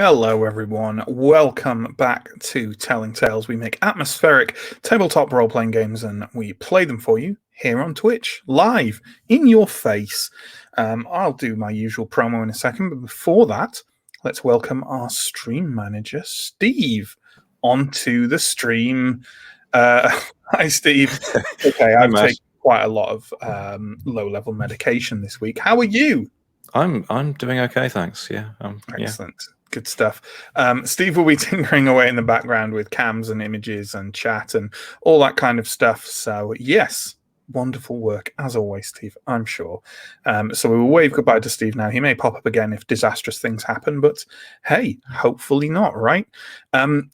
Hello, everyone. Welcome back to Telling Tales. We make atmospheric tabletop role playing games and we play them for you here on Twitch, live, in your face. I'll do my usual promo in a second, but before that, let's welcome our stream manager, Steve, onto the stream. Hi, Steve. Okay, Hi, I've Matt. taken quite a lot of low level medication this week. How are you? I'm doing okay, thanks. Yeah, Excellent. Good stuff. Steve will be tinkering away in the background with cams and images and chat and all that kind of stuff. So, yes, wonderful work as always, Steve, I'm sure. So we will wave goodbye to Steve now. He may pop up again if disastrous things happen, but hey, hopefully not, right?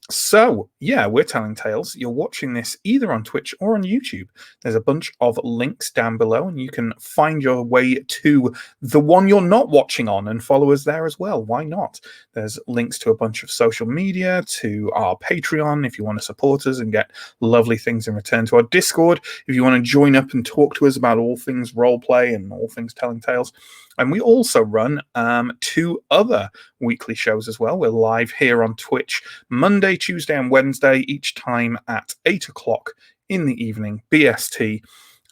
So, yeah, we're telling tales. You're watching this either on Twitch or on YouTube. There's a bunch of links down below, and you can find your way to the one you're not watching on and follow us there as well. Why not? There's links to a bunch of social media, to our Patreon if you want to support us and get lovely things in return, to our Discord if you want to join up and talk to us about all things roleplay and all things telling tales. And we also run 2 other weekly shows as well. We're live here on Twitch Monday, Tuesday, and Wednesday, each time at 8 o'clock in the evening, BST.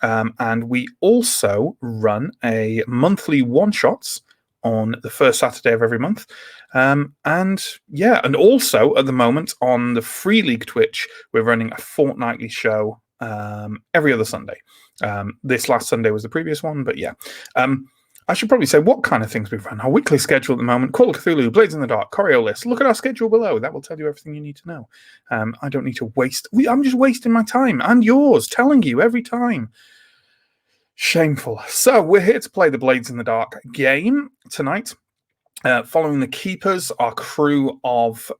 And we also run a monthly one-shots on the first Saturday of every month. And also at the moment on the Free League Twitch, we're running a fortnightly show every other Sunday. This last Sunday was the previous one, but yeah. I should probably say what kind of things we've run. Our weekly schedule at the moment: Call of Cthulhu, Blades in the Dark, Coriolis. Look at our schedule below. That will tell you everything you need to know. I don't need to waste... I'm just wasting my time and yours, telling you every time. Shameful. So we're here to play the Blades in the Dark game tonight. Following the Keepers, our crew of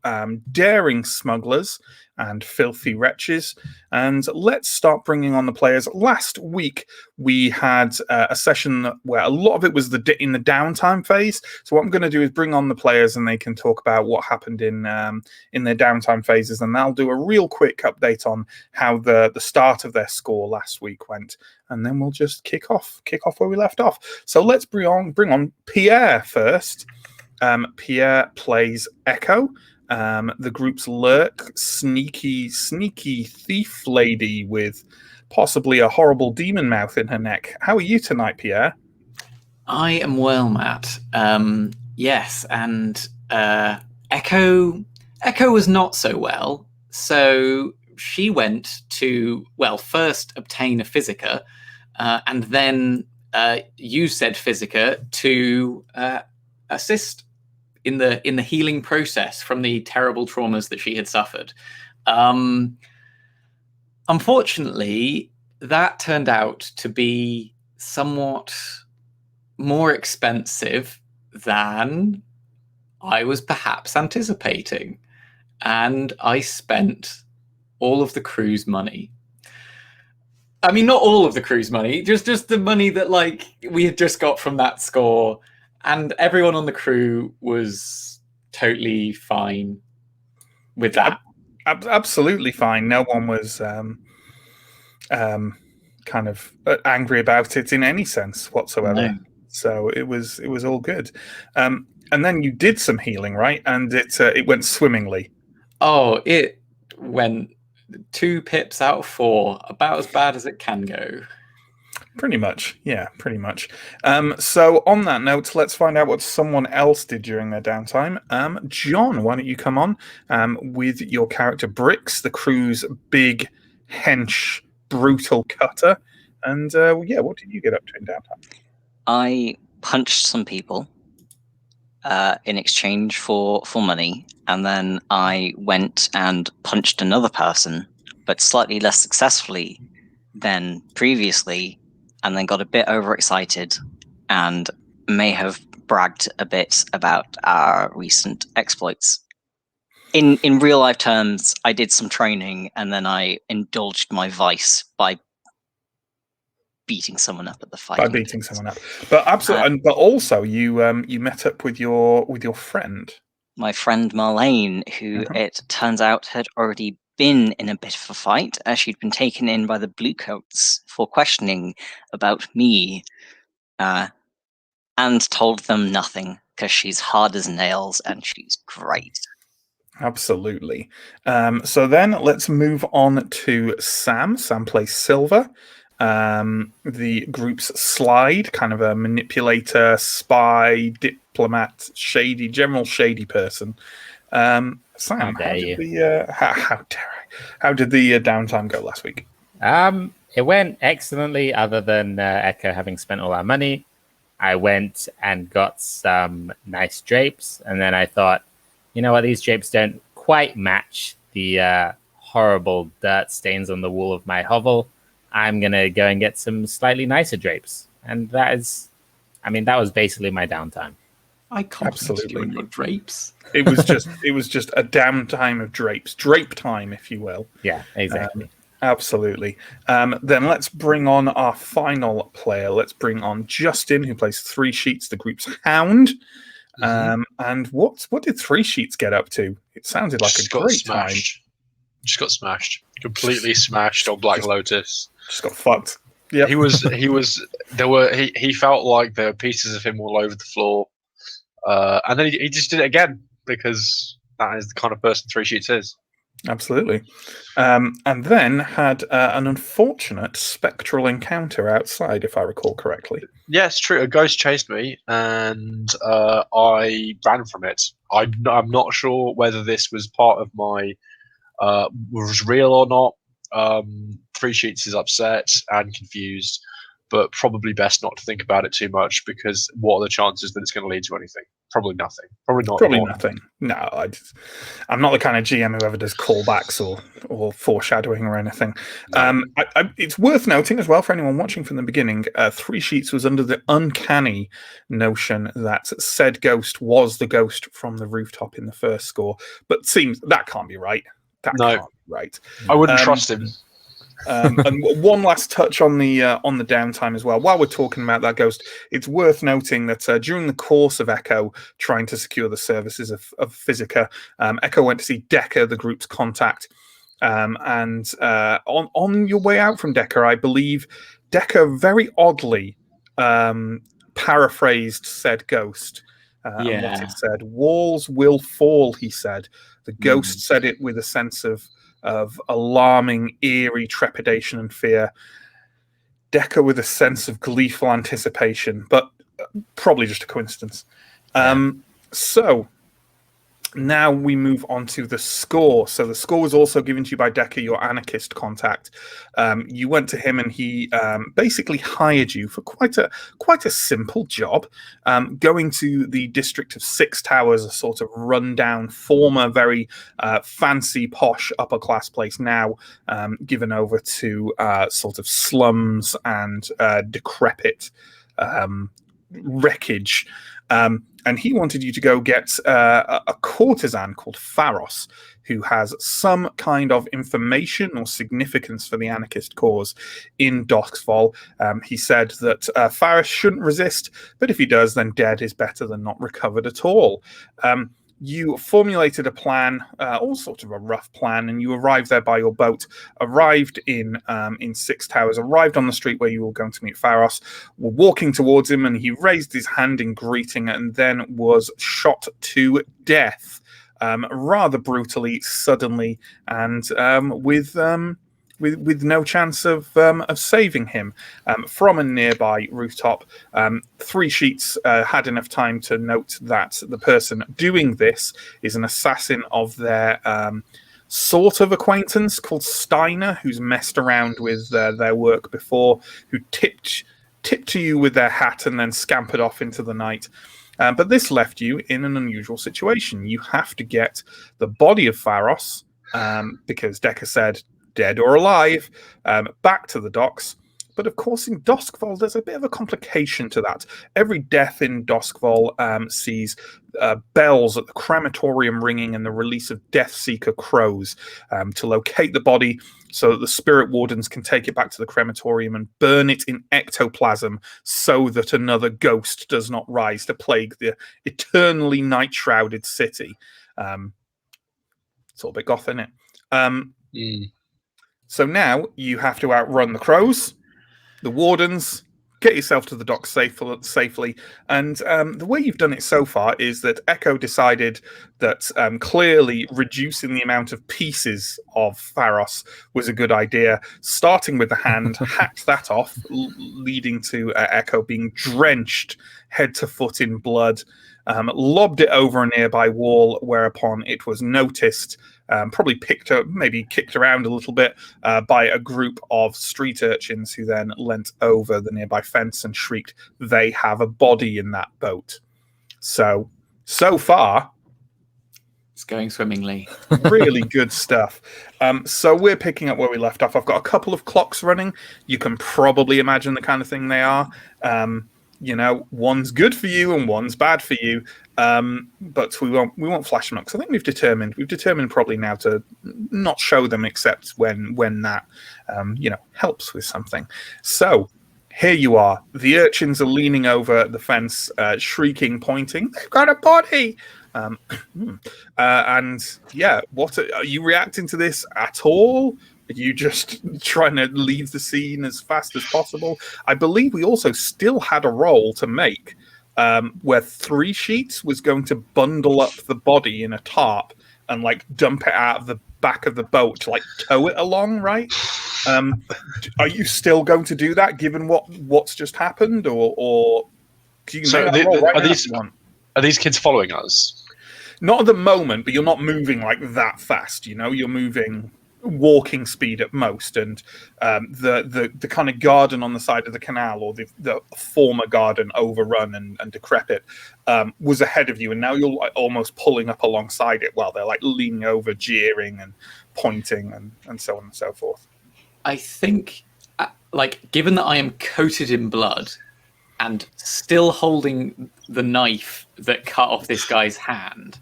daring smugglers and filthy wretches. And let's start bringing on the players. Last week, we had a session where a lot of it was in the downtime phase. So what I'm going to do is bring on the players and they can talk about what happened in their downtime phases. And I'll do a real quick update on how the start of their score last week went. And then we'll just kick off where we left off. So let's bring on Pierre first. Pierre plays Echo, the group's lurk, sneaky thief lady with possibly a horrible demon mouth in her neck. How are you tonight, Pierre? I am well, Matt. Yes, and Echo was not so well. So she went to, first obtain a Physica, and then use said Physica to assist in the healing process from the terrible traumas that she had suffered. Unfortunately, that turned out to be somewhat more expensive than I was perhaps anticipating. And I spent all of the crew's money. I mean, not all of the crew's money, just the money that we had just got from that score. And everyone on the crew was totally fine with that. Absolutely fine. No one was kind of angry about it in any sense whatsoever. No. So it was all good. And then you did some healing, right? And it went swimmingly. Oh, it went 2 pips out of 4, about as bad as it can go. Pretty much, yeah, pretty much. So on that note, let's find out what someone else did during their downtime. John, why don't you come on with your character Brix, the crew's big, hench, brutal cutter. And what did you get up to in downtime? I punched some people in exchange for money, and then I went and punched another person, but slightly less successfully than previously, and then got a bit overexcited and may have bragged a bit about our recent exploits. In real life terms, I did some training and then I indulged my vice by beating someone up at the fight. But absolutely, but also you met up with your friend. My friend Marlene, who it turns out had already been in a bit of a fight, as she'd been taken in by the Bluecoats for questioning about me, and told them nothing. because she's hard as nails and she's great. Absolutely. So then let's move on to Sam. Sam plays Silver. The group's slide, kind of a manipulator, spy, diplomat, general shady person. Sam, how did the downtime go last week? It went excellently, other than Echo having spent all our money. I went and got some nice drapes, and then I thought, you know what, these drapes don't quite match the horrible dirt stains on the wall of my hovel. I'm going to go and get some slightly nicer drapes. And that was basically my downtime. I complimented you on your drapes. It was just a downtime of drapes. Drape time, if you will. Yeah, exactly. Absolutely. Then let's bring on our final player. Let's bring on Justin, who plays Three Sheets, the group's hound. And what did Three Sheets get up to? It sounded like a great time. Just got smashed. Completely smashed on Black Lotus. Just got fucked. Yeah. He felt like there were pieces of him all over the floor. And then he just did it again, because that is the kind of person Three Sheets is. Absolutely. And then had an unfortunate spectral encounter outside, if I recall correctly. Yes, true. A ghost chased me, and I ran from it. I'm not sure whether this was part of my was real or not. Three Sheets is upset and confused, but probably best not to think about it too much, because what are the chances that it's going to lead to anything? Probably nothing. Probably not. Probably nothing. No, I'm not the kind of GM who ever does callbacks or foreshadowing or anything. It's worth noting as well, for anyone watching from the beginning, Three Sheets was under the uncanny notion that said ghost was the ghost from the rooftop in the first score, but seems that can't be right. That can't be right. I wouldn't trust him. And one last touch on the downtime as well. While we're talking about that ghost, it's worth noting that during the course of Echo trying to secure the services of Physica, Echo went to see Decker, the group's contact. And on your way out from Decker, I believe Decker very oddly paraphrased said ghost. And what it said: "Walls will fall," he said. The ghost said it with a sense of alarming, eerie trepidation and fear. Decker with a sense of gleeful anticipation, but probably just a coincidence. So now we move on to the score. So the score was also given to you by Decker, your anarchist contact. You went to him, and he basically hired you for quite a simple job, going to the district of Six Towers, a sort of rundown, former very fancy, posh, upper class place, now given over to sort of slums and decrepit wreckage. And he wanted you to go get a courtesan called Pharos, who has some kind of information or significance for the anarchist cause in Doxval. He said that Pharos shouldn't resist, but if he does, then dead is better than not recovered at all. You formulated a plan, all sort of a rough plan, and you arrived there by your boat, arrived in Six Towers, arrived on the street where you were going to meet Pharos, were walking towards him, and he raised his hand in greeting and then was shot to death, rather brutally, suddenly, and with no chance of saving him. From a nearby rooftop, Three Sheets had enough time to note that the person doing this is an assassin of their sort of acquaintance called Steiner, who's messed around with their work before, who tipped to you with their hat and then scampered off into the night. But this left you in an unusual situation. You have to get the body of Pharos, because Decker said dead or alive, back to the docks. But of course, in Doskvol, there's a bit of a complication to that. Every death in Doskvol sees bells at the crematorium ringing and the release of Deathseeker crows to locate the body so that the spirit wardens can take it back to the crematorium and burn it in ectoplasm so that another ghost does not rise to plague the eternally night-shrouded city. It's all a bit goth, isn't it? So now you have to outrun the crows, the wardens, get yourself to the dock safely. And the way you've done it so far is that Echo decided that clearly reducing the amount of pieces of Pharos was a good idea. Starting with the hand, hacked that off, leading to Echo being drenched head to foot in blood. Lobbed it over a nearby wall, whereupon it was noticed, probably picked up, maybe kicked around a little bit by a group of street urchins who then leant over the nearby fence and shrieked, "They have a body in that boat." So far, It's going swimmingly. really good stuff. So we're picking up where we left off. I've got a couple of clocks running. You can probably imagine the kind of thing they are. One's good for you and one's bad for you. But we won't flash them up because I think we've determined probably now to not show them except when that helps with something. So here you are. The urchins are leaning over the fence, shrieking, pointing. They've got a body. And yeah, are you reacting to this at all? Are you just trying to leave the scene as fast as possible? I believe we also still had a roll to make where 3 Sheets was going to bundle up the body in a tarp and dump it out of the back of the boat to tow it along, right? Are you still going to do that given what's just happened, or you can So make that roll right now if you want? are these kids following us? Not at the moment, but you're not moving that fast. You're moving walking speed at most, and the kind of garden on the side of the canal, or the former garden overrun and decrepit, was ahead of you, and now you're almost pulling up alongside it while they're leaning over, jeering and pointing and so on and so forth. I think, given that I am coated in blood and still holding the knife that cut off this guy's hand,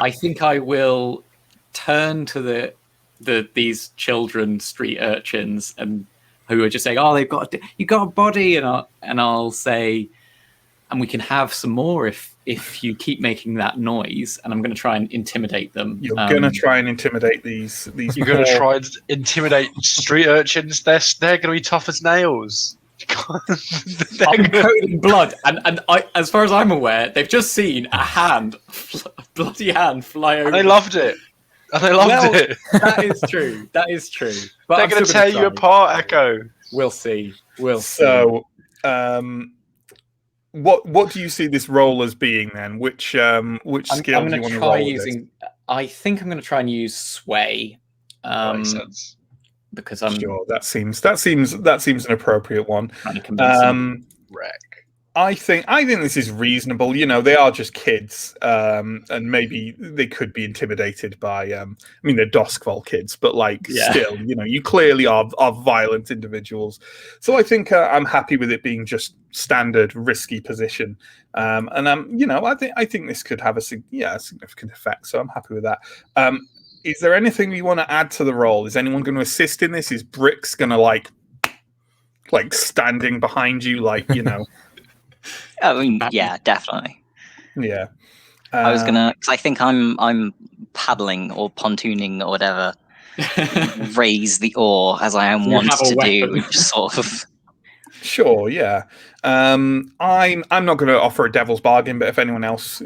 I think I will turn to these children, street urchins, and who are just saying, "Oh, you got a body," and I'll say, "And we can have some more if you keep making that noise." And I'm going to try and intimidate them. You're going to try and intimidate these. You're going to try and intimidate street urchins. They're going to be tough as nails. I'm coated in blood, and as far as I'm aware, they've just seen a bloody hand fly over. And they loved it. It. That is true. That is true. But they're going to tear you apart, Echo. We'll see. So, what do you see this role as being then? Which skill do you want to roll using? I think I'm going to try and use sway. Makes sense. Because I'm sure that seems an appropriate one. Wreck. I think this is reasonable. They are just kids, and maybe they could be intimidated by. They're Doskvol kids, but still, you clearly are violent individuals. So I think I'm happy with it being just standard risky position, and I think this could have a significant effect. So I'm happy with that. Is there anything you want to add to the role? Is anyone going to assist in this? Is Bricks going to standing behind you, I mean, yeah, definitely. Yeah. I was gonna, because I think I'm paddling or pontooning or whatever, raise the oar as I am wont to do, sort of. Sure, yeah. I'm not going to offer a devil's bargain, but if anyone else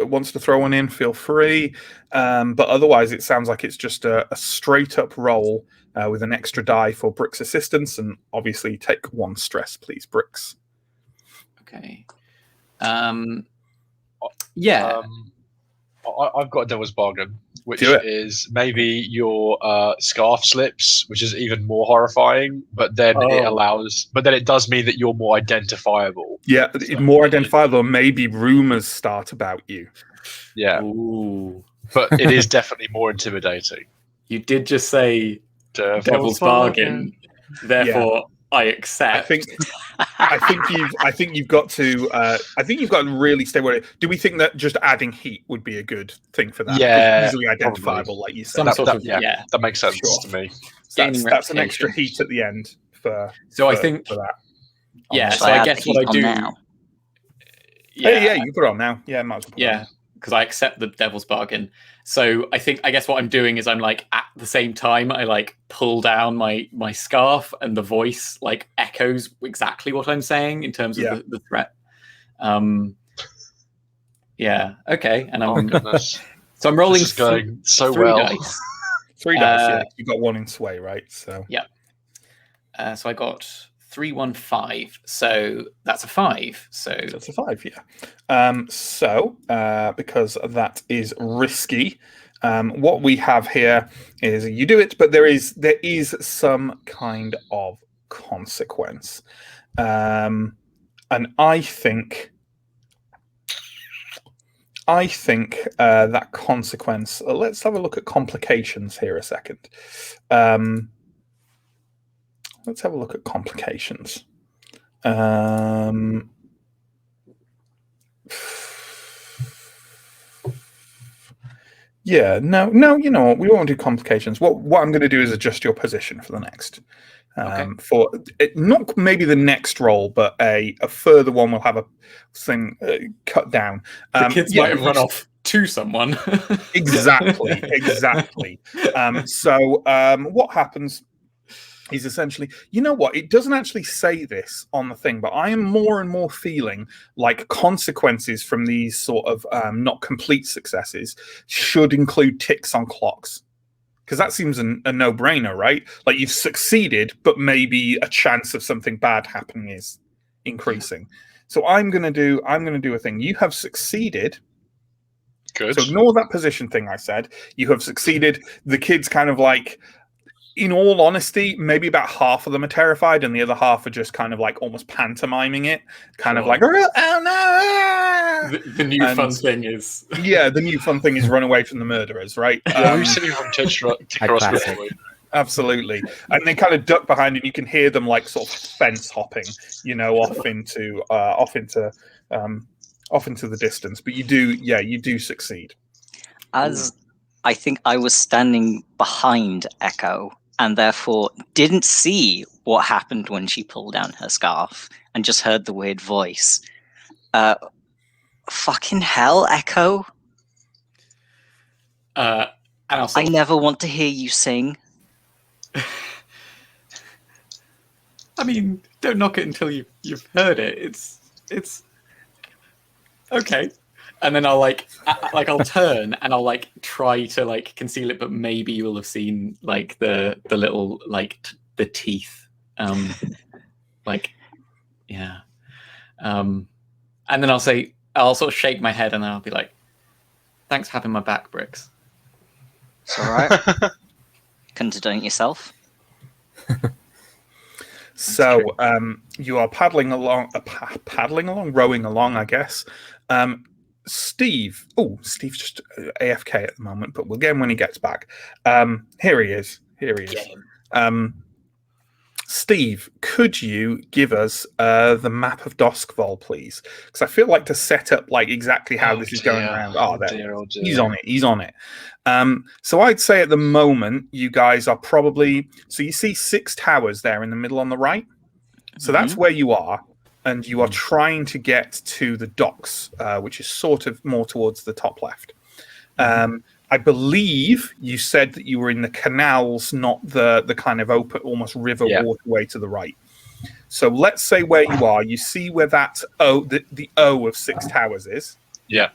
wants to throw one in, feel free. But otherwise, it sounds like it's just a straight up roll with an extra die for Bricks' assistance, and obviously take 1 stress, please, Bricks. Okay. I've got a devil's bargain, which is maybe your scarf slips, which is even more horrifying. But then it does mean that you're more identifiable. Yeah, more identifiable. Maybe rumors start about you. Yeah. Ooh. But it is definitely more intimidating. You did just say devil's bargain. Therefore, I accept. I think you've got to really stay with it. Do we think that just adding heat would be a good thing for that? Yeah, easily identifiable, probably. Like you said. That makes sense to me. That's an extra heat at the end for. So I think for that. Yeah. So I guess what I do now. Yeah, you put it on now. Yeah, might as well. because I accept the devil's bargain. So I guess what I'm doing is I'm like at the same time I like pull down my scarf and the voice like echoes exactly what I'm saying in terms of the threat. Yeah. Okay. And I'm goodness. so I'm rolling. This is going so 3 well. dice. 3 dice. Yeah, you got 1 in sway, right? So yeah. So I got 3, 1, 5. So that's a 5. So that's a 5. Yeah. So because that is risky, what we have here is you do it, but there is some kind of consequence, and I think that consequence. Let's have a look at complications here a second. Let's have a look at complications. Yeah, no, you know what? We won't do complications. What I'm going to do is adjust your position for the next. For not maybe the next roll, but a further one will have a thing cut down. The kids might have run off to someone. Exactly. So what happens is essentially, you know what? It doesn't actually say this on the thing, but I am more and more feeling like consequences from these sort of not complete successes should include ticks on clocks. Because that seems a no-brainer, right? Like you've succeeded, but maybe a chance of something bad happening is increasing. So I'm gonna do a thing. You have succeeded. Good. So ignore that position thing I said. You have succeeded. The kids kind of like, in all honesty, maybe about half of them are terrified, and the other half are just kind of like almost pantomiming it, kind of like, oh no! The new fun thing is, the new fun thing is run away from the murderers, right? We've seen from TTRPG. Absolutely, and they kind of duck behind, and you can hear them like sort of fence hopping, you know, off into the distance. But you do succeed. As I think I was standing behind Echo and therefore didn't see what happened when she pulled down her scarf and just heard the weird voice. Fucking hell, Echo. and also, I never want to hear you sing. I mean, don't knock it until you've heard it. It's okay. And then I'll I'll turn and I'll like try to like conceal it, but maybe you'll have seen like the little like the teeth, like yeah. And then I'll sort of shake my head and then I'll be like, "Thanks for having my back, Bricks." It's all right. Couldn't have done it yourself. So you are rowing along, I guess. Steve's just AFK at the moment, but we'll get him when he gets back. Here he is. Steve, could you give us the map of Doskvol, please? Because I feel like to set up like exactly how this is going around. He's on it. So I'd say at the moment you guys are probably, so you see 6 towers there in the middle on the right. So that's where you are. And you are trying to get to the docks, which is sort of more towards the top left. I believe you said that you were in the canals, not the kind of open, almost river waterway to the right. So let's say where you are, you see where that the O of 6 towers is. Yeah.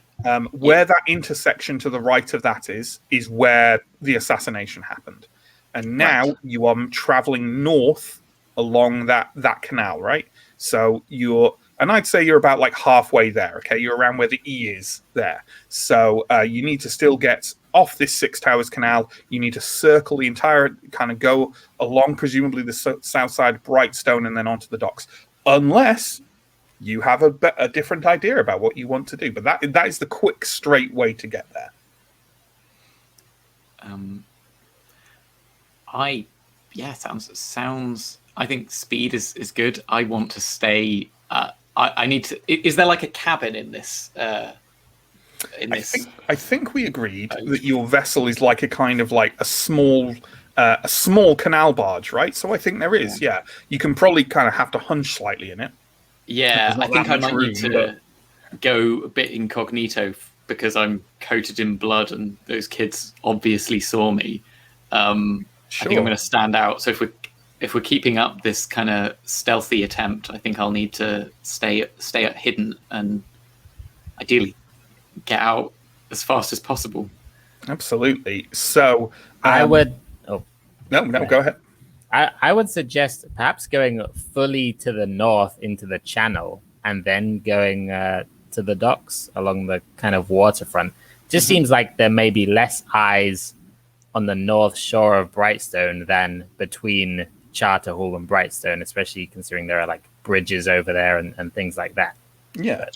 Where that intersection to the right of that is where the assassination happened. And now you are traveling north along that canal, right? So and I'd say you're about like halfway there, okay? You're around where the E is there. So you need to still get off this 6 towers canal. You need to circle the entire, kind of go along, presumably the south side of Brightstone and then onto the docks. Unless you have a different idea about what you want to do. But that is the quick, straight way to get there. Sounds. I think speed is good. I want to stay. I need to. Is there like a cabin in this? I think we agreed that your vessel is like a kind of like a small canal barge, right? So I think there is. Yeah, you can probably kind of have to hunch slightly in it. Yeah, I think I might need to go a bit incognito because I'm coated in blood and those kids obviously saw me. I think I'm going to stand out. So if we're keeping up this kind of stealthy attempt, I think I'll need to stay hidden and ideally get out as fast as possible. Absolutely. So I would. Oh, no, go ahead. I would suggest perhaps going fully to the north into the channel and then going to the docks along the kind of waterfront. Just seems like there may be less eyes on the north shore of Brightstone than between Charterhall and Brightstone, especially considering there are like bridges over there and things like that. Yeah.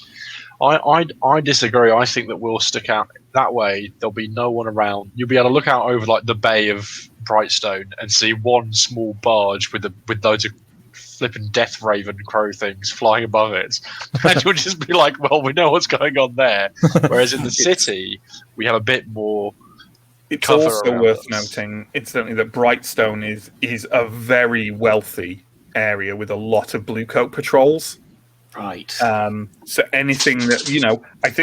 I disagree. I think that we'll stick out that way. There'll be no one around. You'll be able to look out over like the bay of Brightstone and see one small barge with loads of flipping death raven crow things flying above it, and you'll just be like, "Well, we know what's going on there." Whereas in the city, we have a bit more. It's also worth noting, incidentally, that Brightstone is a very wealthy area with a lot of blue coat patrols. Right. So anything that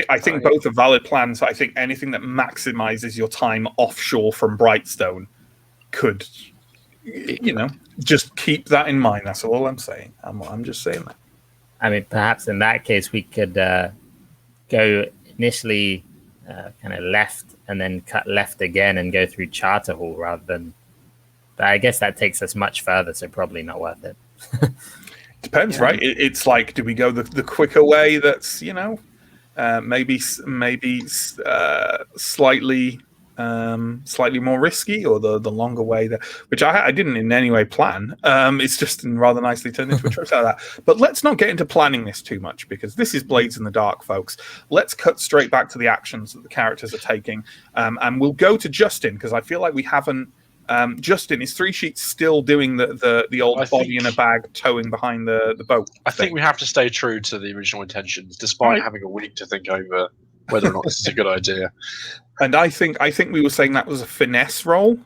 I think both are valid plans. I think anything that maximizes your time offshore from Brightstone could, just keep that in mind. That's all I'm saying. I'm just saying that. I mean, perhaps in that case, we could go initially kind of left and then cut left again and go through Charterhall rather than. But I guess that takes us much further, so probably not worth it. Depends, right? It's like, do we go the quicker way? That's maybe slightly more risky, or the longer way which I didn't in any way plan. It's just rather nicely turned into a trip out of that. But let's not get into planning this too much, because this is Blades in the Dark, folks. Let's cut straight back to the actions that the characters are taking, and we'll go to Justin, because I feel like we haven't. Justin, is 3 Sheets still doing the old body in a bag towing behind the boat? I think we have to stay true to the original intentions, despite having a week to think over whether or not this is a good idea. And I think we were saying that was a finesse roll.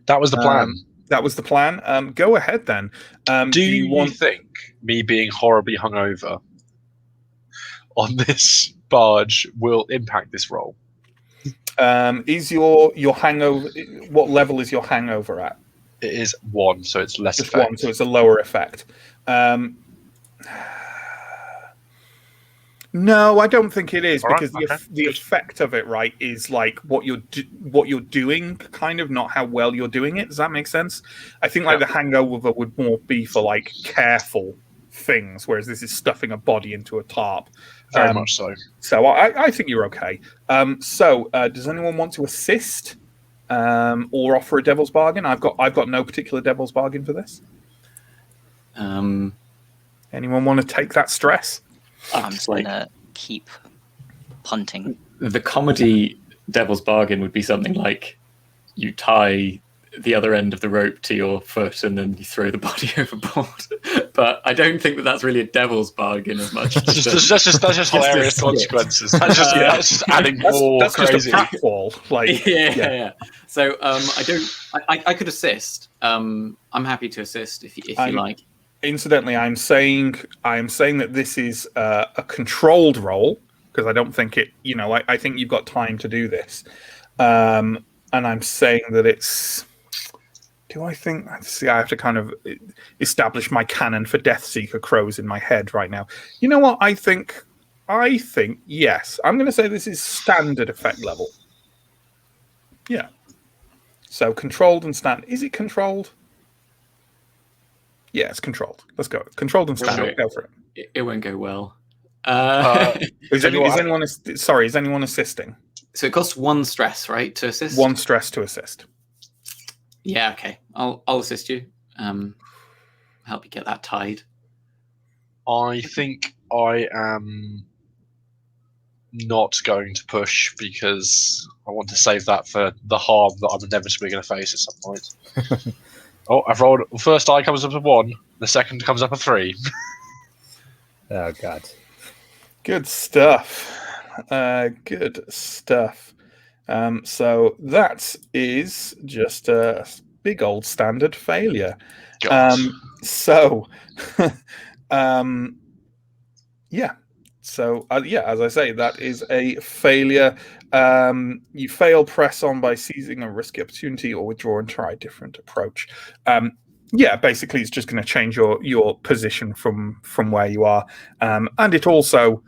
That was the plan. That was the plan. Go ahead then. Do you think me being horribly hungover on this barge will impact this roll? Is your hangover? What level is your hangover at? It is 1, so it's less Just effect. 1, so it's a lower effect. No, I don't think it is, because the effect of it, right, is like what you're doing, kind of, not how well you're doing it. Does that make sense? I think the hangover would more be for like careful things, whereas this is stuffing a body into a tarp. Very much so. So I think you're okay. So does anyone want to assist or offer a devil's bargain? I've got no particular devil's bargain for this. Anyone want to take that stress? I'm just going to keep punting. The comedy devil's bargain would be something like you tie the other end of the rope to your foot and then you throw the body overboard. But I don't think that's really a devil's bargain as much. That's just hilarious consequences. That's just adding more crazy. Just a pratfall. Yeah. So I could assist. I'm happy to assist if you like. Incidentally, I'm saying that this is a controlled roll, because I don't think it. I think you've got time to do this, and I'm saying that it's. Do I think? See, I have to kind of establish my canon for Deathseeker crows in my head right now. You know what? I think yes. I'm going to say this is standard effect level. Yeah. So controlled and standard. Is it controlled? Yeah, it's controlled. Let's go. Controlled and standard. Go for it. It won't go well. Is anyone assisting? So it costs 1 stress, right, to assist? 1 stress to assist. Yeah, okay. I'll assist you. Help you get that tied. I think I am not going to push, because I want to save that for the harm that I'm inevitably going to face at some point. Oh, I've rolled. First die comes up a 1. The second comes up a 3. Oh God! Good stuff. Good stuff. So that is just a big old standard failure. Yeah. So yeah, as I say, that is a failure. You fail press on by seizing a risky opportunity, or withdraw and try a different approach. Yeah, basically, it's just going to change your position from where you are, and it also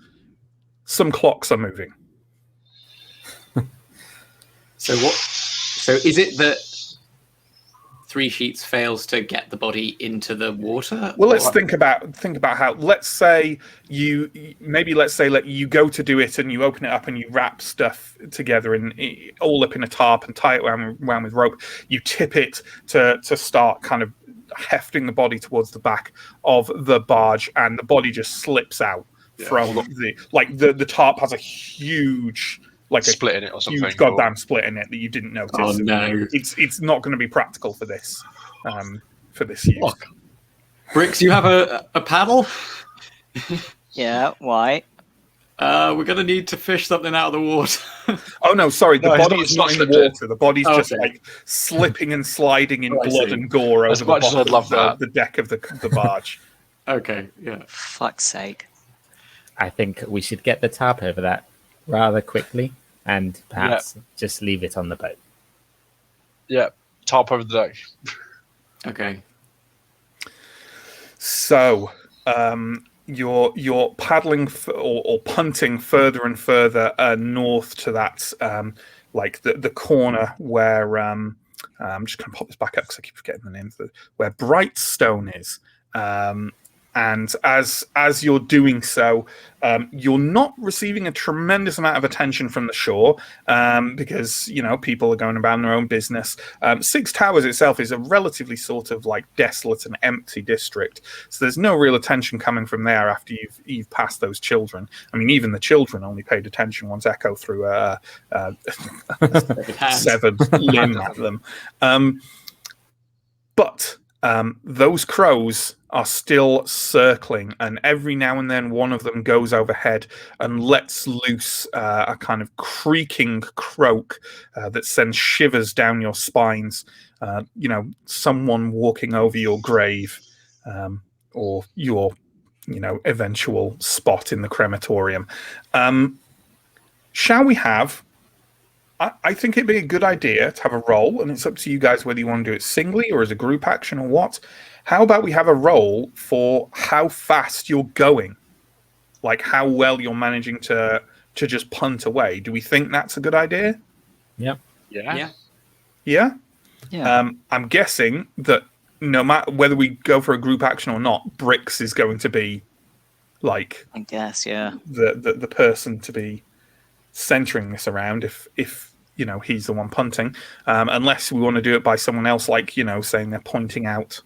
some clocks are moving. So what? So is it that Three Sheets fails to get the body into the water? Well, let's think about how. Let's say let you go to do it, and you open it up, and you wrap stuff together and all up in a tarp and tie it around with rope. You tip it to start kind of hefting the body towards the back of the barge, and the body just slips out from the tarp has a huge split in it or something. Huge goddamn split in it that you didn't notice. Oh no! It's not going to be practical for this use. Look. Bricks, you have a paddle? Yeah, why? We're going to need to fish something out of the water. Oh no, sorry. The body is not in the water. The body's just okay. like slipping and sliding in blood and gore over much as I'd love the deck of the barge. Okay, yeah. Fuck's sake. I think we should get the tarp over that rather quickly and perhaps just leave it on the boat. Yeah, tarp over the deck. Okay. So you're paddling or punting further and further north to that the corner where I'm just going to pop this back up because I keep forgetting the name where Brightstone is. And as you're doing so, you're not receiving a tremendous amount of attention from the shore because people are going about their own business. Six Towers itself is a relatively sort of like desolate and empty district, so there's no real attention coming from there after you've passed those children. I mean, even the children only paid attention once Echo threw a severed limb at them. But those crows are still circling, and every now and then one of them goes overhead and lets loose a kind of creaking croak that sends shivers down your spines. Someone walking over your grave or your eventual spot in the crematorium. Shall we have I think it'd be a good idea to have a roll, and it's up to you guys whether you want to do it singly or as a group action or what. How about we have a roll for how fast you're going? Like how well you're managing to just punt away. Do we think that's a good idea? Yep. Yeah. Yeah? Yeah. I'm guessing that no matter whether we go for a group action or not, Bricks is going to be like I guess, yeah. the person to be centering this around if he's the one punting, unless we want to do it by someone else, like saying they're pointing out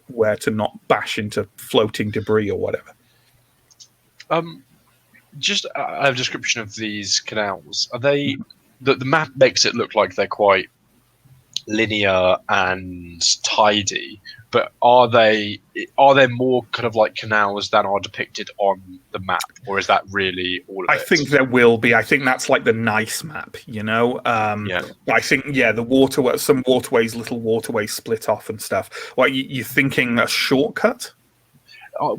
where to not bash into floating debris or whatever. Just a description of these canals. Are they the map makes it look like they're quite linear and tidy, but are there more kind of like canals than are depicted on the map, or is that really all of it? I think there will be. I think that's like the nice map, I think some waterways, little waterways split off and stuff. Like you're thinking a shortcut? I'm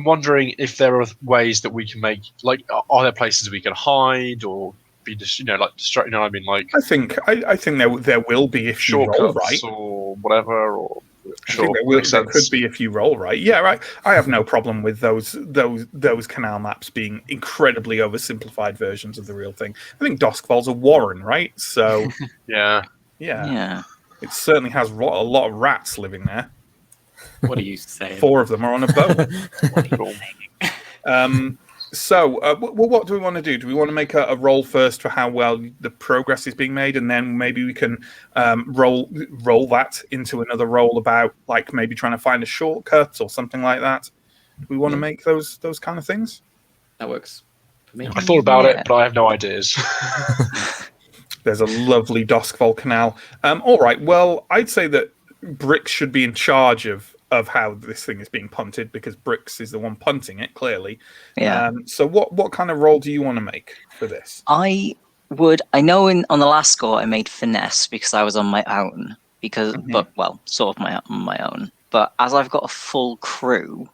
wondering if there are ways that we can make, like, are there places we can hide or be distracted? You know what I mean? Like, I think there will be if you roll right, or whatever. Or I think there could be if you roll right. Yeah, right. I have no problem with those canal maps being incredibly oversimplified versions of the real thing. I think Doskvol's a warren, right? So yeah. It certainly has a lot of rats living there. What are you saying? 4 of them are on a boat. So, what do we want to do? Do we want to make a roll first for how well the progress is being made, and then maybe we can roll that into another roll about, like, maybe trying to find a shortcut or something like that? Do we want to make those kind of things? That works for me. I thought about it, but I have no ideas. There's a lovely Doskvol canal. All right. Well, I'd say that Bricks should be in charge of how this thing is being punted, because Bricks is the one punting it, clearly. Yeah. So what kind of roll do you want to make for this? I know on the last score I made finesse because I was on my own, sort of on my own. But as I've got a full crew,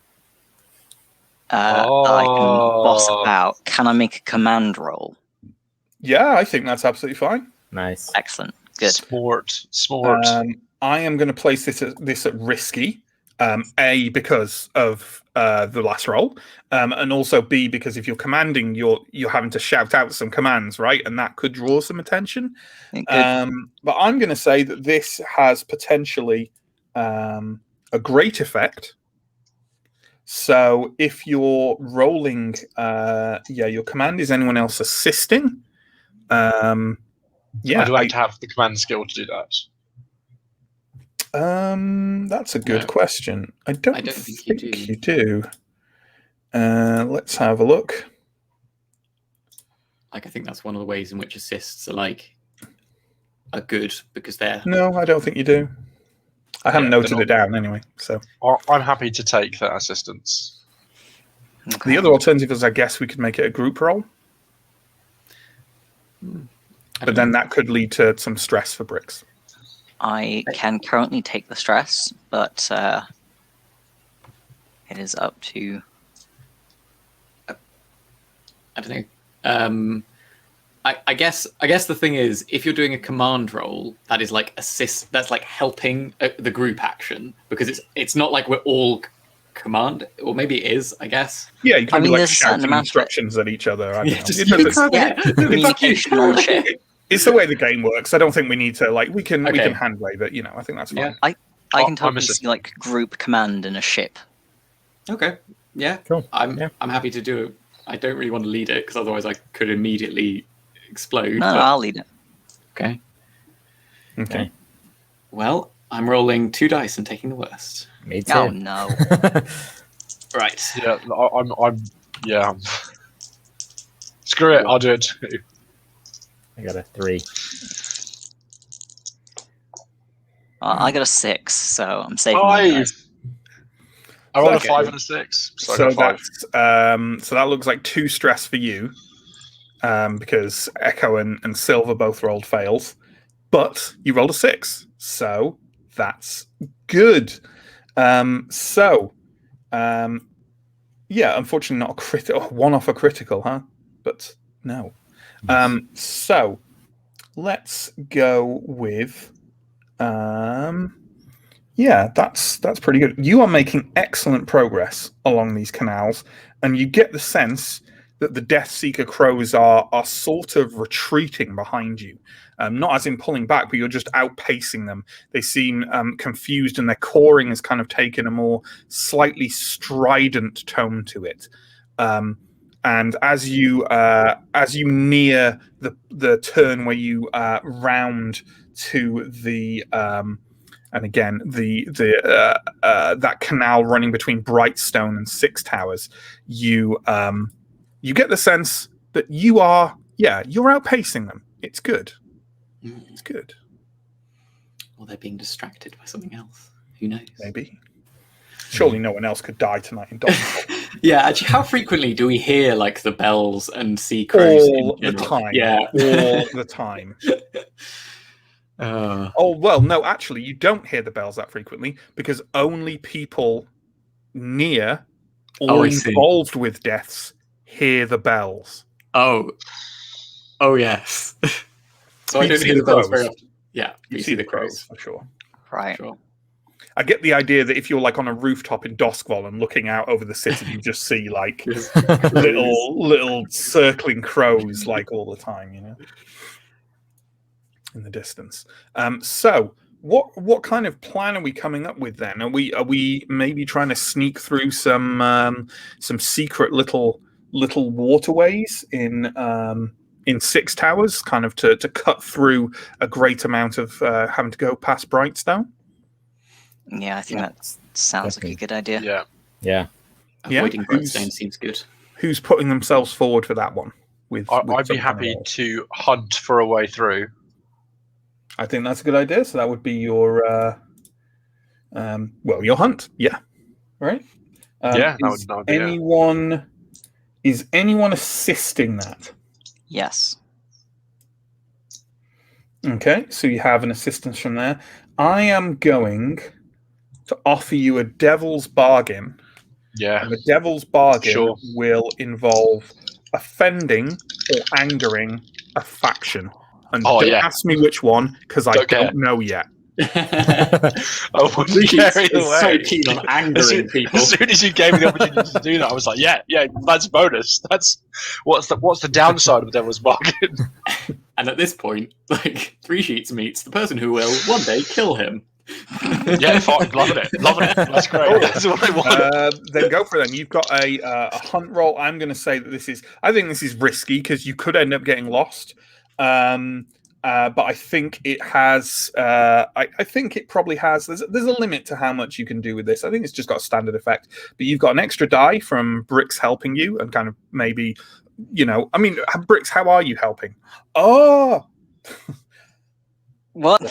that I can boss about. Can I make a command roll? Yeah, I think that's absolutely fine. Nice. Excellent. Good. Smart. I am going to place this at risky. A, because of the last roll, and also B, because if you're commanding, you're having to shout out some commands, right? And that could draw some attention. Good. But I'm going to say that this has potentially a great effect. So if you're rolling, your command is anyone else assisting. I'd like to have the command skill to do that. That's a good question. I don't think you do. Let's have a look. Like, I think that's one of the ways in which assists are good because they're. No, I don't think you do. I haven't noted it down anyway. So I'm happy to take that assistance. Okay. the other alternative is, I guess, we could make it a group roll, but then that could lead to some stress for Bricks. I can currently take the stress, but it is up to. I don't know. I guess the thing is, if you're doing a command roll, that is like assist. That's like helping the group action, because it's not like we're all command, or maybe it is. I guess. Yeah, you can be like there's a certain shouting amount of instructions at each other. I don't know. Communication on the ship. It's the way the game works. I don't think we need to we can hand wave it. I think that's fine. Yeah. I can totally see like group command in a ship. Okay. Yeah. Cool. I'm happy to do it. I don't really want to lead it because otherwise I could immediately explode. No, I'll lead it. Okay. Okay. Well, I'm rolling 2 dice and taking the worst. Me too. Oh no. Right. Yeah, I'm. Screw it. I'll do it too. I got a 3. I got a 6, so I'm saving. 5. I rolled Okay. a 5 and a 6. So I So got 5. so that looks like 2 stress for you, because Echo and Silver both rolled fails, but you rolled a 6, so that's good. Unfortunately not a critical. One off a critical, huh? But no. So let's go with. That's pretty good. You are making excellent progress along these canals, and you get the sense that the Death Seeker crows are sort of retreating behind you. Not as in pulling back, but you're just outpacing them. They seem confused, and their cawing has kind of taken a more slightly strident tone to it. And as you near the turn where you round to the and again that canal running between Brightstone and Six Towers, you get the sense that you're outpacing them. It's good. It's good. Or they're being distracted by something else. Who knows? Maybe. Surely no one else could die tonight in Dogville. Yeah, actually, how frequently do we hear like the bells and see crows? All the time. Yeah. All the time. Oh, well, no, actually, you don't hear the bells that frequently because only people near or involved with deaths hear the bells. Oh, yes. So I don't hear the bells very often. Yeah, you see the crows for sure. Right. Sure. I get the idea that if you're like on a rooftop in Doskvol and looking out over the city, you just see like little circling crows like all the time, in the distance. So what kind of plan are we coming up with then? Are we maybe trying to sneak through some secret little waterways in Six Towers, kind of to cut through a great amount of having to go past Brightstone? Yeah, I think that sounds like a good idea. Yeah. Avoiding Brightstone seems good. Who's putting themselves forward for that one? I'd be happy to hunt for a way through. I think that's a good idea. So that would be your your hunt. Yeah. Right. That would be Is anyone assisting that? Yes. Okay, so you have an assistance from there. I am going to offer you a devil's bargain Yeah. And the devil's bargain Sure. will involve offending or angering a faction. And Oh, don't yeah. ask me which one, because I Don't care. don't know yet. I wouldn't Lucy care either is way. so keen on angering people. As soon as you gave me the opportunity to do that, I was like, yeah, that's a bonus. That's what's the downside of Devil's Bargain? And at this point, like 3 sheets meets the person who will one day kill him. Yeah, fine, loving it. That's great. That's what I want. Then go for it. Then you've got a hunt roll. I'm going to say that I think this is risky because you could end up getting lost. But I think it has. I think it probably has. There's a limit to how much you can do with this. I think it's just got a standard effect. But you've got an extra die from Bricks helping you, and kind of maybe, I mean, Bricks, how are you helping? Oh, What?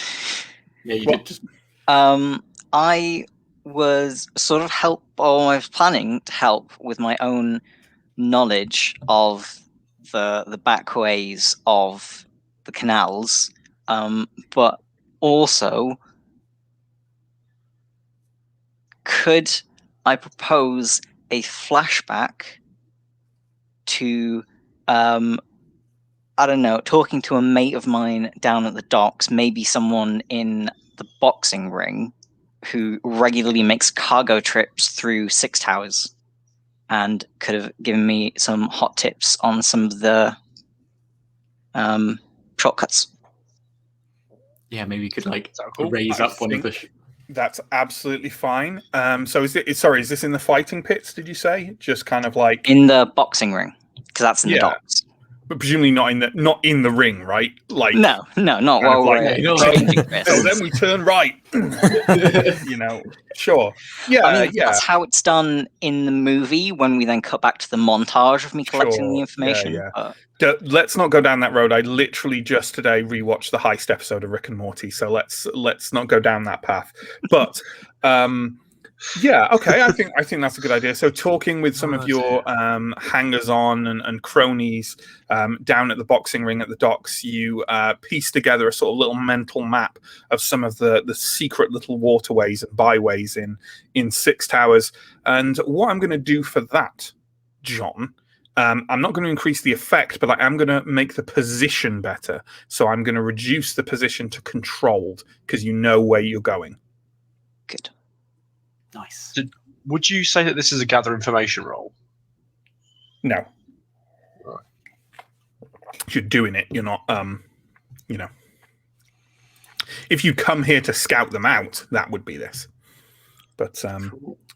Yeah, you did just. I was sort of I was planning to help with my own knowledge of the back ways of the canals, but also could I propose a flashback to I don't know, talking to a mate of mine down at the docks, maybe someone in the boxing ring who regularly makes cargo trips through Six Towers and could have given me some hot tips on some of the shortcuts. Yeah, maybe you could like Sound cool? raise I up one of the. That's absolutely fine. So is this in the fighting pits? Did you say just kind of like In the boxing ring, because that's in the Yeah. docks. but presumably not in the ring, right? Like No, not kind while of we're like, exchanging so fists. then we turn right. Sure. Yeah, I mean, yeah. that's how it's done in the movie when we then cut back to the montage of me collecting Sure. the information. Yeah. But Let's not go down that road. I literally just today rewatched the Heist episode of Rick and Morty, so let's not go down that path. But yeah, okay. I think that's a good idea. So talking with some of your hangers-on and cronies down at the boxing ring at the docks, you piece together a sort of little mental map of some of the secret little waterways and byways in Six Towers. And what I'm going to do for that, John, I'm not going to increase the effect, but I am going to make the position better. So I'm going to reduce the position to controlled because you know where you're going. good. Nice. Would you say that this is a gather information role? No. Right. You're doing it. You're not, if you come here to scout them out, that would be this. But,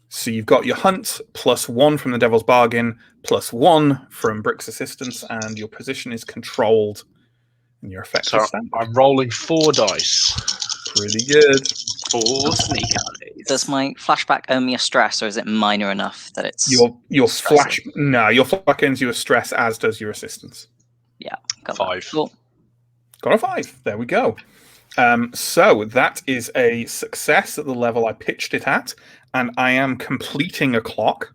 so you've got your hunt +1 from the Devil's Bargain, +1 from Brick's Assistance, and your position is controlled. And your effect So is standard. I'm rolling 4 dice. Pretty good. 4 sneak eyes. Does my flashback earn me a stress, or is it minor enough that it's Your flash, stressing? no, your flashback earns you a stress, as does your assistance. Got 5. that. Cool. Got a 5. There we go. So that is a success at the level I pitched it at, and I am completing a clock.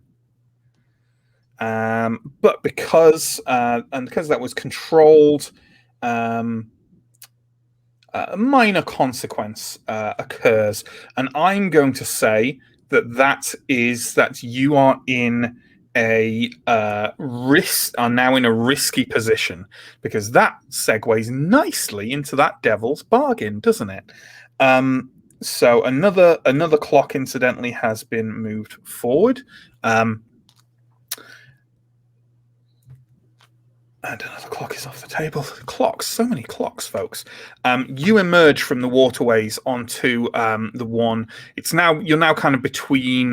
But because that was controlled, a minor consequence occurs, and I'm going to say that you are in a now in a risky position, because that segues nicely into that Devil's Bargain, doesn't it? So another clock, incidentally, has been moved forward. And another clock is off the table. Clocks, so many clocks, folks. You emerge from the waterways onto the one. You're now kind of between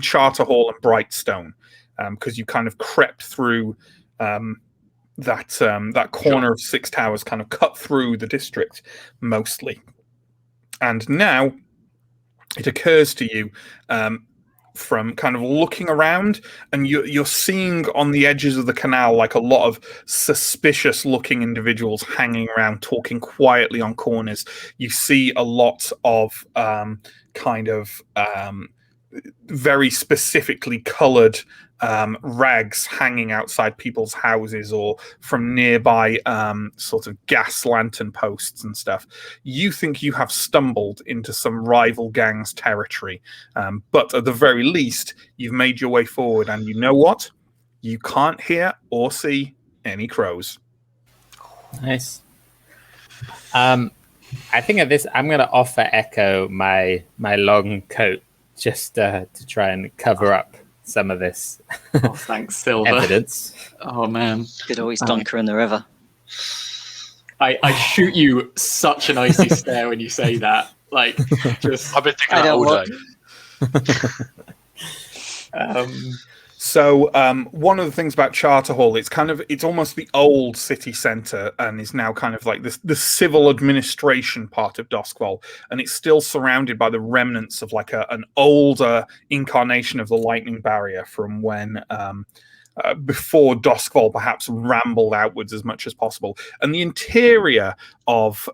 Charter Hall and Brightstone, because you kind of crept through that corner of Six Towers, kind of cut through the district mostly. And now it occurs to you, from kind of looking around, and you're seeing on the edges of the canal like a lot of suspicious looking individuals hanging around, talking quietly on corners. You see a lot of very specifically colored rags hanging outside people's houses or from nearby sort of gas lantern posts and stuff. You think you have stumbled into some rival gang's territory, but at the very least, you've made your way forward, and you know what? You can't hear or see any crows. Nice. I think at this, I'm going to offer Echo my long coat just to try and cover up some of this Oh, thanks, Silver. evidence. Oh man, Could always dunk her in the river. I shoot you such an icy stare when you say that. Like, just I've been thinking I that all don't day. So one of the things about Charter Hall, it's almost the old city centre and is now kind of like the civil administration part of Doskvol, and it's still surrounded by the remnants of like an older incarnation of the lightning barrier from when before Doskvol perhaps rambled outwards as much as possible. And the interior of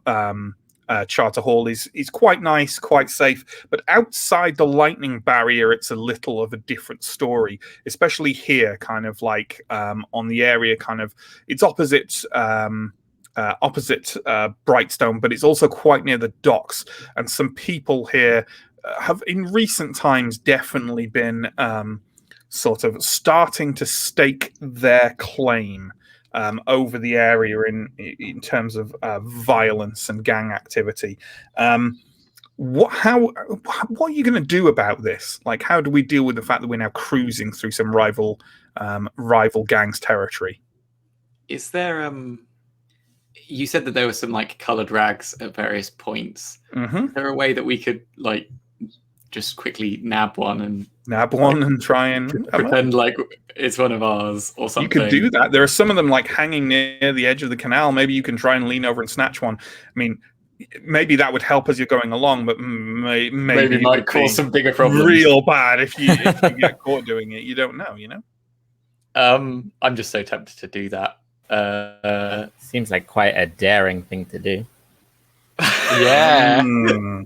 Charter Hall is quite nice, quite safe, but outside the lightning barrier, it's a little of a different story, especially here, kind of like on the area, kind of it's opposite Brightstone, but it's also quite near the docks, and some people here have in recent times definitely been sort of starting to stake their claim over the area in terms of violence and gang activity. What are you going to do about this? Like, how do we deal with the fact that we're now cruising through some rival gangs' territory? is there you said that there were some like coloured rags at various points. Mm-hmm. Is there a way that we could like just quickly nab one and try and pretend like it's one of ours or something? You could do that. There are some of them like hanging near the edge of the canal. Maybe you can try and lean over and snatch one. I mean, maybe that would help as you're going along, but maybe it might cause some bigger problems. Real bad if you get caught doing it. You don't know, you know. I'm just so tempted to do that. Seems like quite a daring thing to do. Yeah. Mm.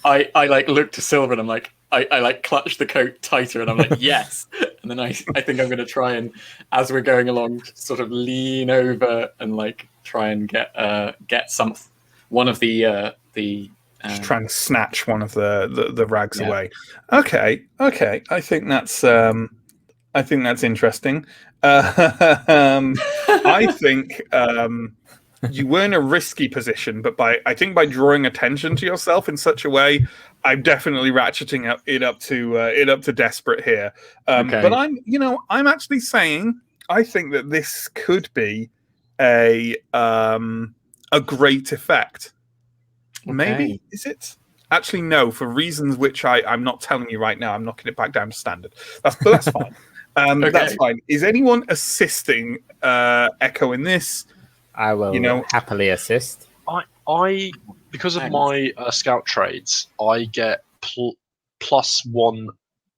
I like look to Silver and I'm like, I like clutch the coat tighter and I'm like, yes. And then I think I'm going to try and, as we're going along, sort of lean over and like try and get one of the Just trying to snatch one of the rags away. Okay. I think that's interesting. I think you were in a risky position, but I think by drawing attention to yourself in such a way, I'm definitely ratcheting it up to desperate here. Okay. But I'm actually saying I think that this could be a great effect. Okay. Maybe is it? Actually, no. For reasons which I'm not telling you right now, I'm knocking it back down to standard. That's fine. Okay. That's fine. Is anyone assisting Echo in this? I will happily assist. I because of my scout trades, I get +1.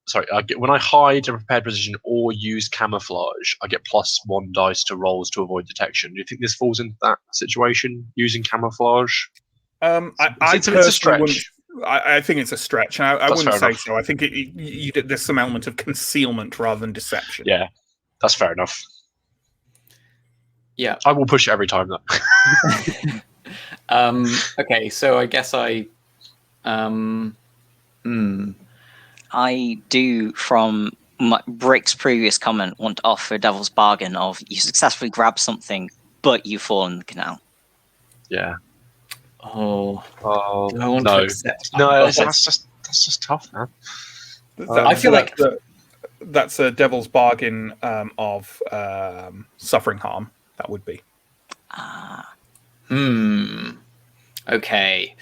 Sorry, I get when I hide a prepared position or use camouflage, I get +1 dice to rolls to avoid detection. Do you think this falls into that situation using camouflage? It's a stretch. I think it's a stretch. And I wouldn't say so. I think there's some element of concealment rather than deception. Yeah, that's fair enough. Yeah, I will push it every time though. Okay, so I guess I do, from Brick's previous comment, want to offer a devil's bargain of you successfully grab something, but you fall in the canal. Yeah. Oh, do I want to accept that? No, that's just tough, man. I feel like that's a devil's bargain of suffering harm. That would be. Okay.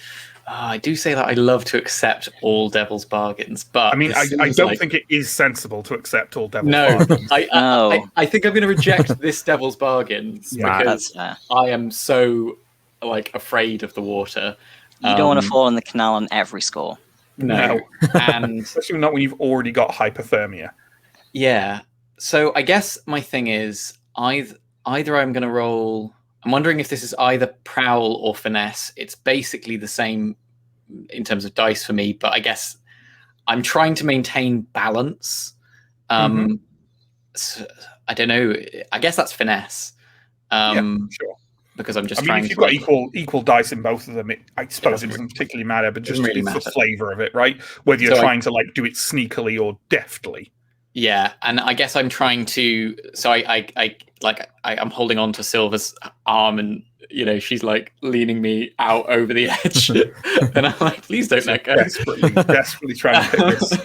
I do say that I love to accept all devil's bargains, but I mean, I don't think it is sensible to accept all devil's bargains. I think I'm going to reject this devil's bargain because I am so afraid of the water. You don't want to fall in the canal on every score. No. And especially not when you've already got hypothermia. Yeah. So I guess my thing is either I'm going to roll. I'm wondering if this is either prowl or finesse. It's basically the same in terms of dice for me, but I guess I'm trying to maintain balance. I don't know. I guess that's finesse. Sure. Because I'm just I mean, trying if you've to got equal dice in both of them, I suppose it doesn't doesn't particularly matter. But just doesn't really it's the matter. flavor of it, right? Whether you're So trying to like do it sneakily or deftly. Yeah, and I guess I'm trying to. So I'm holding on to Silver's arm, and she's like leaning me out over the edge, and I'm like, please don't let go. Desperately trying to pick this.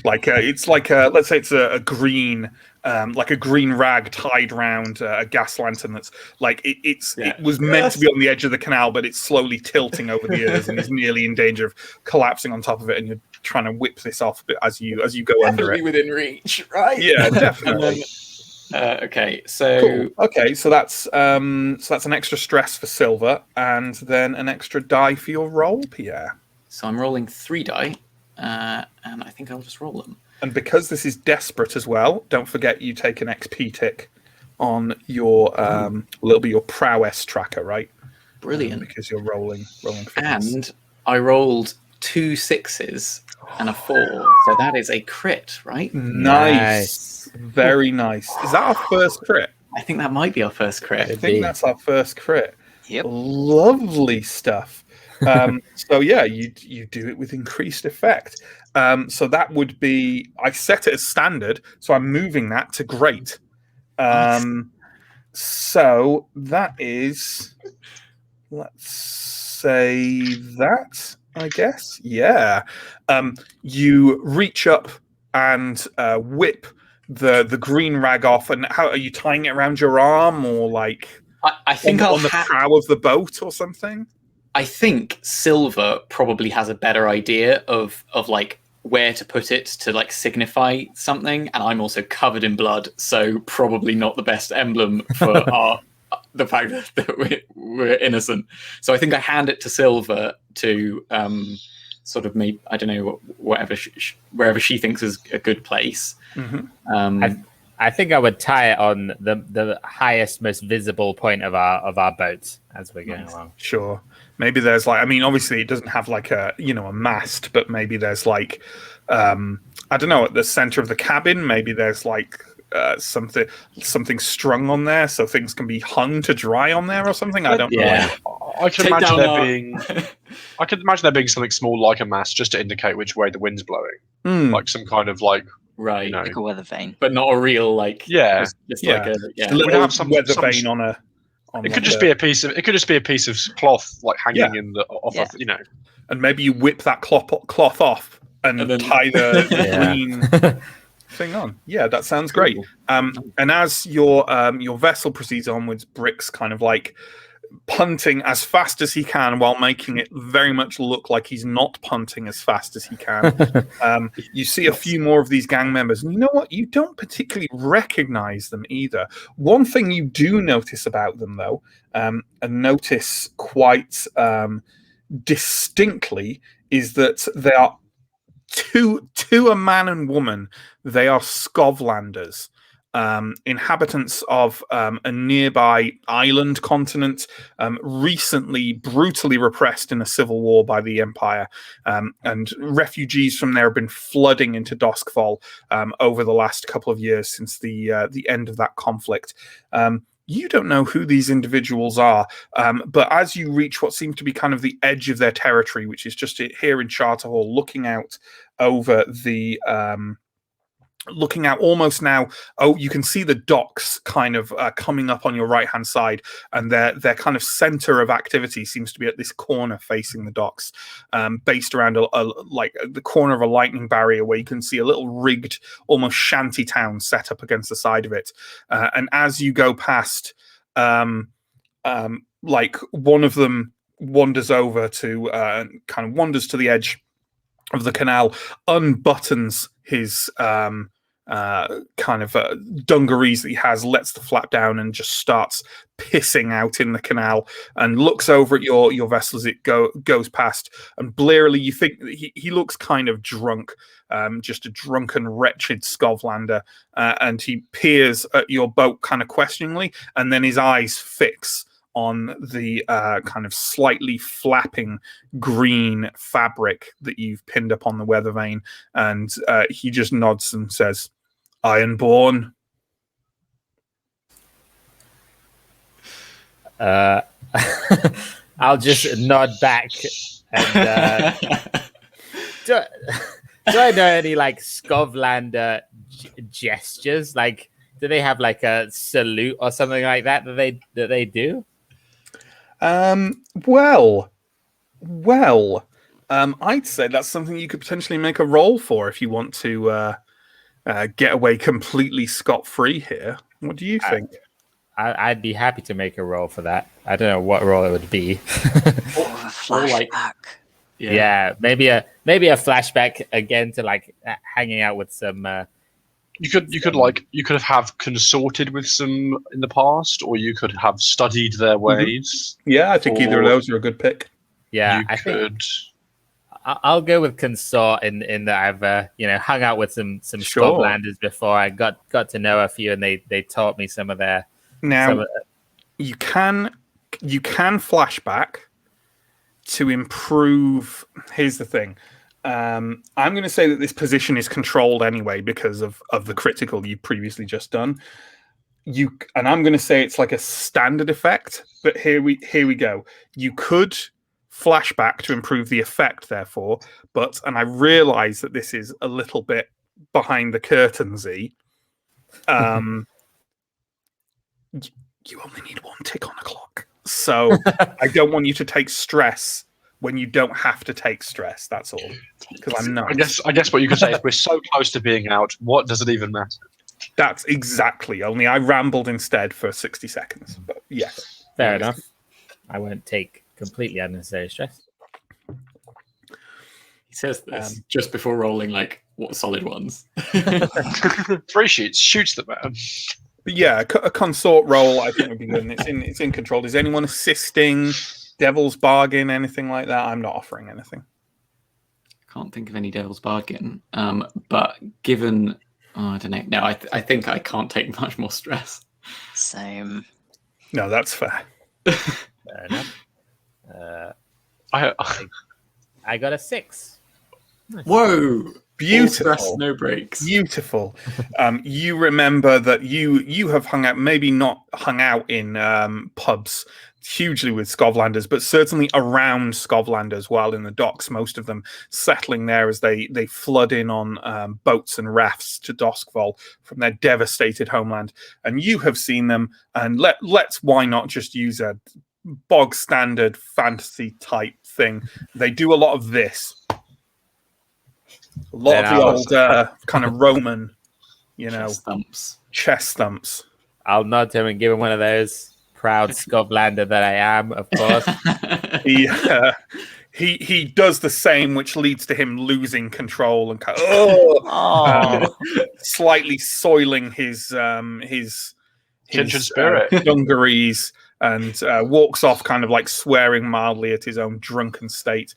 Like it's like let's say it's a green, like a green rag tied round a gas lantern. That's like it was meant to be on the edge of the canal, but it's slowly tilting over the ears and is nearly in danger of collapsing on top of it. And you're trying to whip this off as you go under it. Within reach, right? Yeah, definitely. Okay, so cool. Okay, so that's an extra stress for Silver, and then an extra die for your roll, Pierre. So I'm rolling 3 die, and I think I'll just roll them. And because this is desperate as well, don't forget you take an XP tick on your it'll be your prowess tracker, right? Brilliant. Because you're rolling fitness. And I rolled 2 6s and a 4, so that is a crit, right? Nice. Very nice. Is that our first crit? I think that might be our first crit. I think that's our first crit. Yep. Lovely stuff. So yeah, you do it with increased effect. So that would be, I set it as standard, so I'm moving that to great. So that is, let's say that, I guess. Yeah. You reach up and whip the green rag off, and how are you tying it around your arm, or like I think on the prow of the boat or something? I think Silver probably has a better idea of like where to put it to like signify something, and I'm also covered in blood, so probably not the best emblem for the fact that we're innocent. So I think I hand it to Silver to sort of maybe, I don't know, wherever she thinks is a good place. Mm-hmm. I think I would tie it on the highest, most visible point of our boat as we're going along. Sure. Maybe there's like, I mean, obviously it doesn't have like a mast, but maybe there's like, I don't know, at the center of the cabin, maybe there's like something strung on there so things can be hung to dry on there or something. I don't know. I can imagine there being something small like a mast just to indicate which way the wind's blowing, like some kind of like right, like a weather vane, but not a real like just like a little have some weather vane on a. It could just be a piece of cloth like hanging in the off of, and maybe you whip that cloth off and then tie the green thing on. Yeah, that sounds great. And as your vessel proceeds onwards, Brick's kind of like punting as fast as he can while making it very much look like he's not punting as fast as he can. You see a few more of these gang members, and you know what? You don't particularly recognize them either. One thing you do notice about them, though, and notice quite distinctly, is that they are to a man and woman. They are Skovlanders. Inhabitants of a nearby island continent, recently brutally repressed in a civil war by the Empire, and refugees from there have been flooding into Doskvol over the last couple of years since the end of that conflict. You don't know who these individuals are, but as you reach what seems to be kind of the edge of their territory, which is just here in Charterhall, looking out over the looking out almost now, you can see the docks kind of coming up on your right hand side, and their kind of center of activity seems to be at this corner facing the docks, based around like the corner of a lightning barrier, where you can see a little rigged almost shanty town set up against the side of it. And as you go past, like one of them wanders over to kind of wanders to the edge of the canal, unbuttons his kind of dungarees that he has, lets the flap down, and just starts pissing out in the canal, and looks over at your vessel as it goes past. And blearily, you think he looks kind of drunk, just a drunken, wretched Skovlander, and he peers at your boat kind of questioningly, and then his eyes fix on the kind of slightly flapping green fabric that you've pinned up on the weather vane, and he just nods and says, "Ironborn." I'll just nod back and do I know any like Skovlander gestures? Like, do they have like a salute or something like that they do? Well, I'd say that's something you could potentially make a roll for if you want to get away completely scot-free here. What do you think? I'd be happy to make a roll for that. I don't know what roll it would be. Flashback. Yeah, maybe a flashback again to like hanging out with some. You could have consorted with some in the past, or you could have studied their ways. Yeah, I think either of Or those are a good pick. Yeah, you I could. think I'll go with consort in that I've hung out with some Sure. Skovlanders before. I got to know a few, and they taught me some of their. Now, you can flashback to improve. Here's the thing. I'm going to say that this position is controlled anyway because of the critical you previously just done. And I'm going to say it's like a standard effect, but here we go. You could flashback to improve the effect, therefore, and I realize that this is a little bit behind the curtains-y. You only need one tick on a clock. So I don't want you to take stress when you don't have to take stress. That's all. Because I'm not. I guess what you could say is we're so close to being out. What does it even matter? That's exactly. Only I rambled instead for 60 seconds. But yes. Fair enough. I won't take completely unnecessary stress. He says this just before rolling like what solid ones. 3 sheets shoots the man. But yeah, a consort roll I think would be good. And it's in control. Is anyone assisting? Devil's bargain, anything like that? I'm not offering anything. I can't think of any devil's bargain. But given, I don't know. No, I think I can't take much more stress. Same. No, that's fair. Fair enough. I got a 6. Nice. Whoa! Beautiful. All stress, no breaks. Beautiful. You remember that you have hung out, maybe not hung out in pubs hugely with Skovlanders, but certainly around Skovlanders while in the docks, most of them settling there as they flood in on boats and rafts to Doskvol from their devastated homeland. And you have seen them, and let's why not just use a bog standard fantasy type thing. They do a lot of this. A lot of the old kind of Roman, chest thumps. I'll nod to him and give him one of those. Proud Skovlander that I am, of course. He does the same, which leads to him losing control and slightly soiling his kindred spirit dungarees, and walks off, kind of like swearing mildly at his own drunken state.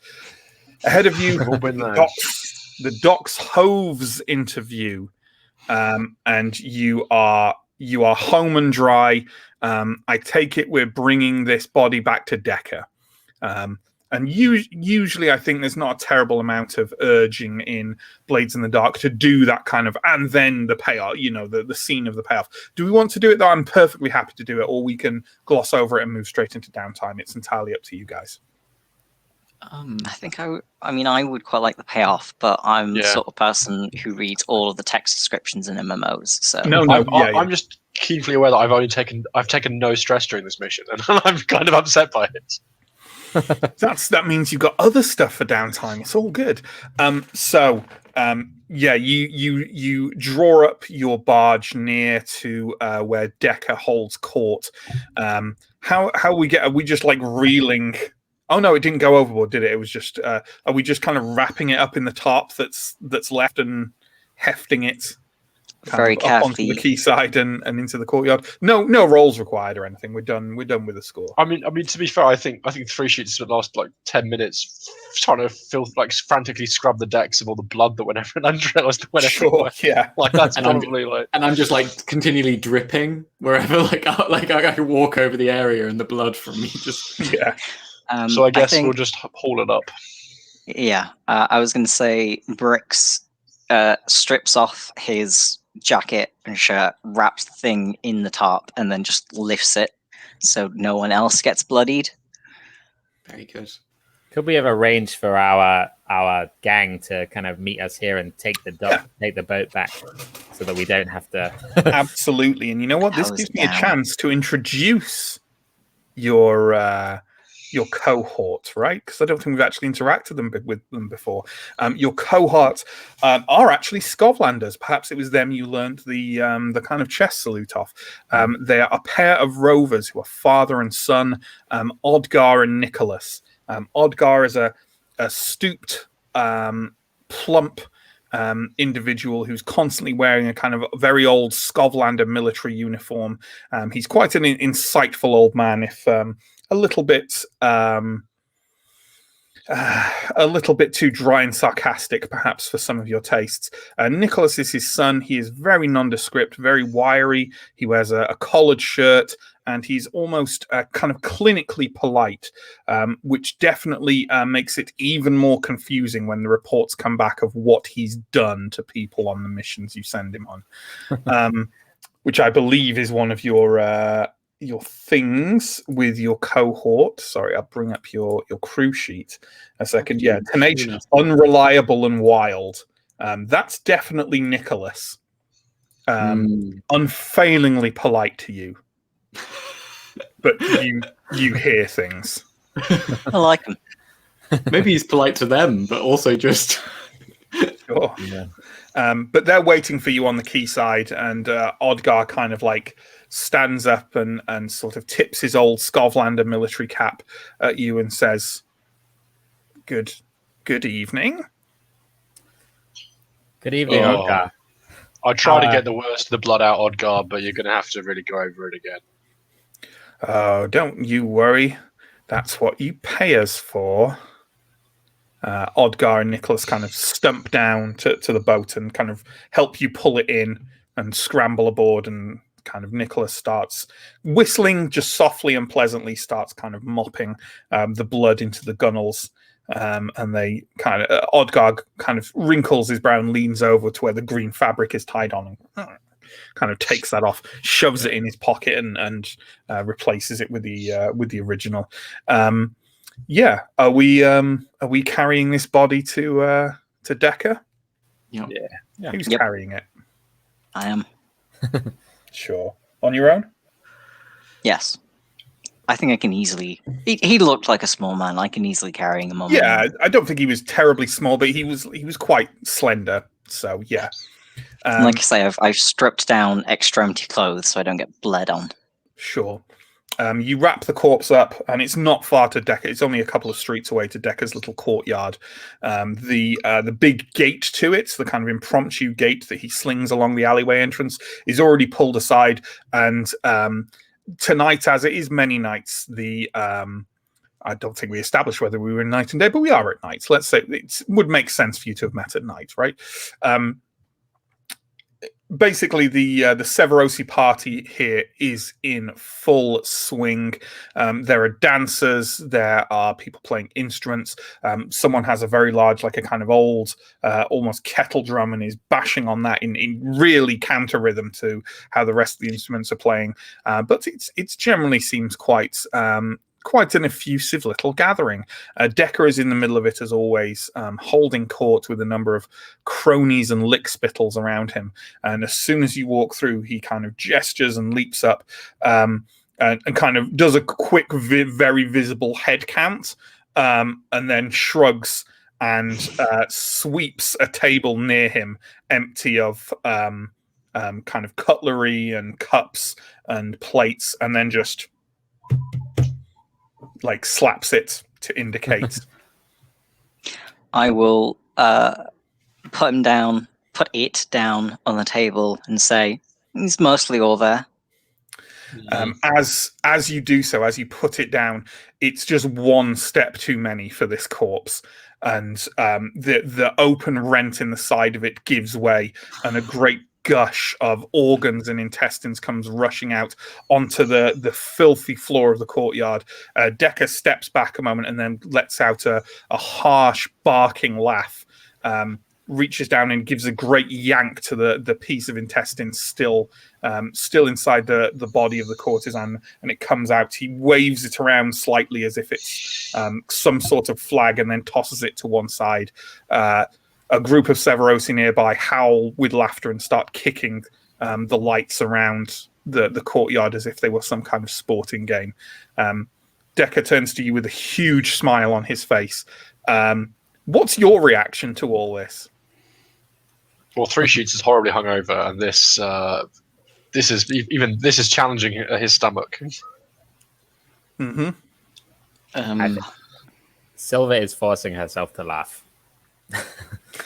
Ahead of you, the docks hoves into view, and you are home and dry. I take it we're bringing this body back to Decker. And usually I think there's not a terrible amount of urging in Blades in the Dark to do that kind of, and then the payoff, the scene of the payoff. Do we want to do it, though? I'm perfectly happy to do it, or we can gloss over it and move straight into downtime. It's entirely up to you guys. I think I would quite like the payoff, but I'm the sort of person who reads all of the text descriptions in MMOs. So I'm just keenly aware that I've taken no stress during this mission, and I'm kind of upset by it. That means you've got other stuff for downtime. It's all good. You draw up your barge near to where Decker holds court. How we get? Are we just like reeling? Oh no, it didn't go overboard, did it? It was just. Are we just kind of wrapping it up in the tarp that's left and hefting it? Very carefully onto the quayside and into the courtyard. No rolls required or anything. We're done with the score. I mean, to be fair, I think 3 sheets would last like 10 minutes, trying to frantically scrub the decks of all the blood that went everywhere. And realized that went everywhere. Yeah, like that's probably And I'm just like continually dripping wherever I walk over the area, and the blood from me just so I guess we'll just haul it up. Yeah, I was going to say Bricks strips off his jacket and shirt, wraps the thing in the tarp, and then just lifts it so no one else gets bloodied. Very good. Could we have arranged for our gang to kind of meet us here and take the boat back, so that we don't have to? Absolutely. And you know what? This How's gives it me a down? chance to introduce your cohort, right? Because I don't think we've actually interacted with them before. Your cohort are actually Scovlanders. Perhaps it was them you learned the kind of chess salute off. They are a pair of rovers who are father and son, Odgar and Nicholas. Odgar is a stooped, plump individual who's constantly wearing a kind of very old Scovlander military uniform. He's quite an insightful old man, if a little bit too dry and sarcastic, perhaps, for some of your tastes. Nicholas is his son. He is very nondescript, very wiry. He wears a collared shirt, and he's almost kind of clinically polite, which definitely makes it even more confusing when the reports come back of what he's done to people on the missions you send him on, which I believe is one of your things with your cohort. Sorry, I'll bring up your crew sheet a second. Yeah, tenacious, unreliable, and wild. That's definitely Nicholas. Unfailingly polite to you, but you hear things. I like him. Maybe he's polite to them, but also just. Sure. Yeah. But they're waiting for you on the quayside, and Odgar kind of like stands up and sort of tips his old Scovlander military cap at you and says, Good evening. Good evening, Oh. Odgar. I try to get the worst of the blood out, Odgar, but you're going to have to really go over it again. Oh, don't you worry. That's what you pay us for. Odgar and Nicholas kind of stump down to the boat and kind of help you pull it in and scramble aboard, and kind of Nicholas starts whistling just softly and pleasantly, starts kind of mopping the blood into the gunnels. And they kind of Odgar kind of wrinkles his brow and leans over to where the green fabric is tied on, and kind of takes that off, shoves it in his pocket, and replaces it with the original. Yeah, are we carrying this body to Decker? Yeah. Who's Yep. carrying it? I am. Sure. On your own? Yes. I think I can easily. He looked like a small man. I can easily carry him on. Yeah, my own. I don't think he was terribly small, but he was quite slender. So yeah. Like I say, I've stripped down extremity clothes so I don't get bled on. Sure. You wrap the corpse up, and it's not far to Decker. It's only a couple of streets away to Decker's little courtyard. The big gate to it, the kind of impromptu gate that he slings along the alleyway entrance, is already pulled aside. And tonight, as it is many nights, I don't think we established whether we were night and day, but we are at night. Let's say it would make sense for you to have met at night, right? Basically, the Severosi party here is in full swing. There are dancers. There are people playing instruments. Someone has a very large, like a kind of old, almost kettle drum, and is bashing on that in really counter rhythm to how the rest of the instruments are playing. But it generally seems quite an effusive little gathering. Decker is in the middle of it, as always, holding court with a number of cronies and lickspittles around him. And as soon as you walk through, he kind of gestures and leaps up and kind of does a quick, very visible head count, and then shrugs and sweeps a table near him empty of kind of cutlery and cups and plates, and then just like slaps it to indicate. I will put it down on the table and say, he's mostly all there. As you do so, as you put it down, it's just one step too many for this corpse, and the open rent in the side of it gives way, and a great gush of organs and intestines comes rushing out onto the filthy floor of the courtyard. Decker steps back a moment and then lets out a harsh barking laugh. reaches down and gives a great yank to the piece of intestine still inside the body of the courtesan, and it comes out. He waves it around slightly as if it's some sort of flag, and then tosses it to one side. A group of Severosi nearby howl with laughter and start kicking the lights around the courtyard as if they were some kind of sporting game. Decker turns to you with a huge smile on his face. What's your reaction to all this? Well, Three Sheets is horribly hungover, and this is challenging his stomach. Mm-hmm. Silva is forcing herself to laugh.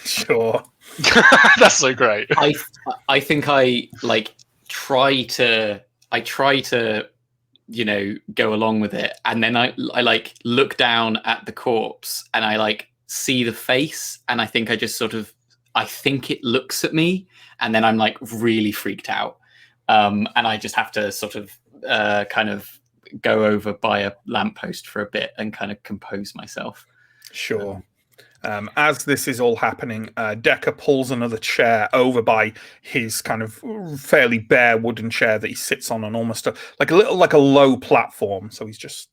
Sure. That's so great. I think I try to go along with it, and then I like look down at the corpse and I see the face, and I think I think it looks at me, and then I'm like really freaked out, and I just have to sort of kind of go over by a lamppost for a bit and kind of compose myself. Sure. As this is all happening, Decker pulls another chair over by his kind of fairly bare wooden chair that he sits on, and almost like a low platform. So he's just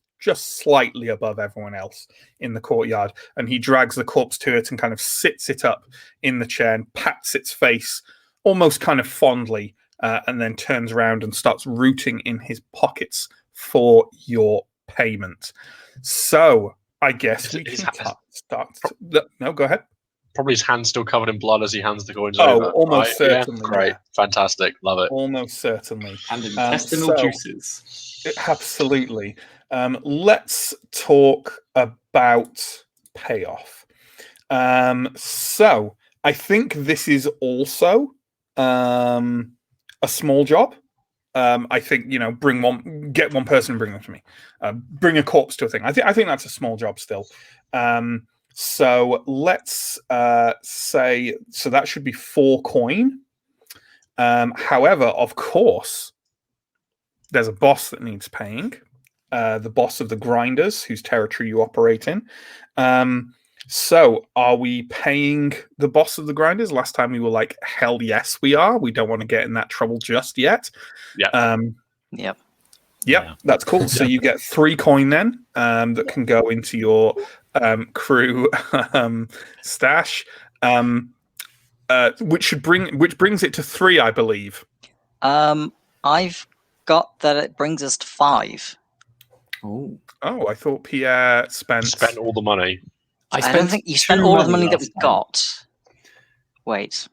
slightly above everyone else in the courtyard, and he drags the corpse to it and kind of sits it up in the chair and pats its face almost kind of fondly, and then turns around and starts rooting in his pockets for your payment. So I guess we can start. No, go ahead. Probably his hand's still covered in blood as he hands the coins Oh, over. almost right? certainly. Yeah. Great. Yeah. Fantastic. Love it. Almost certainly. And intestinal juices. Absolutely. Let's talk about payoff. So I think this is also a small job. I think, get one person and bring them to me. Bring a corpse to a thing. I think that's a small job still. So let's say, so that should be 4 coin. However, of course, there's a boss that needs paying. The boss of the grinders, whose territory you operate in. So are we paying the boss of the grinders? Last time we were like, hell yes, we are. We don't want to get in that trouble just yet. Yeah. Yep. Yeah, that's cool. So you get 3 coin then that can go into your crew stash, which brings it to 3, I believe. I've got that it brings us to 5. Oh, I thought Pierre spent all the money. I don't think you spent all of the money that we got. Wait.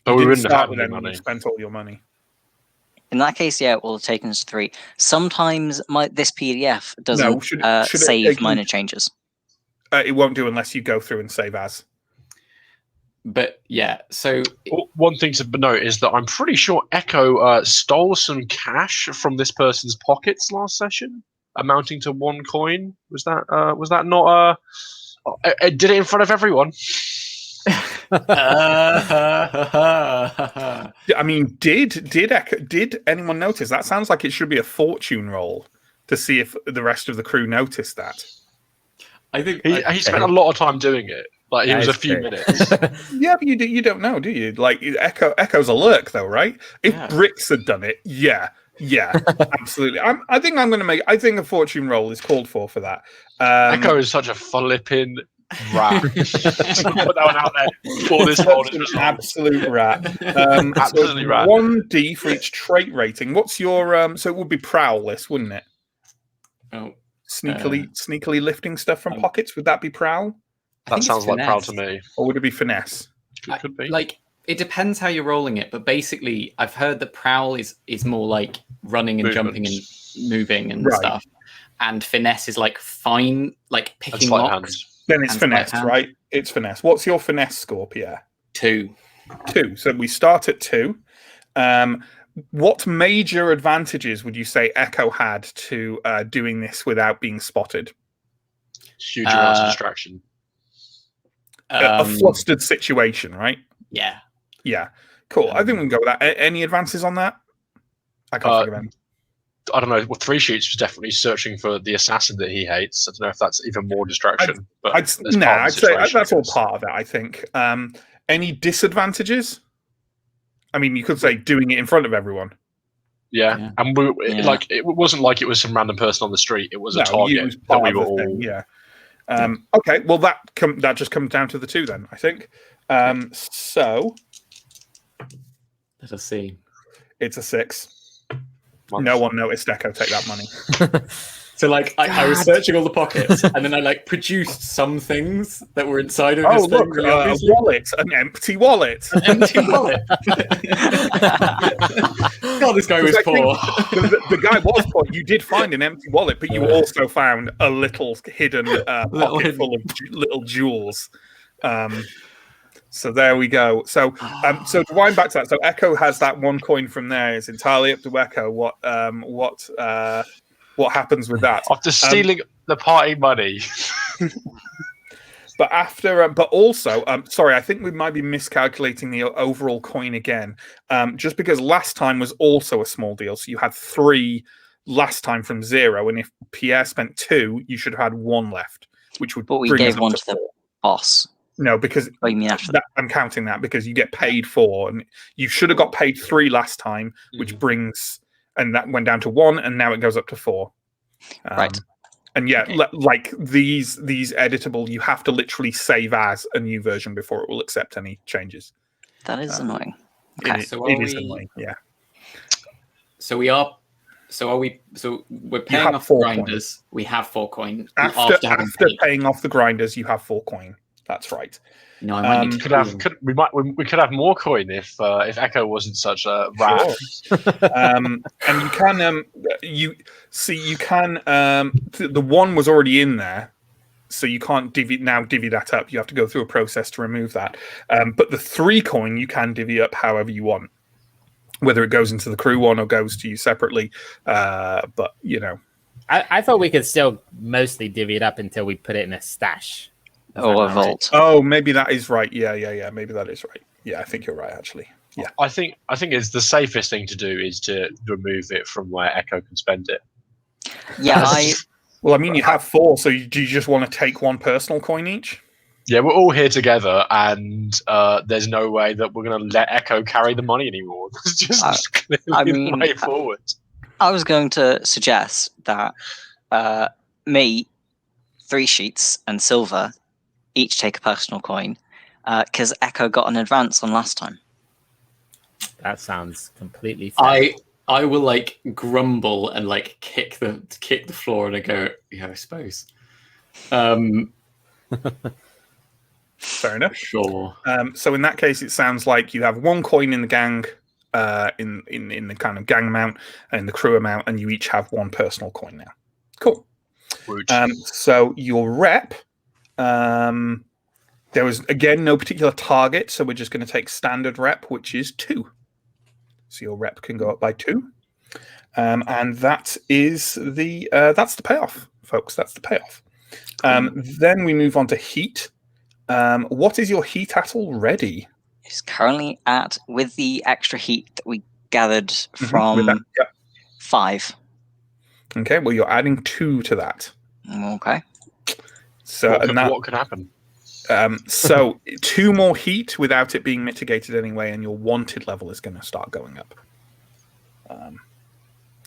But we didn't wouldn't have start had with any them when money. you spent all your money. In that case, yeah, it will have taken us 3. Sometimes this PDF doesn't should it save take minor changes. It won't do unless you go through and save as. but yeah. So One thing to note is that I'm pretty sure Echo stole some cash from this person's pockets last session, amounting to 1 coin. Was that not? It did it in front of everyone. I mean, did anyone notice? That sounds like it should be a fortune roll to see if the rest of the crew noticed that. I think He spent a lot of time doing it. Like it was a few minutes. Yeah, but you don't know, do you? Like Echo's a lurk, though, right? If Bricks had done it, yeah, absolutely. I think a fortune roll is called for that. Echo is such a flipping rat. Put that one out there. For this world is an resolved. absolute rat. Absolutely rat. 1D for each trait rating. What's your so it would be prowl list, wouldn't it? Oh, Sneakily lifting stuff from pockets. Would that be prowl? That sounds like proud to me. Or would it be finesse? It could be. Like it depends how you're rolling it, but basically, I've heard that prowl is more like running and jumping and moving and stuff, and finesse is like fine, like picking locks. Hands. Then it's finesse, right? It's finesse. What's your finesse score, Pierre? 2. 2. So we start at 2. What major advantages would you say Echo had to doing this without being spotted? Huge amounts of distraction. A flustered situation, right? Yeah. Cool. I think we can go with that. Any advances on that? I can't think of any. I don't know. Well, Three Sheets was definitely searching for the assassin that he hates. I don't know if that's even more distraction. I'd say that's all part of it, I think. Any disadvantages? I mean, you could say doing it in front of everyone. Yeah. And like it wasn't like it was some random person on the street. It was a target that we were all. Thing, yeah. Okay. Well, that just comes down to the 2 then, I think. So let us see. It's a 6. No one noticed Echo take that money. So, like, I was searching all the pockets, and then I like produced some things that were inside of this thing. Look, really a wallet, an empty wallet. An empty wallet. God, this guy was poor. The guy was poor. You did find an empty wallet, but you also found a little hidden pocket full of little jewels. So there we go. So to wind back to that, so Echo has that 1 coin from there. It's entirely up to Echo what happens with that after stealing the party money. But also, sorry, I think we might be miscalculating the overall coin again. Just because last time was also a small deal, so you had 3 last time from 0, and if Pierre spent 2, you should have had 1 left, which would. But we gave 1 to the boss. No, because I'm counting that because you get paid 4, and you should have got paid 3 last time, which brings, and that went down to 1, and now it goes up to 4. Right. And like these editable, you have to literally save as a new version before it will accept any changes. That is annoying. Okay. It is annoying. Yeah. So we're paying off the grinders. Coin. We have 4 coin. After paying off the grinders, you have 4 coin. That's right. No, I might need to we could have more coin if Echo wasn't such a rat. Sure. And you can the 1 was already in there, so you can't divvy that up. You have to go through a process to remove that. But the 3 coin you can divvy up however you want, whether it goes into the crew one or goes to you separately. But I thought we could still mostly divvy it up until we put it in a stash. Or a vault. Oh, maybe that is right. Yeah. Maybe that is right. Yeah, I think you're right, actually. Yeah. I think it's the safest thing to do is to remove it from where Echo can spend it. Yeah, Well, I mean, you have 4, so do you just want to take 1 personal coin each? Yeah, we're all here together, and there's no way that we're going to let Echo carry the money anymore. It's just clearly the way forward. I was going to suggest that me, 3 sheets, and Silver each take a personal coin, because Echo got an advance on last time. That sounds completely fair. I will like grumble and like kick the floor and I go, yeah, I suppose. Fair enough. Sure. So in that case, it sounds like you have 1 coin in the gang, in the kind of gang amount and the crew amount, and you each have 1 personal coin now. Cool. So your rep. There was again no particular target, so we're just going to take standard rep, which is 2. So your rep can go up by 2, and that is that's the payoff, folks. That's the payoff. Then we move on to heat. What is your heat at already? It's currently at, with the extra heat that we gathered from 5. Okay, well you're adding 2 to that. Okay. So what could happen? So 2 more heat without it being mitigated anyway, and your wanted level is going to start going up.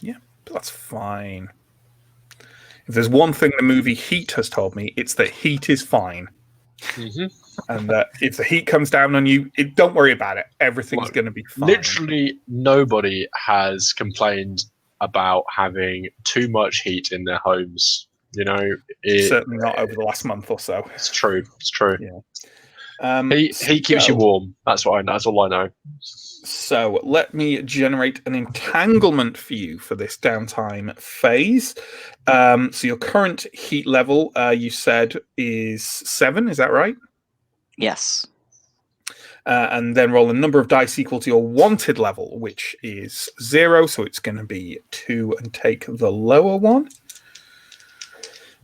Yeah, but that's fine. If there's one thing the movie Heat has told me, it's that heat is fine. And if the heat comes down on you, don't worry about it. Everything's going to be fine. Literally nobody has complained about having too much heat in their homes. Certainly not over the last month or so. It's true. Yeah. Heat keeps you warm. That's what I know. That's all I know. So let me generate an entanglement for you for this downtime phase. So your current heat level, you said, is 7. Is that right? Yes. And then roll a number of dice equal to your wanted level, which is 0. So it's going to be 2 and take the lower one.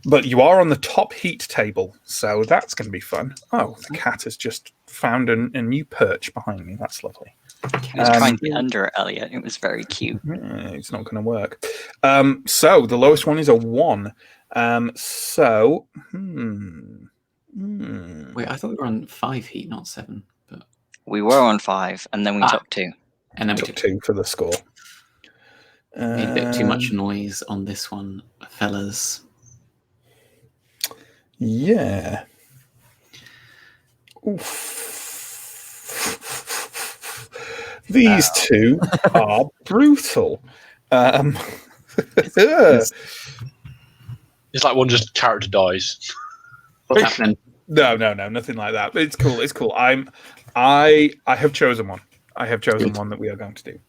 But you are on the top heat table, so that's going to be fun. Oh, the cat has just found a new perch behind me. That's lovely. He was trying to get under it earlier. It was very cute. It's not going to work. So the lowest one is a 1. Wait, I thought we were on 5 heat, not 7. But We were on 5, and then we took 2. And then we Took took 2 for the score. made a bit too much noise on this one, fellas. Yeah. Oof. These two are brutal. It's like one just character dies. What's happening? No, nothing like that. But it's cool. It's cool. I have chosen one. I have chosen one that we are going to do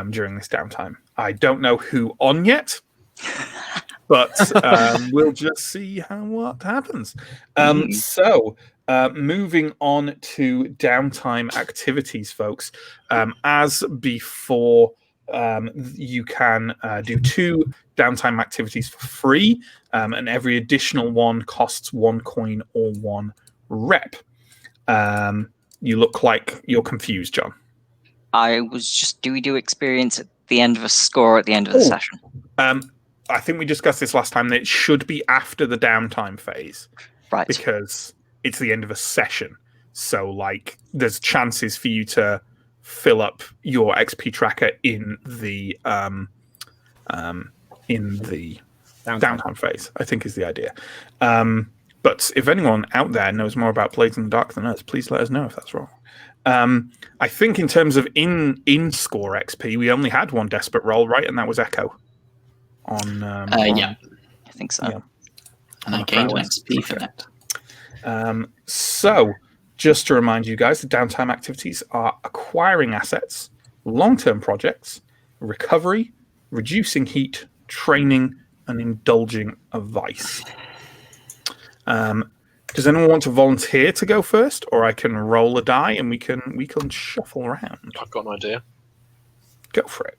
during this downtime. I don't know who on yet, but we'll just see what happens. So, moving on to downtime activities, folks. As before, you can do 2 downtime activities for free, and every additional one costs 1 coin or 1 rep. You look like you're confused, John. I was just, do we do experience at the end of a score at the end of the session? I think we discussed this last time that it should be after the downtime phase. Right. Because it's the end of a session. So, like, there's chances for you to fill up your XP tracker in the downtime phase, I think is the idea. But if anyone out there knows more about Blades in the Dark than us, please let us know if that's wrong. I think in terms of in-score XP, we only had 1 desperate roll, right? And that was Echo. Yeah. I think so. Yeah. And I gained an XP for that. So, just to remind you guys, the downtime activities are acquiring assets, long-term projects, recovery, reducing heat, training, and indulging a vice. Does anyone want to volunteer to go first, or I can roll a die and we can shuffle around? I've got an idea. Go for it.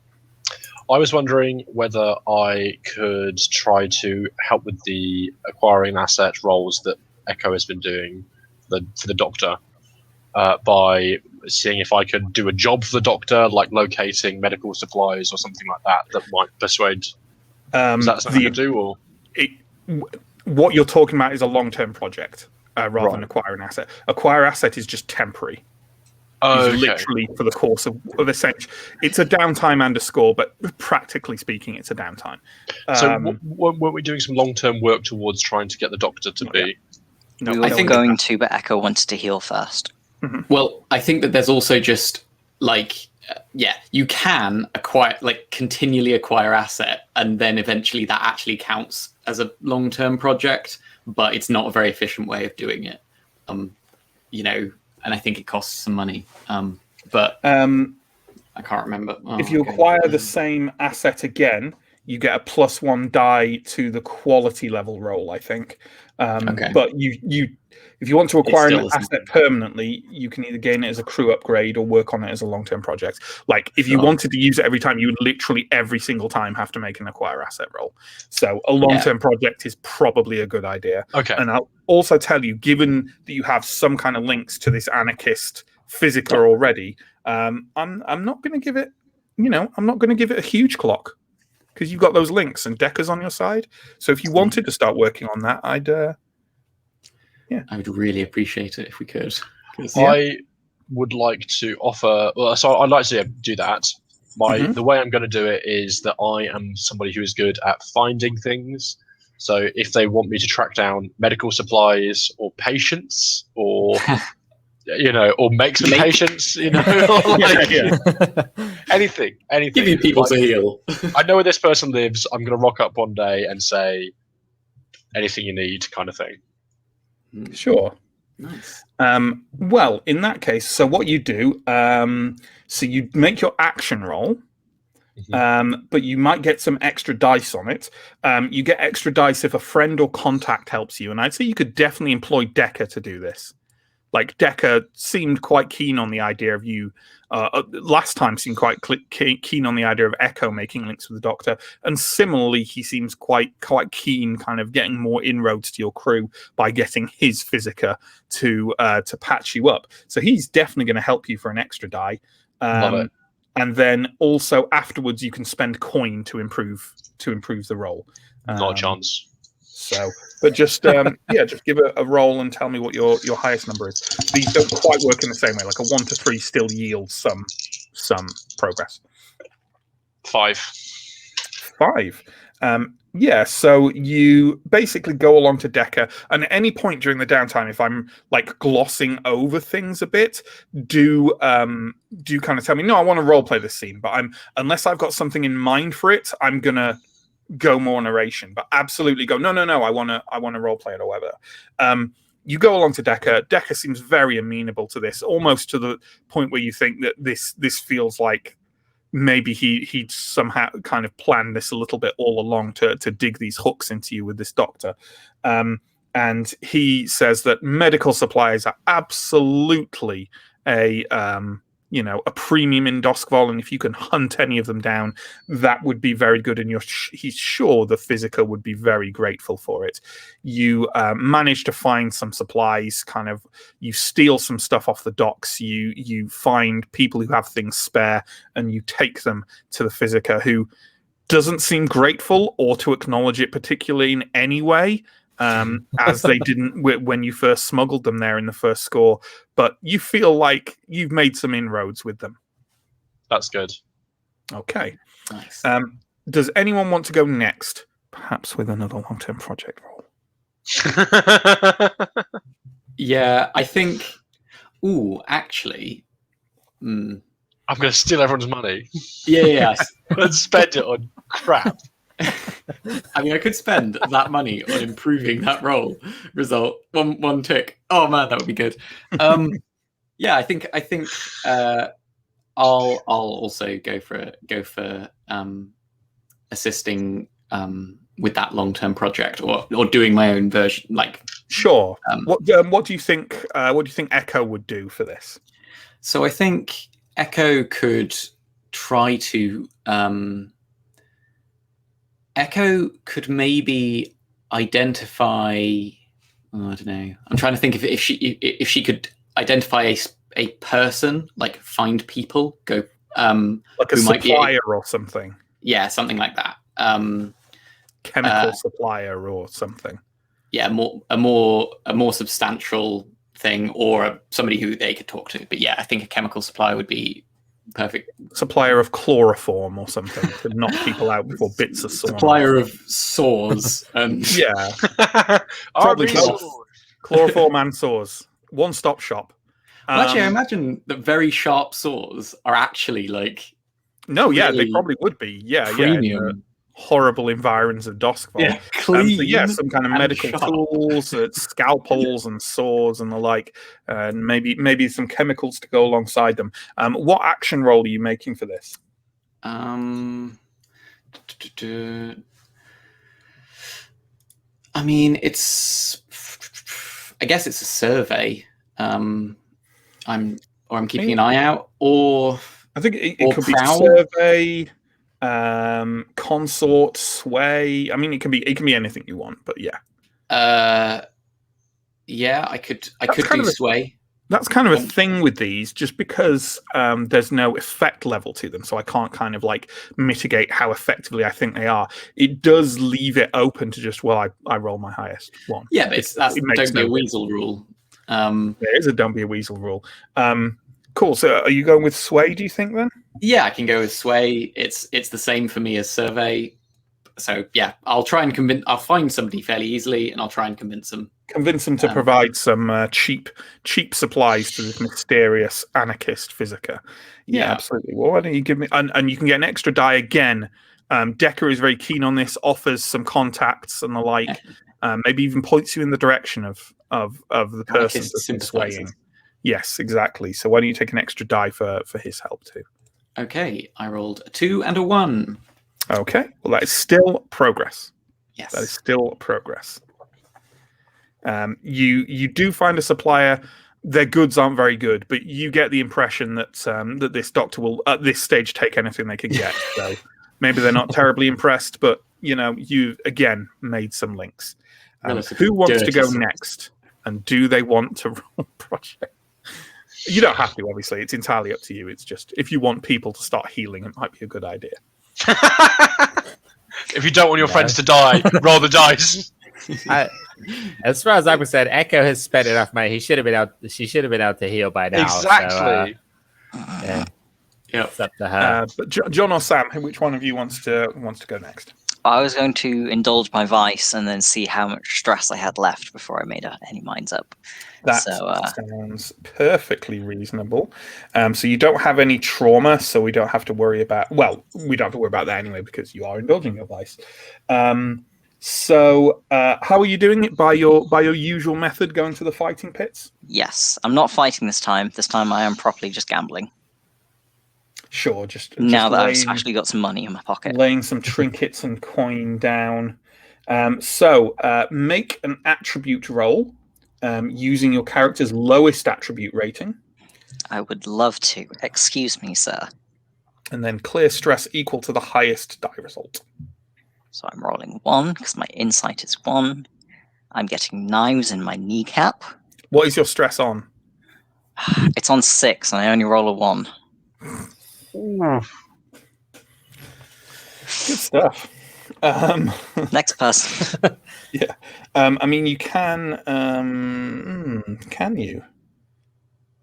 I was wondering whether I could try to help with the acquiring asset roles that Echo has been doing for the Doctor by seeing if I could do a job for the Doctor, like locating medical supplies or something like that, that might persuade. Is that something I could do? Or what you're talking about is a long-term project rather than acquire an asset. Acquire asset is just temporary. It's literally for the course of essentially. It's a downtime and a score, but practically speaking, it's a downtime. So weren't we doing some long-term work towards trying to get the Doctor to be? No, We were going to, but Echo wanted to heal first. Mm-hmm. Well, I think that there's also just you can acquire, continually acquire asset, and then eventually that actually counts as a long-term project, but it's not a very efficient way of doing it. And I think it costs some money. But I can't remember. If you acquire the same asset again, you get a +1 die to the quality level roll, I think. But if you want to acquire an asset permanently, you can either gain it as a crew upgrade or work on it as a long-term project. Like, if you wanted to use it every time, you would literally every single time have to make an acquire asset roll. So a long-term project is probably a good idea. Okay. And I'll also tell you, given that you have some kind of links to this anarchist Physica already, I'm not going to give it, I'm not going to give it a huge clock because you've got those links and Decker's on your side. So if you wanted to start working on that, I would really appreciate it if we could. I would like to offer. So I'd like to do that. The way I'm going to do it is that I am somebody who is good at finding things. So if they want me to track down medical supplies or patients, or or make some patients, anything. Give you people to heal. I know where this person lives. I'm going to rock up one day and say, anything you need, kind of thing. Sure. Nice. Well, in that case, so what you do, so you make your action roll, but you might get some extra dice on it. You get extra dice if a friend or contact helps you, and I'd say you could definitely employ Decker to do this. Like, Decker seemed quite keen on the idea of you. Last time seemed quite keen on the idea of Echo making links with the Doctor, and similarly, he seems quite keen, kind of getting more inroads to your crew by getting his Physica to patch you up. So he's definitely going to help you for an extra die. Love it. And then also afterwards, you can spend coin to improve the roll. Not a chance. So, but just just give a roll and tell me what your highest number is. These don't quite work in the same way. Like a 1 to 3 still yields some progress. 5. 5. So you basically go along to Decker, and at any point during the downtime, if I'm like glossing over things a bit, do kind of tell me, no, I want to role play this scene, but unless I've got something in mind for it, I'm gonna go more narration. But absolutely go, no, I wanna role play it or whatever. You go along to Decker. Decker seems very amenable to this, almost to the point where you think that this feels like maybe he'd somehow kind of planned this a little bit all along to dig these hooks into you with this doctor. And he says that medical supplies are absolutely a premium in Doskvol, and if you can hunt any of them down, that would be very good. And he's sure the Physica would be very grateful for it. You manage to find some supplies, you steal some stuff off the docks. You find people who have things spare, and you take them to the Physica, who doesn't seem grateful or to acknowledge it particularly in any way. As they didn't when you first smuggled them there in the first score, but you feel like you've made some inroads with them. That's good. Okay. Nice. Does anyone want to go next? Perhaps with another long-term project roll. Yeah, I think. Ooh, actually. I'm going to steal everyone's money Yeah. and spend it on crap. I mean, I could spend that money on improving that roll result. One tick. Oh man, that would be good. Yeah, I think I'll also go for assisting with that long-term project or doing my own version. Like, sure. What do you think? What do you think Echo would do for this? So I think Echo could try to. Echo could maybe identify. I don't know. I'm trying to think if she could identify a person, like find people, go like a supplier or something. Yeah, something like that. Chemical supplier or something. Yeah, a more substantial thing, or somebody who they could talk to. But yeah, I think a chemical supplier would be perfect. Supplier of chloroform or something to knock people out before bits are sawn. Supplier of saws and yeah, probably chloroform and saws. One-stop shop. Well, actually, I imagine that very sharp saws are actually like. No, yeah, they probably would be. Yeah, premium. Horrible environs of Doskvol. Yeah, clean. So yeah, some kind of medical sharp. tools, scalpels and saws and the like, and maybe some chemicals to go alongside them. What action roll are you making for this? I mean, I guess it's a survey. I'm keeping an eye out, or I think it could prowl. be survey. Consort, sway. I mean, it can be anything you want, but yeah. Yeah, I could do sway. That's kind of a thing with these, just because there's no effect level to them, so I can't kind of like mitigate how effectively I think they are. It does leave it open to just, well, I roll my highest one. Yeah, but that's don't be a weasel rule. There is a don't be a weasel rule. Cool. So, are you going with sway? Do you think then? Yeah, I can go with sway. It's the same for me as survey. So yeah, I'll try and I'll find somebody fairly easily, and I'll try and convince them. Convince them to provide some cheap supplies to this mysterious anarchist Physica. Yeah, absolutely. Well, why don't you give me and you can get an extra die again. Decker is very keen on this. Offers some contacts and the like. Maybe even points you in the direction of the person that's swaying. Yes, exactly. So why don't you take an extra die for his help too? Okay, I rolled a 2 and a 1. Okay, well that is still progress. Yes, that is still progress. You do find a supplier. Their goods aren't very good, but you get the impression that that this doctor will at this stage take anything they can get. So maybe they're not terribly impressed, but you again made some links. Who wants to go next? And do they want to roll project? You don't have to, obviously. It's entirely up to you. It's just if you want people to start healing, it might be a good idea. If you don't want your friends to die, roll the dice. As far as I'm concerned, Echo has spent enough money. She should have been able to heal by now. Exactly. So, yeah, Yep. it's up to her. But John or Sam, which one of you wants to go next? I was going to indulge my vice and then see how much stress I had left before I made any minds up. That sounds perfectly reasonable. So you don't have any trauma, so we don't have to worry about. Well, we don't have to worry about that anyway because you are indulging your vice. So how are you doing it? By your usual method, going to the fighting pits? Yes, I'm not fighting this time. This time I am properly just gambling. Sure, just Now that I've actually got some money in my pocket. Laying some trinkets and coin down. So make an attribute roll using your character's lowest attribute rating. I would love to. Excuse me, sir. And then clear stress equal to the highest die result. So I'm rolling 1 because my insight is 1. I'm getting knives in my kneecap. What is your stress on? It's on 6 and I only roll a 1. Good stuff. Next person. Yeah. I mean, you can. Can you?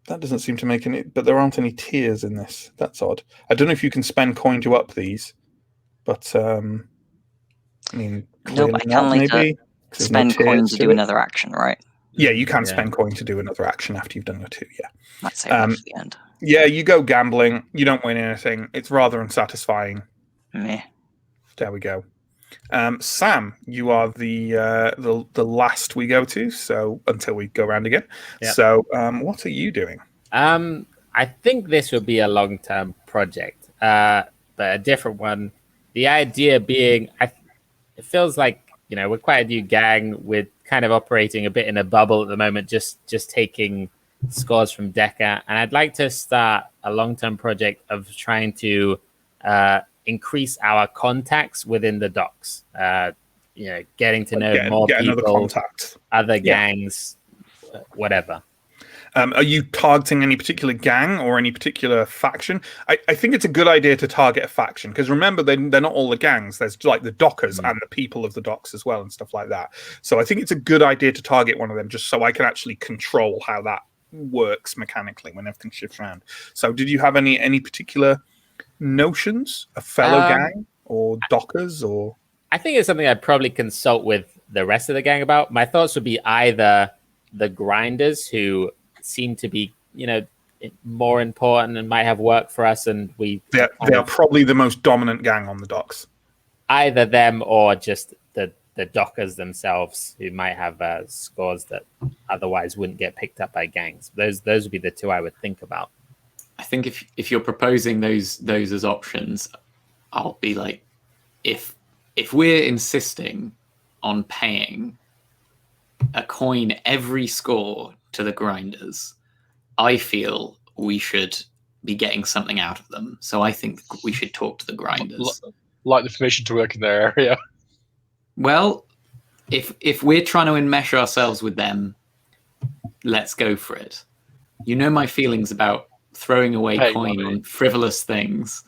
That doesn't seem to make any. But there aren't any tiers in this. That's odd. I don't know if you can spend coin to up these, but I mean, Nope, I can later spend coin to do another action, right? Yeah, you can spend coin to do another action after you've done your 2. Yeah. Let's say that's the end. Yeah, you go gambling. You don't win anything. It's rather unsatisfying. Meh. There we go. Sam, you are the last we go to. So until we go around again. Yep. So what are you doing? I think this would be a long-term project, but a different one. The idea being, it feels like we're quite a new gang. We're kind of operating a bit in a bubble at the moment, just taking scores from Deca, and I'd like to start a long-term project of trying to increase our contacts within the docks. Getting to know more people, other gangs, whatever. Are you targeting any particular gang or any particular faction? I think it's a good idea to target a faction because remember, they're not all the gangs. There's like the dockers and the people of the docks as well and stuff like that. So I think it's a good idea to target one of them just so I can actually control how that works mechanically when everything shifts around. So did you have any particular notions? A fellow gang or dockers or? I think it's something I'd probably consult with the rest of the gang about. My thoughts would be either the grinders who seem to be, more important and might have work for us, and they are probably the most dominant gang on the docks. Either them or just the dockers themselves, who might have scores that otherwise wouldn't get picked up by gangs. Those would be the two I would think about. I think if you're proposing those as options, I'll be like, if we're insisting on paying a coin every score to the grinders, I feel we should be getting something out of them. So I think we should talk to the grinders. Like the permission to work in their area. Well, if we're trying to enmesh ourselves with them, let's go for it. You know my feelings about throwing away coin on frivolous things,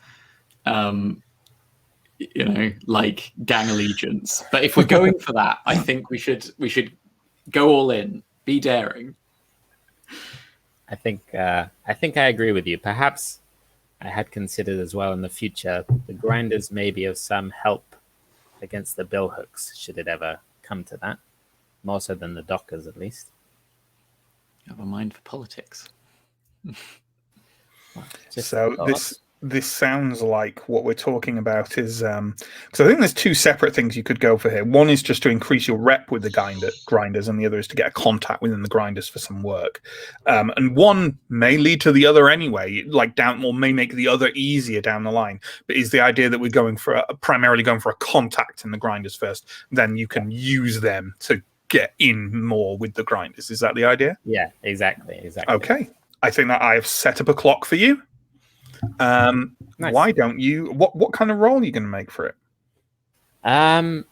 like gang allegiance. But if we're going for that, I think we should go all in, be daring. I think I agree with you. Perhaps I had considered as well in the future the grinders may be of some help against the billhooks, should it ever come to that. More so than the dockers, at least. You have a mind for politics. So this sounds like what we're talking about is because I think there's two separate things you could go for here. One is just to increase your rep with the grinders, and the other is to get a contact within the grinders for some work. And one may lead to the other anyway, or may make the other easier down the line. But is the idea that we're primarily going for a contact in the grinders first, then you can use them to get in more with the grinders. Is that the idea? Yeah, exactly. Okay, I think that I have set up a clock for you. Nice. Why don't you? What kind of role are you going to make for it? I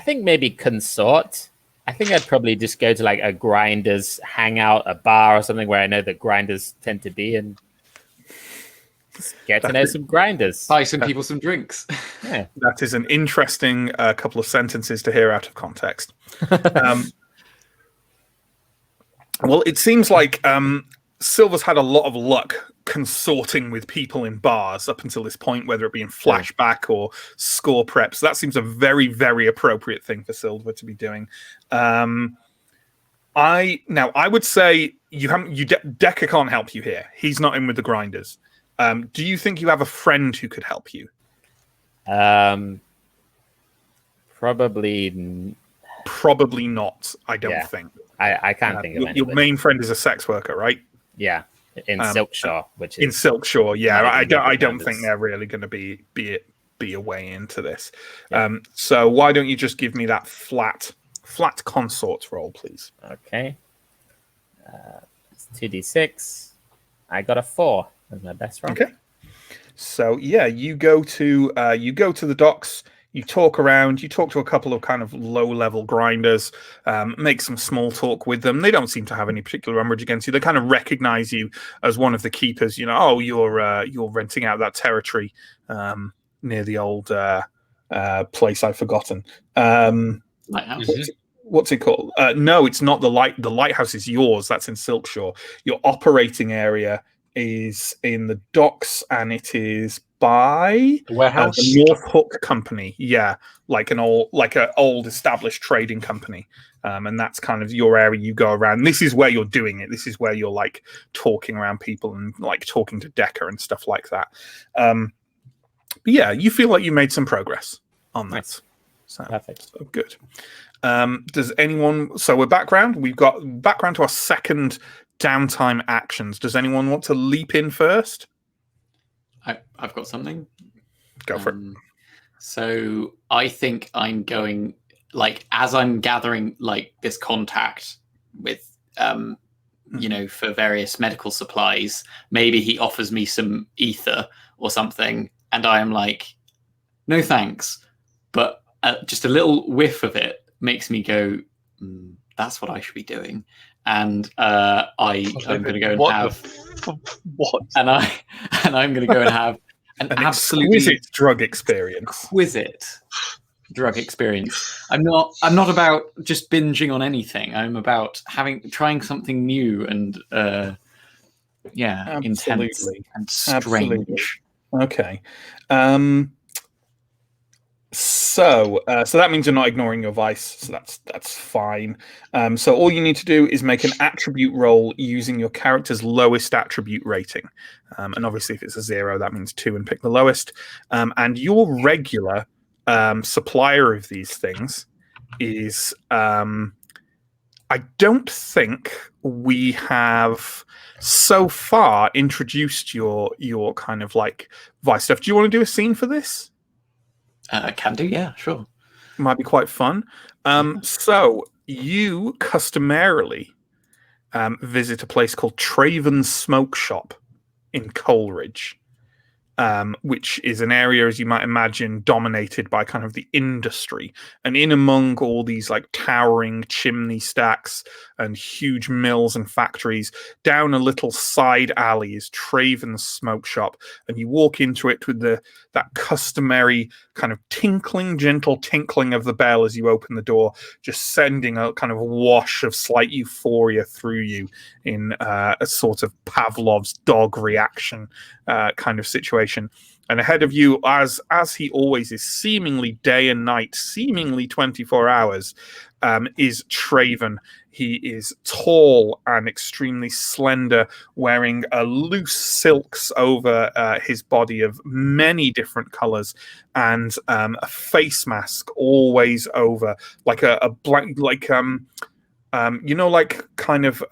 think maybe consort. I think I'd probably just go to like a grinders hangout, a bar or something where I know that grinders tend to be, and Get to know some grinders. Buy some people some drinks. Yeah. That is an interesting couple of sentences to hear out of context. Well, it seems like Silver's had a lot of luck consorting with people in bars up until this point, whether it be in flashback or score preps. That seems a very, very appropriate thing for Silver to be doing. I would say Decker can't help you here. He's not in with the grinders. Do you think you have a friend who could help you? Probably not. I don't think. I can't think of your anybody. main friend is a sex worker, right? Yeah, in Silkshore, which is in Silkshore. Yeah, I don't think grinders. they're really going to be a way into this. Yeah. So why don't you just give me that flat consort roll, please? Okay. It's 2d6. I got a 4 as my best roll. Okay. So yeah, you go to the docks. You talk around. You talk to a couple of kind of low-level grinders. Make some small talk with them. They don't seem to have any particular umbrage against you. They kind of recognize you as one of the keepers. You know, oh, you're renting out that territory near the old place I've forgotten. Lighthouse. What's it called? No, it's not the light. The lighthouse is yours. That's in Silkshore. Your operating area is in the docks, and it is by The warehouse. the North Hook Company. Yeah, like an old established trading company. And that's kind of your area. You go around. This is where you're doing it. This is where you're like talking around people and like talking to Decker and stuff like that. But yeah, you feel like you made some progress on that. Nice. So, Perfect. so good. Does anyone? So we're background. We've got background to our second downtime actions. Does anyone want to leap in first? I've got something. Go for it. So I think I'm going, like, as I'm gathering like this contact with for various medical supplies, maybe he offers me some ether or something, and I am like, no thanks, but just a little whiff of it makes me go, that's what I should be doing. And I'm going to go and what? And I'm going to go and have an absolutely exquisite drug experience. Drug experience. I'm not about just binging on anything. I'm about trying something new and intense and strange. Absolutely. Okay. So that means you're not ignoring your vice, so that's fine. So all you need to do is make an attribute roll using your character's lowest attribute rating. And obviously if it's a 0, that means 2 and pick the lowest. And your regular supplier of these things is I don't think we have so far introduced your kind of like vice stuff. Do you want to do a scene for this? Can do, yeah, sure. Might be quite fun. So you customarily visit a place called Traven's Smoke Shop in Coleridge, which is an area, as you might imagine, dominated by kind of the industry. And in among all these like towering chimney stacks and huge mills and factories, down a little side alley is Traven's Smoke Shop. And you walk into it with that customary kind of gentle tinkling of the bell as you open the door, just sending a kind of wash of slight euphoria through you in a sort of Pavlov's dog reaction kind of situation. And ahead of you, as he always is, seemingly day and night, seemingly 24 hours, is Traven. He is tall and extremely slender, wearing loose silks over his body of many different colors, and a face mask always over, like a blank, like like kind of.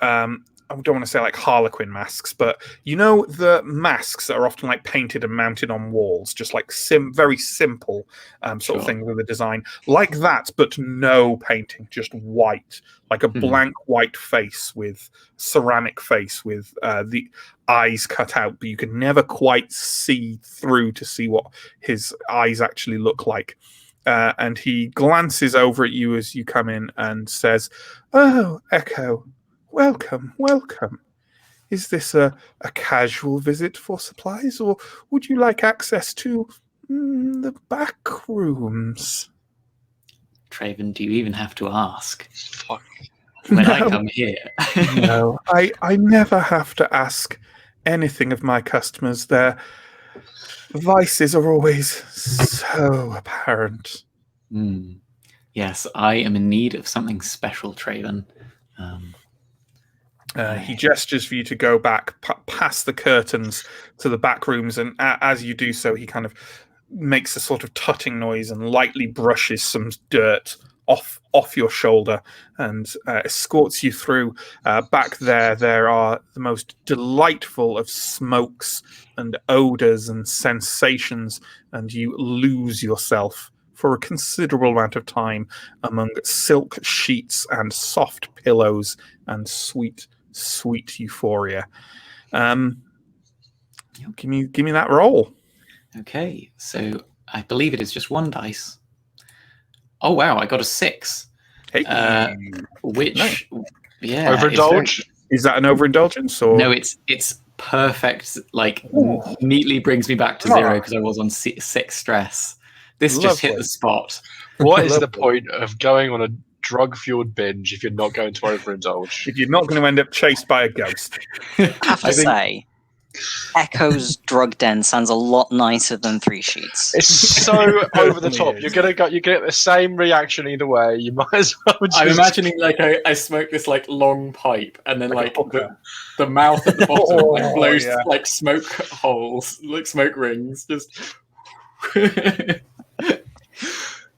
I don't want to say like Harlequin masks, but you know the masks that are often like painted and mounted on walls, just like very simple sort of thing with a design like that, but no painting, just white, like a blank white face with ceramic face with the eyes cut out, but you can never quite see through to see what his eyes actually look like. And he glances over at you as you come in and says, "Oh, Echo. Welcome. Is this a casual visit for supplies, or would you like access to the back rooms? Traven, do you even have to ask? Fuck. When I No. come here. No, I never have to ask anything of my customers. Their vices are always so apparent. Yes, I am in need of something special, Traven. He gestures for you to go back past the curtains to the back rooms, and as you do so, he kind of makes a sort of tutting noise and lightly brushes some dirt off your shoulder and escorts you through. Back there are the most delightful of smokes and odors and sensations, and you lose yourself for a considerable amount of time among silk sheets and soft pillows and sweet euphoria. Give me that roll. Okay, so I believe it is just one dice. Oh wow, I got a 6. Hey, Which, nice. yeah, Overindulge? Is that an overindulgence or no, it's perfect. Like neatly brings me back to 0 because I was on 6 stress. This just hit Lovely. the spot. What is the Lovely. point of going on a drug-fueled binge if you're not going to overindulge? if you're not going to end up chased by a ghost? I have to I think- say, Echo's drug den sounds a lot nicer than Three Sheets. It's so over the top. It You're is. you get the same reaction either way. You might as well just. I'm imagining like I smoke this like long pipe and then Like a like hooker. the mouth at the bottom like Oh, blows yeah. like smoke holes, like smoke rings. Just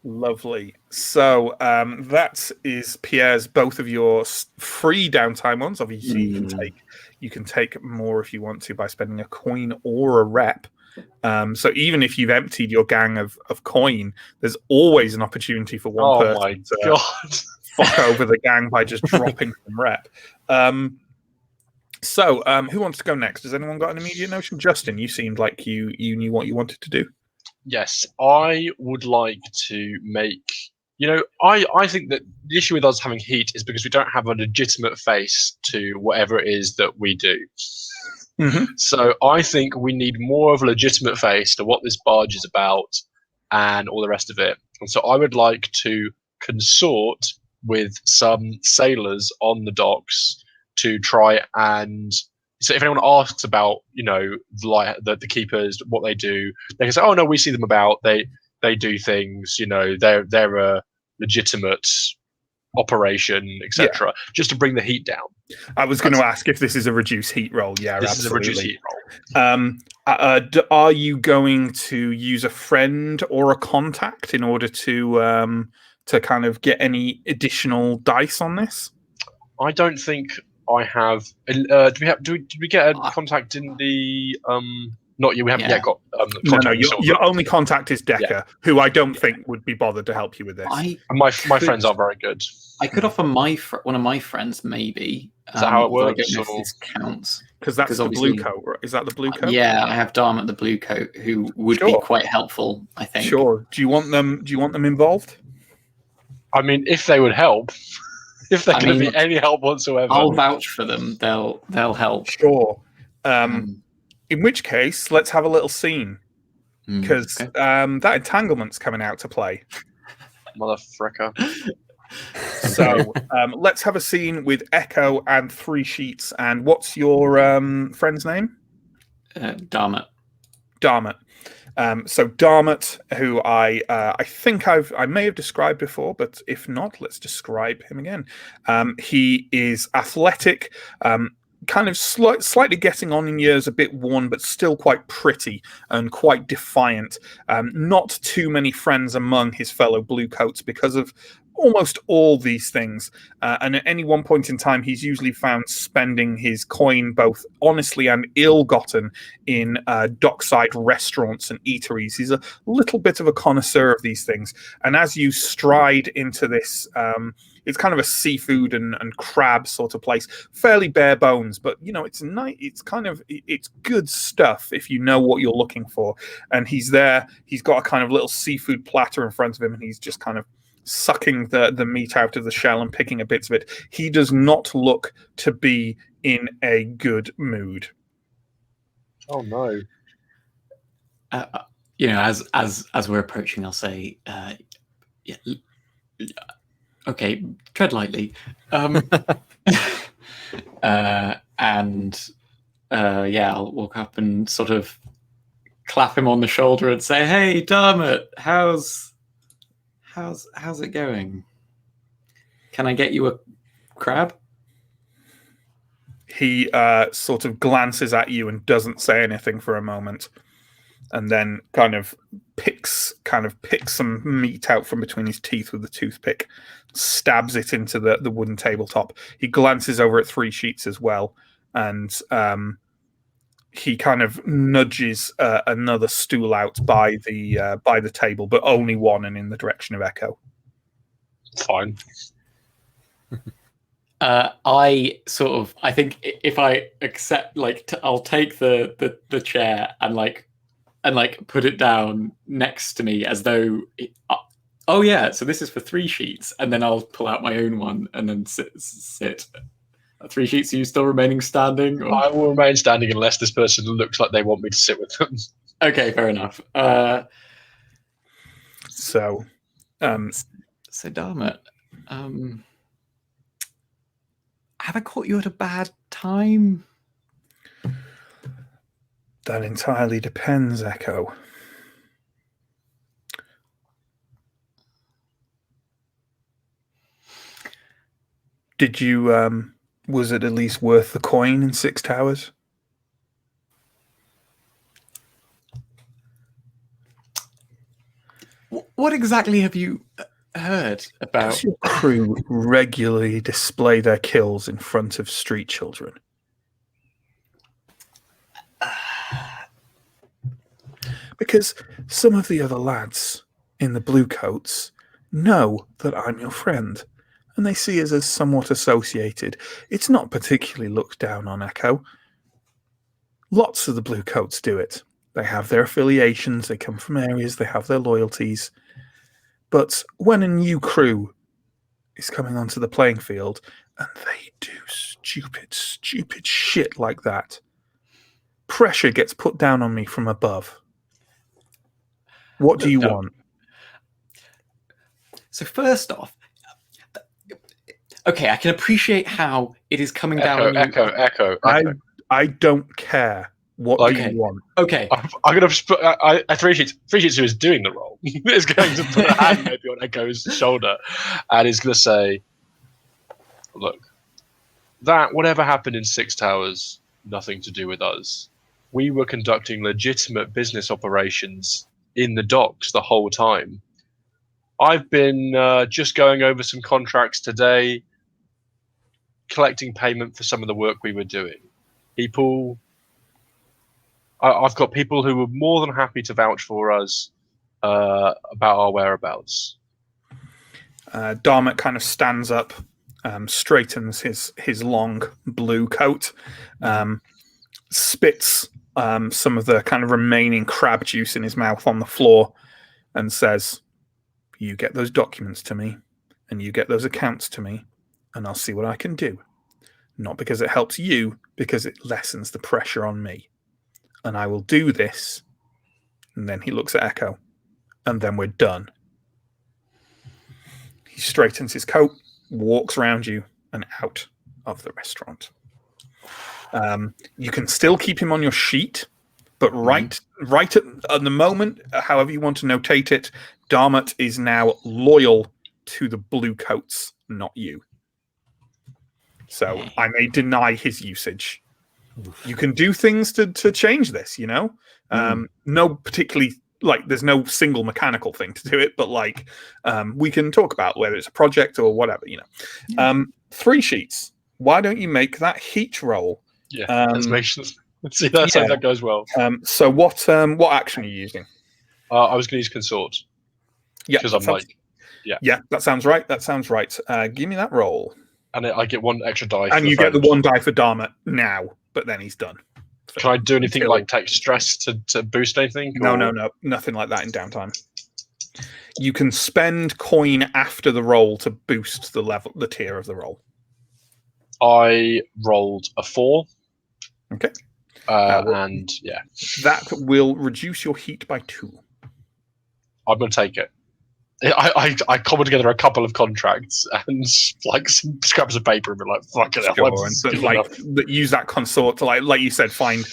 Lovely. So that is Pierre's both of your free downtime ones. Obviously, you can take more if you want to by spending a coin or a rep. So even if you've emptied your gang of coin, there's always an opportunity for one Oh person my to god! fuck over the gang by just dropping some rep. So who wants to go next? Has anyone got an immediate notion? Justin, you seemed like you knew what you wanted to do. Yes, I would like to make. I think that the issue with us having heat is because we don't have a legitimate face to whatever it is that we do. Mm-hmm. So I think we need more of a legitimate face to what this barge is about and all the rest of it. And so I would like to consort with some sailors on the docks to try and. So if anyone asks about, the keepers, what they do, they can say, "Oh no, we see them about. They do things. They're a legitimate operation, etc." Just to bring the heat down. I was going to ask if this is a reduced heat roll. Yeah, This absolutely. is a reduced heat roll. Are you going to use a friend or a contact in order to kind of get any additional dice on this? I don't think I have. Did we get a contact in the? Not you. We haven't yet got. No. Your only contact is Decker, who I don't think would be bothered to help you with this. My friends are very good. I could offer one of my friends maybe. Is that how it although works, I don't know or- if this counts. Because that's the blue obviously- coat, right? Is that the blue coat? Yeah, I have Dharma the blue coat, who would be Sure. quite helpful. I think. Sure. Do you want them involved? I mean, if they would help, if they're going to be any help whatsoever, I'll vouch for them. They'll help. Sure. In which case, let's have a little scene because that entanglement's coming out to play. motherfricker. So let's have a scene with Echo and Three Sheets. And what's your friend's name? Dharma. Darmot. So Darmot, who I think I may have described before, but if not, let's describe him again. He is athletic, kind of slightly getting on in years, a bit worn, but still quite pretty and quite defiant. Not too many friends among his fellow bluecoats because of almost all these things. And at any one point in time, he's usually found spending his coin both honestly and ill-gotten in dockside restaurants and eateries. He's a little bit of a connoisseur of these things. And as you stride into this, it's kind of a seafood and crab sort of place, fairly bare bones, but it's nice. It's good stuff if you know what you're looking for. And he's there. He's got a kind of little seafood platter in front of him, and he's just kind of sucking the meat out of the shell and picking a bits of it. He does not look to be in a good mood. Oh no. As we're approaching, I'll say, yeah, okay, tread lightly, and I'll walk up and sort of clap him on the shoulder and say, "Hey, Dermot, how's it going? Can I get you a crab?" He sort of glances at you and doesn't say anything for a moment, and then kind of picks some meat out from between his teeth with a toothpick, stabs it into the wooden tabletop. He glances over at Three Sheets as well, and he kind of nudges another stool out by the table, but only one, and in the direction of Echo. Fine. I think if I accept, I'll take the chair and put it down next to me as though oh yeah, so this is for Three Sheets, and then I'll pull out my own one and then sit. Three Sheets, are you still remaining standing? Or? I will remain standing unless this person looks like they want me to sit with them. Okay, fair enough. So Dermot, have I caught you at a bad time? That entirely depends, Echo. Did you, was it at least worth the coin in 6 Towers? What exactly have you heard about? Does your crew regularly display their kills in front of street children? Because some of the other lads in the blue coats know that I'm your friend, and they see us as somewhat associated. It's not particularly looked down on, Echo. Lots of the blue coats do it. They have their affiliations, they come from areas, they have their loyalties. But when a new crew is coming onto the playing field and they do stupid shit like that, pressure gets put down on me from above. What do you want? So first off, okay, I can appreciate how it is coming down on you. Echo. I don't care. What do you want? Okay. I'm going to Three Sheets who is doing the role is going to put a hand maybe on Echo's shoulder and is going to say, look, that whatever happened in 6 Towers, nothing to do with us. We were conducting legitimate business operations in the docks the whole time. I've been just going over some contracts today, collecting payment for some of the work we were doing. I've got people who were more than happy to vouch for us about our whereabouts. Dermot kind of stands up, straightens his long blue coat, spits some of the kind of remaining crab juice in his mouth on the floor, and says, "You get those documents to me, and you get those accounts to me, and I'll see what I can do. Not because it helps you, because it lessens the pressure on me. And I will do this." And then he looks at Echo, and then we're done. He straightens his coat, walks around you, and out of the restaurant. You can still keep him on your sheet, but right at the moment, however you want to notate it, Dermot is now loyal to the blue coats, not you. So I may deny his usage. You can do things to change this, you know? No particularly, there's no single mechanical thing to do it, but we can talk about whether it's a project or whatever, you know. Yeah. 3 Sheets. Why don't you make that heat roll? Yeah, let's see how that goes well. So what action are you using? I was going to use consort. Yeah, because that sounds right. Give me that roll. And I get 1 extra die. And you get the 1 die for Dermot now, but then he's done. Can I do anything take stress to boost anything? No, nothing like that in downtime. You can spend coin after the roll to boost the tier of the roll. I rolled a 4. Okay. And yeah, That will reduce your heat by 2. I'm going to take it. I cobbled together a couple of contracts and like some scraps of paper and be like, fuck it, Sure, and so, like use that consort to like you said, find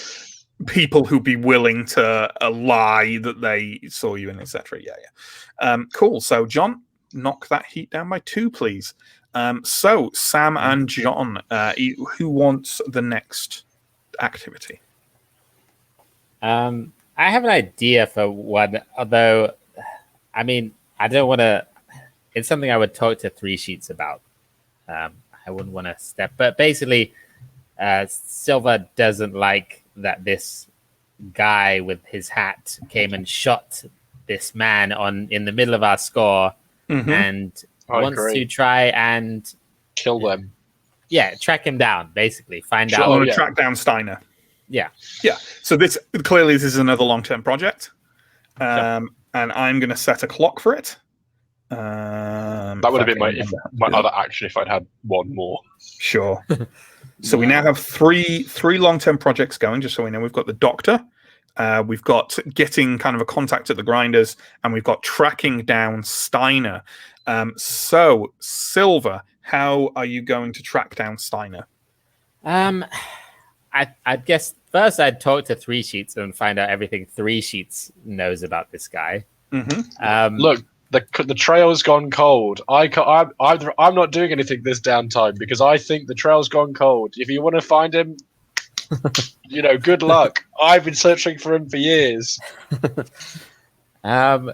people who'd be willing to lie that they saw you in, etc. Yeah. Cool. So John, knock that heat down by 2, please. So Sam and John, who wants the next activity? I have an idea for one, although, I mean, I don't want to. It's something I would talk to Three Sheets about. I wouldn't want to step, but basically, Silva doesn't like that this guy with his hat came and shot this man in the middle of our score, and wants to try and kill them. Yeah, track him down. Basically, find I out. want to track down Steiner. Yeah. So this is another long-term project, and I'm going to set a clock for it. That would have been my other action if I'd had one more. Sure. So we now have three long-term projects going. Just so we know, we've got the Doctor, we've got getting kind of a contact at the grinders, and we've got tracking down Steiner. So Silva, how are you going to track down Steiner? I guess first I'd talk to Three Sheets and find out everything Three Sheets knows about this guy. Look, the trail's gone cold. I'm not doing anything this downtime because I think the trail's gone cold. If you want to find him, good luck. I've been searching for him for years. And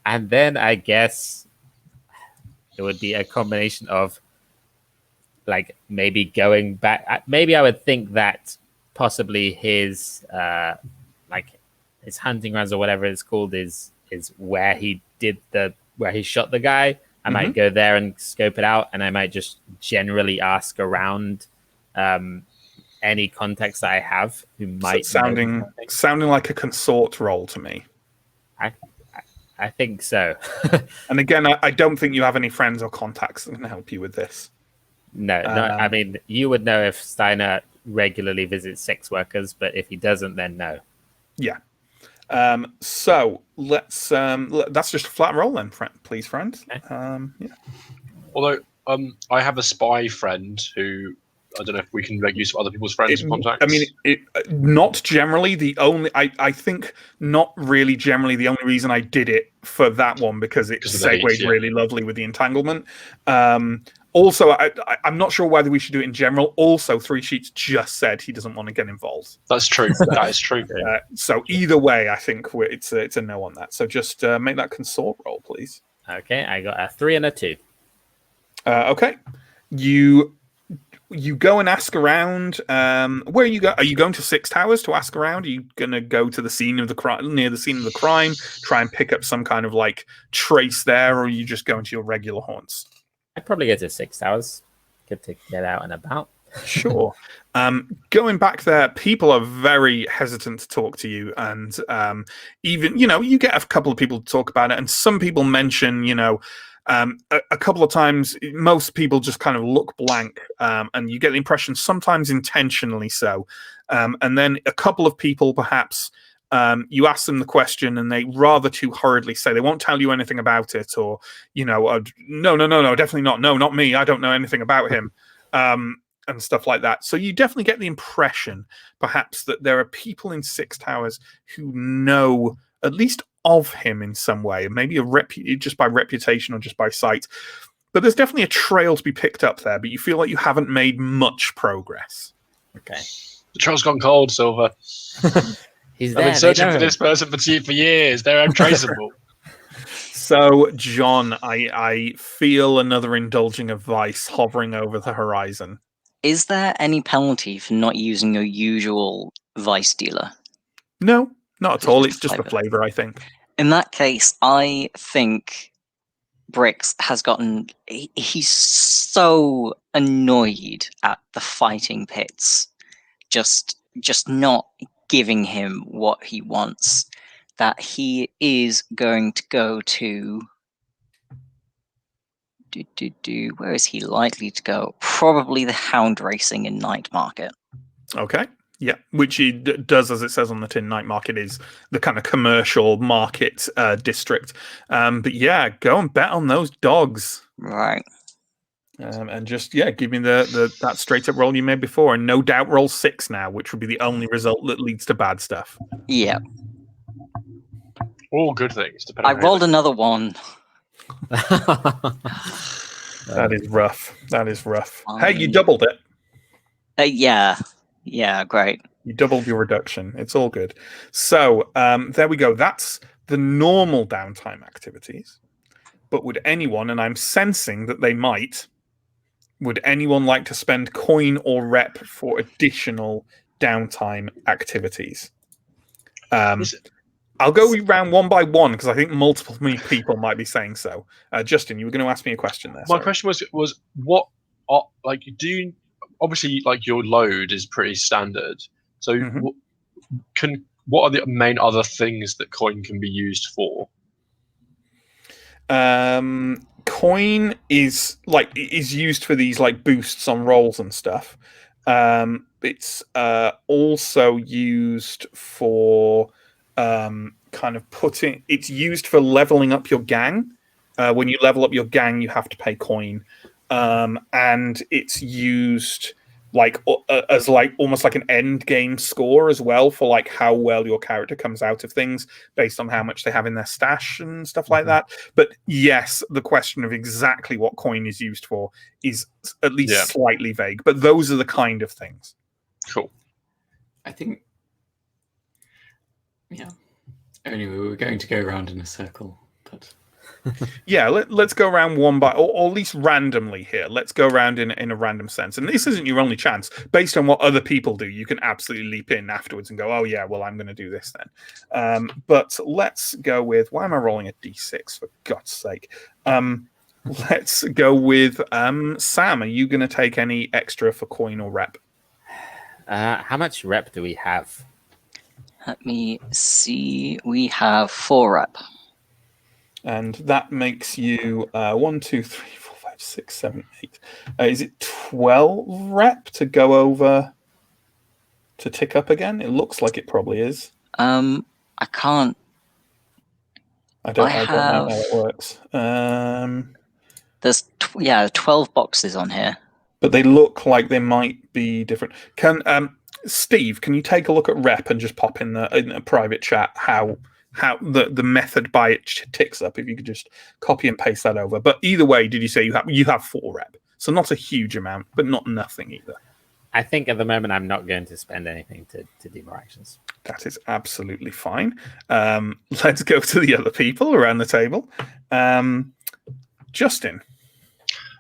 then I guess it would be a combination of like maybe going back. Maybe I would think that possibly his his hunting grounds or whatever it's called is where he shot the guy. I might go there and scope it out, and I might just generally ask around any contacts that I have who might sounding like a consort role to me. I think so. And again, I don't think you have any friends or contacts that can help you with this. No, I mean, you would know if Steiner regularly visits sex workers, but if he doesn't, then no. Yeah. So let's that's just a flat roll then, please, friends. Okay. Although I have a spy friend who I don't know if we can make use of other people's friends and contacts. I mean, not generally. I think not really generally. The only reason I did it for that one because it segued really lovely with the entanglement. Also, I'm not sure whether we should do it in general. Also, Three Sheets just said he doesn't want to get involved. That's true. That is true. So either way, I think it's a no on that. So just make that consort roll, please. Okay, I got a 3 and a 2. Okay, you go and ask around. Where you go? Are you going to Six Towers to ask around? Are you going to go to the scene of the crime, near the scene of the crime, try and pick up some kind of like trace there, or are you just going to your regular haunts? I'd probably go to Six Towers. Good to get out and about. Sure. Going back there, people are very hesitant to talk to you, and even you get a couple of people to talk about it, and some people mention a couple of times. Most people just kind of look blank, and you get the impression sometimes intentionally so. And then a couple of people perhaps. You ask them the question and they rather too hurriedly say they won't tell you anything about it, or no, definitely not. No, not me. I don't know anything about him, and stuff like that. So you definitely get the impression, perhaps, that there are people in Six Towers who know at least of him in some way, maybe just by reputation or just by sight. But there's definitely a trail to be picked up there. But you feel like you haven't made much progress. Okay, the trail's gone cold, Silver. He's there. I've been searching for this person for years. They're untraceable. So, John, I feel another indulging of vice hovering over the horizon. Is there any penalty for not using your usual vice dealer? No, not at all. It's just the flavor, I think. In that case, I think Brix has gotten... He's so annoyed at the fighting pits. Just not giving him what he wants, that he is going to go to Where is he likely to go? Probably the hound racing in Night Market. Okay. Yeah, which he does, as it says on the tin. Night Market is the kind of commercial market district. But yeah, go and bet on those dogs. Right. And just give me that straight up roll you made before, and no doubt roll 6 now, which would be the only result that leads to bad stuff. Yeah. All good things. I rolled another 1. That is rough. That is rough. Hey, you Fine. doubled it. Yeah. Yeah, great. You doubled your reduction. It's all good. So there we go. That's the normal downtime activities. But would anyone, and I'm sensing that they might, would anyone like to spend coin or rep for additional downtime activities? I'll go round one by one because I think multiple people might be saying so. Justin, you were going to ask me a question there. My question was what are, like, do you, obviously, like, your load is pretty standard. So what are the main other things that coin can be used for? Coin is used for these like boosts on rolls and stuff. It's also used for kind of putting. It's used for leveling up your gang. When you level up your gang, you have to pay coin, and it's used like as like almost like an end game score as well for like how well your character comes out of things based on how much they have in their stash and stuff like that. But yes, the question of exactly what coin is used for is at least slightly vague, but those are the kind of things. Cool. I think, anyway, we were going to go around in a circle, but yeah, let's go around one by, or at least randomly here. Let's go around in a random sense. And this isn't your only chance. Based on what other people do, you can absolutely leap in afterwards and go, oh yeah, well, I'm going to do this then. But let's go with, why am I rolling a d6 for God's sake? Let's go with Sam. Are you going to take any extra for coin or rep? How much rep do we have? Let me see. We have 4 rep. And that makes you 1, 2, 3, 4, 5, 6, 7, 8. Is it 12 rep to go over to tick up again? It looks like it probably is. I can't. I don't know how it works. There's 12 boxes on here. But they look like they might be different. Can Steve, can you take a look at rep and just pop in a private chat how the method by it ticks up? If you could just copy and paste that over. But either way, did you say you have 4 rep? So not a huge amount, but not nothing either. I think at the moment I'm not going to spend anything to do more actions. That is absolutely fine. Let's go to the other people around the table. Justin.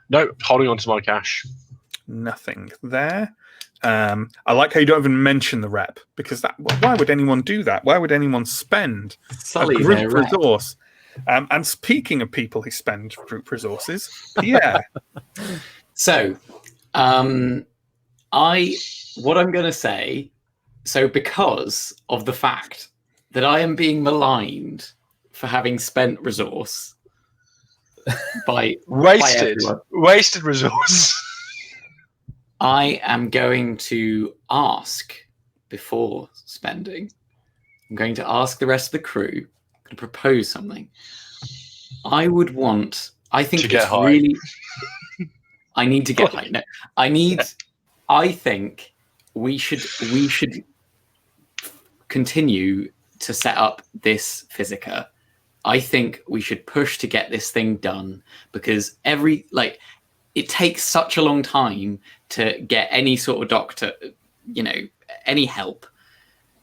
No, holding on to my cash. Nothing there. I like how you don't even mention the rep, because why would anyone do that? Why would anyone spend a group resource? And speaking of people who spend group resources, Pierre. So, what I'm going to say, so because of the fact that I am being maligned for having spent resource by wasted resource. I am going to ask before spending. I'm going to ask the rest of the crew. I'm going to propose something. I think to get high. really. I need to get high. No, I think we should continue to set up this Physica. I think we should push to get this thing done, because it takes such a long time to get any sort of doctor, any help,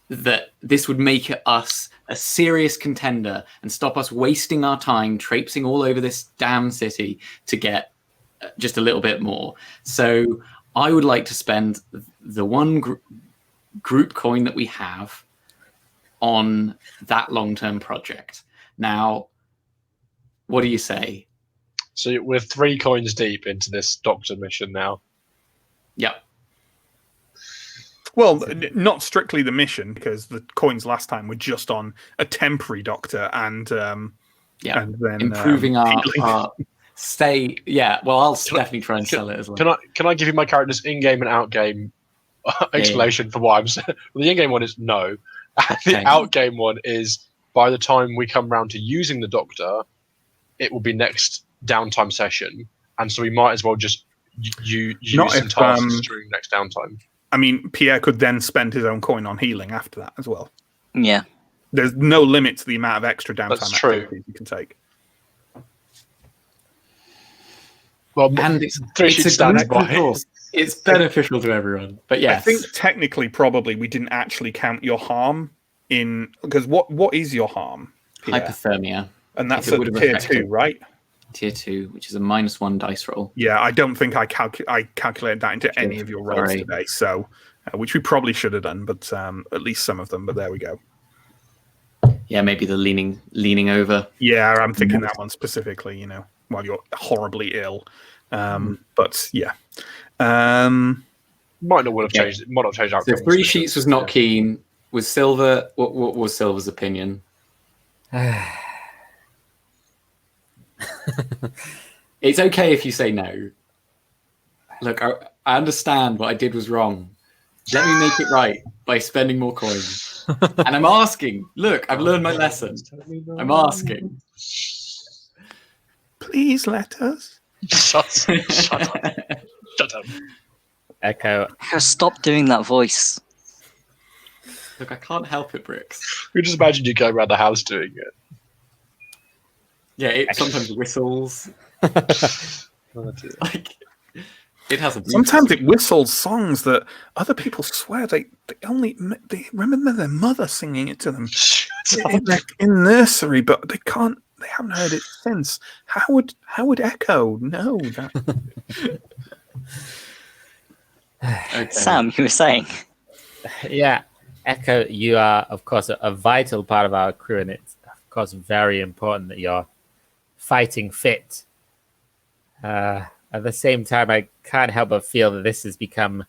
that this would make us a serious contender and stop us wasting our time traipsing all over this damn city to get just a little bit more. So I would like to spend the one group coin that we have on that long-term project. Now, what do you say? So we're 3 coins deep into this doctor mission now. Yep. Well, not strictly the mission, because the coins last time were just on a temporary doctor and then improving our stay. Yeah, well, I'll definitely try and sell it as well. Can I give you my character's in-game and out-game explanation for why I'm saying? Well, the in-game one is no. And the Okay. out-game one is by the time we come round to using the Doctor, it will be next downtime session, and so we might as well just use Not some if, tasks during next downtime. I mean, Pierre could then spend his own coin on healing after that as well. Yeah. There's no limit to the amount of extra downtime That's true. activities you can take. Well, And it's 3 a sheets stands group by. resource. It's beneficial to everyone. But I yes, think technically, probably we didn't actually count your harm in because what is your harm? Pierre? hypothermia. And that's if it a would have tier affected- 2, right? Tier 2, which is a -1 dice roll. Yeah, I don't think I calculated that into any of your rolls Sorry. today, so which we probably should have done, but at least some of them. But there we go. Yeah, maybe the leaning over. Yeah, I'm thinking that one specifically. You know, while you're horribly ill. But yeah, Might not would have Yeah. changed. Might not have changed So outcomes. 3 sheets was not keen. Was Silver? What was Silver's opinion? It's okay if you say no. Look, I understand what I did was wrong. Let me make it right by spending more coins. And I'm asking. Look, I've learned my lesson. I'm asking. please let us. Shut up. Shut up. Echo. Stop doing that voice. Look, I can't help it, Bricks. You just imagine you going around the house doing it. Yeah, it sometimes whistles. Oh, dear. Like it has a. Sometimes it whistles songs that other people swear they remember their mother singing it to them in nursery, but they haven't heard it since. How would Echo know that? Okay. Sam, you were saying. Yeah, Echo, you are, of course, a vital part of our crew, and it's, of course, very important that you're fighting fit. At the same time, I can't help but feel that this has become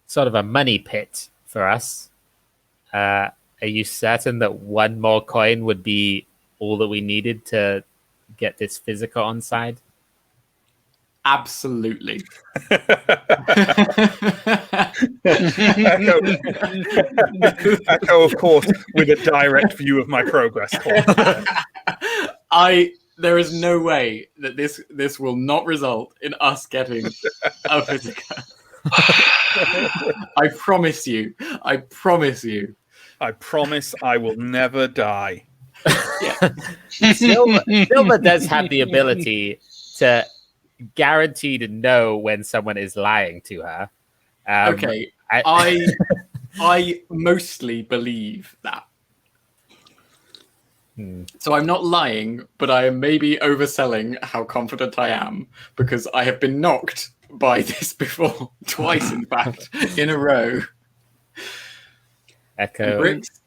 sort of a money pit for us. Are you certain that one more coin would be all that we needed to get this physical on side? Absolutely. Echo, of course, with a direct view of my progress. There is no way that this will not result in us getting a physical. I promise you. I promise you. I promise I will never die. Silver does have the ability to guarantee to know when someone is lying to her. Okay. I mostly believe that. So I'm not lying, but I am maybe overselling how confident I am because I have been knocked by this before, twice in fact, in a row. Echo, Bricks,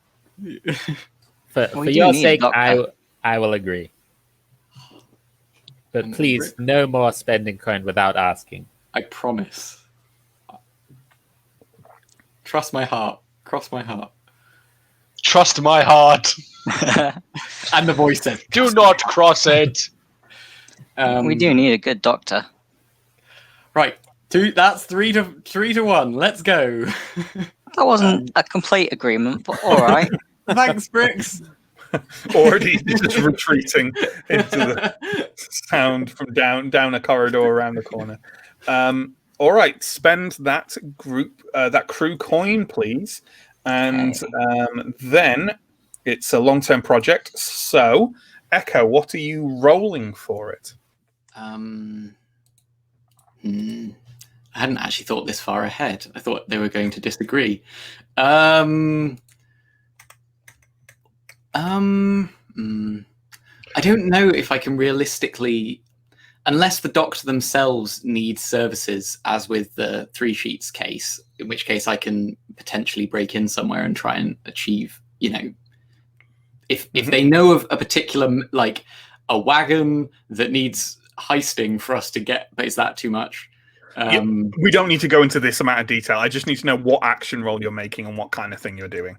for We do your need a sake, doctor. I will agree. But And please, Rick- no more spending coin without asking. I promise. Trust my heart. Cross my heart. Trust my heart. And the voice says, Do not cross it. We do need a good doctor. Right. That's 3-1. Let's go. That wasn't a complete agreement, but all right. Thanks, Bricks. Already just retreating into the sound from down a corridor around the corner. All right, spend that crew coin, please, and then it's a long-term project. So, Echo, what are you rolling for it? I hadn't actually thought this far ahead. I thought they were going to disagree. I don't know if I can realistically, unless the doctor themselves need services, as with the 3 sheets case, in which case I can potentially break in somewhere and try and achieve, if they know of a particular, like a wagon that needs heisting for us to get, but is that too much? We don't need to go into this amount of detail. I just need to know what action roll you're making and what kind of thing you're doing.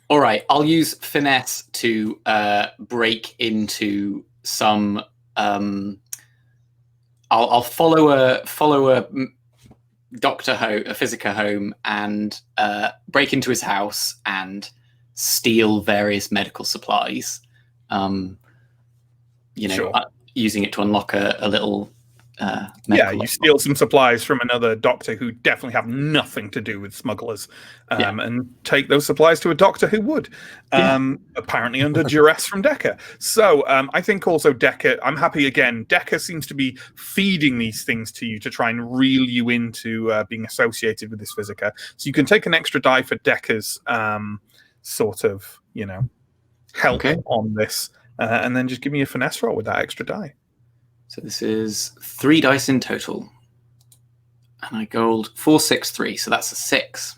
All right, I'll use finesse to break into some I'll follow a doctor a Physica home and break into his house and steal various medical supplies. Sure. Using it to unlock a little. You steal some supplies from another doctor who definitely have nothing to do with smugglers, and take those supplies to a doctor who would, apparently under duress from Decker. So I think also Decker, I'm happy again. Decker seems to be feeding these things to you to try and reel you into being associated with this Physica. So you can take an extra die for Decker's sort of, help on this, and then just give me a finesse roll with that extra die. So this is 3 dice in total. And I gold 4, 6, 3. So that's a 6.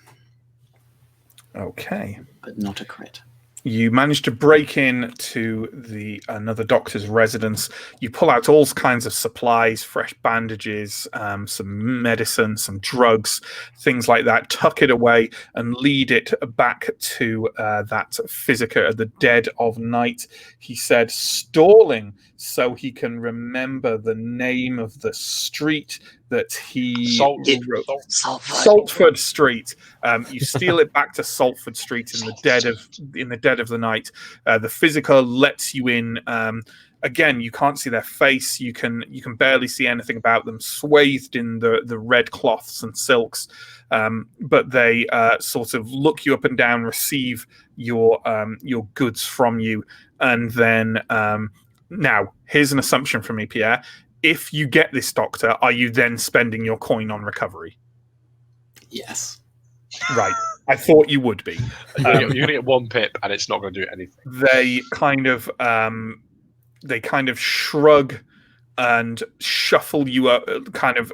Okay. But not a crit. You manage to break in to another doctor's residence. You pull out all kinds of supplies, fresh bandages, some medicine, some drugs, things like that. Tuck it away and lead it back to that Physica at the dead of night. He said, stalling so he can remember the name of the street that he wrote. Saltford Street. You steal it back to Saltford Street in the dead of the night. The Physica lets you in. Again, you can't see their face. You can barely see anything about them, swathed in the red cloths and silks. But they sort of look you up and down, receive your goods from you, and then now here's an assumption from me, Pierre. If you get this doctor, are you then spending your coin on recovery? Yes. Right. I thought you would be. You're going to get 1 pip, and it's not going to do anything. They kind of shrug and shuffle you up.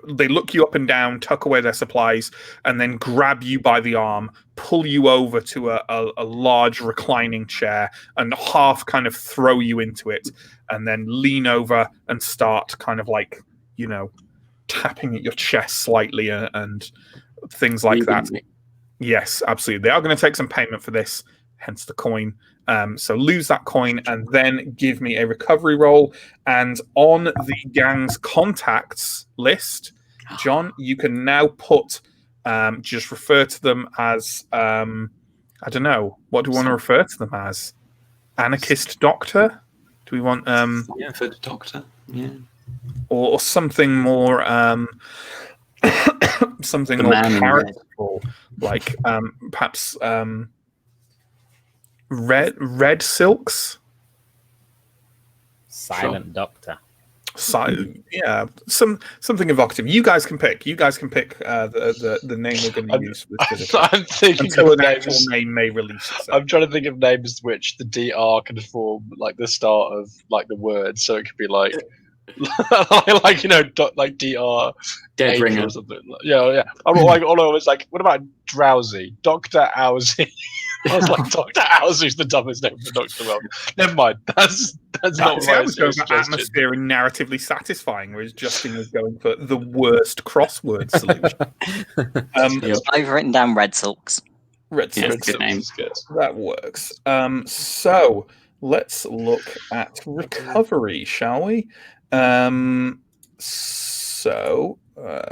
They look you up and down, tuck away their supplies, and then grab you by the arm, pull you over to a large reclining chair, and half kind of throw you into it, and then lean over and start kind of like, tapping at your chest slightly and things like that. Yes, absolutely. They are going to take some payment for this, hence the coin. So lose that coin and then give me a recovery roll. And on the gang's contacts list, John, you can now put, just refer to them as, I don't know, what do we want to refer to them as? Anarchist Doctor? Do we want... for the Doctor, yeah. Or something more... something more characterful, like perhaps red silks, silent doctor. Yeah, something evocative. You guys can pick. The name we're going to use for this. I'm thinking until an actual name may release itself. I'm trying to think of names which the DR can form, like the start of like the word, so it could be like. like DR Dead Ringer or something. Yeah. All I was like, what about Drowsy? Dr. Owsy. I was like, Dr. Owsy's the dumbest name for Doctor World. Never mind. That's not my suggestion. Atmosphere and narratively satisfying, whereas Justin was going for the worst crossword solution. I've written down Red Silks. Red Silks. Good name. That works. So let's look at recovery, shall we? No,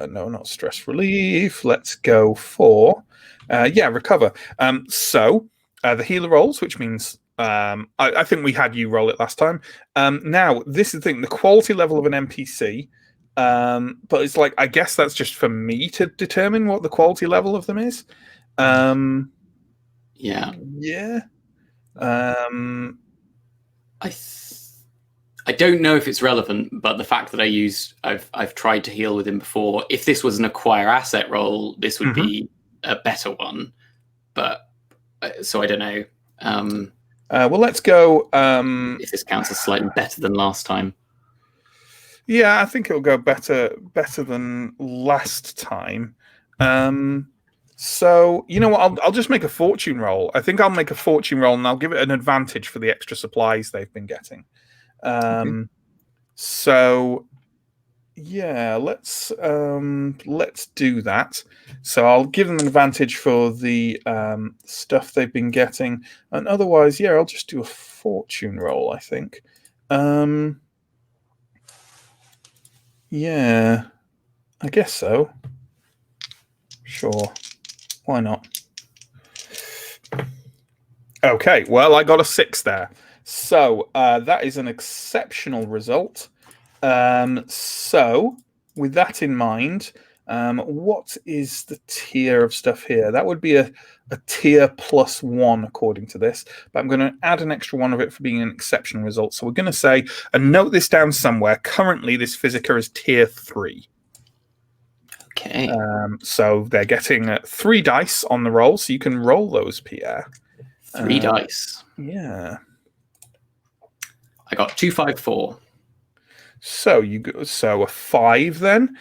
not stress relief. Let's go for recover. So the healer rolls, which means I think we had you roll it last time. Now this is the thing: the quality level of an NPC. But it's like, I guess that's just for me to determine what the quality level of them is. Yeah. I don't know if it's relevant, but the fact that I've tried to heal with him before. If this was an acquire asset roll, this would be a better one. But so I don't know. Well, let's go. If this counts as slightly better than last time. Yeah, I think it'll go better than last time. So you know what? I'll just make a fortune roll. I think I'll make a fortune roll, and I'll give it an advantage for the extra supplies they've been getting. So yeah, let's do that. So I'll give them an advantage for the stuff they've been getting, and otherwise, I'll just do a fortune roll, I think. Yeah, I guess so. Sure. Why not? Okay, well, I got a 6 there. So that is an exceptional result. So, with that in mind, what is the tier of stuff here? That would be a tier +1 according to this, but I'm going to add an extra 1 of it for being an exceptional result. So we're going to say, and note this down somewhere, currently this Physica is tier 3. Okay. So they're getting 3 dice on the roll, so you can roll those, Pierre. 3 dice. Yeah. I got 2, 5, 4. So you go, so a 5 then.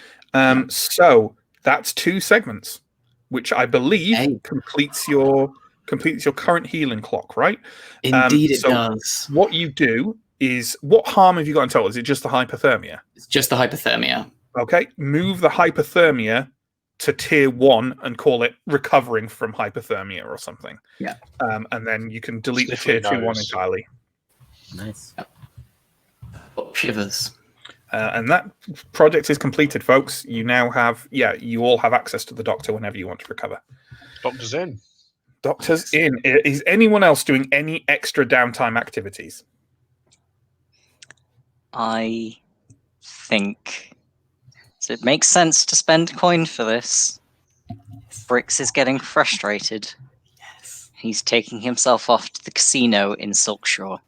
So that's 2 segments, which I believe Hey. completes your current healing clock, right? Indeed, it so does. What you do is, what harm have you got in total? Is it just the hypothermia? It's just the hypothermia. Okay, move the hypothermia to tier 1 and call it recovering from hypothermia or something. Yeah. And then you can delete the Sniffly tier 2 one nose. entirely. Nice. Oh, shivers. And that project is completed, folks. You now have, you all have access to the doctor whenever you want to recover. Doctor's in. Doctor's in. Is anyone else doing any extra downtime activities? I think so. It makes sense to spend coin for this. Brix is getting frustrated. Yes. He's taking himself off to the casino in Silkshore.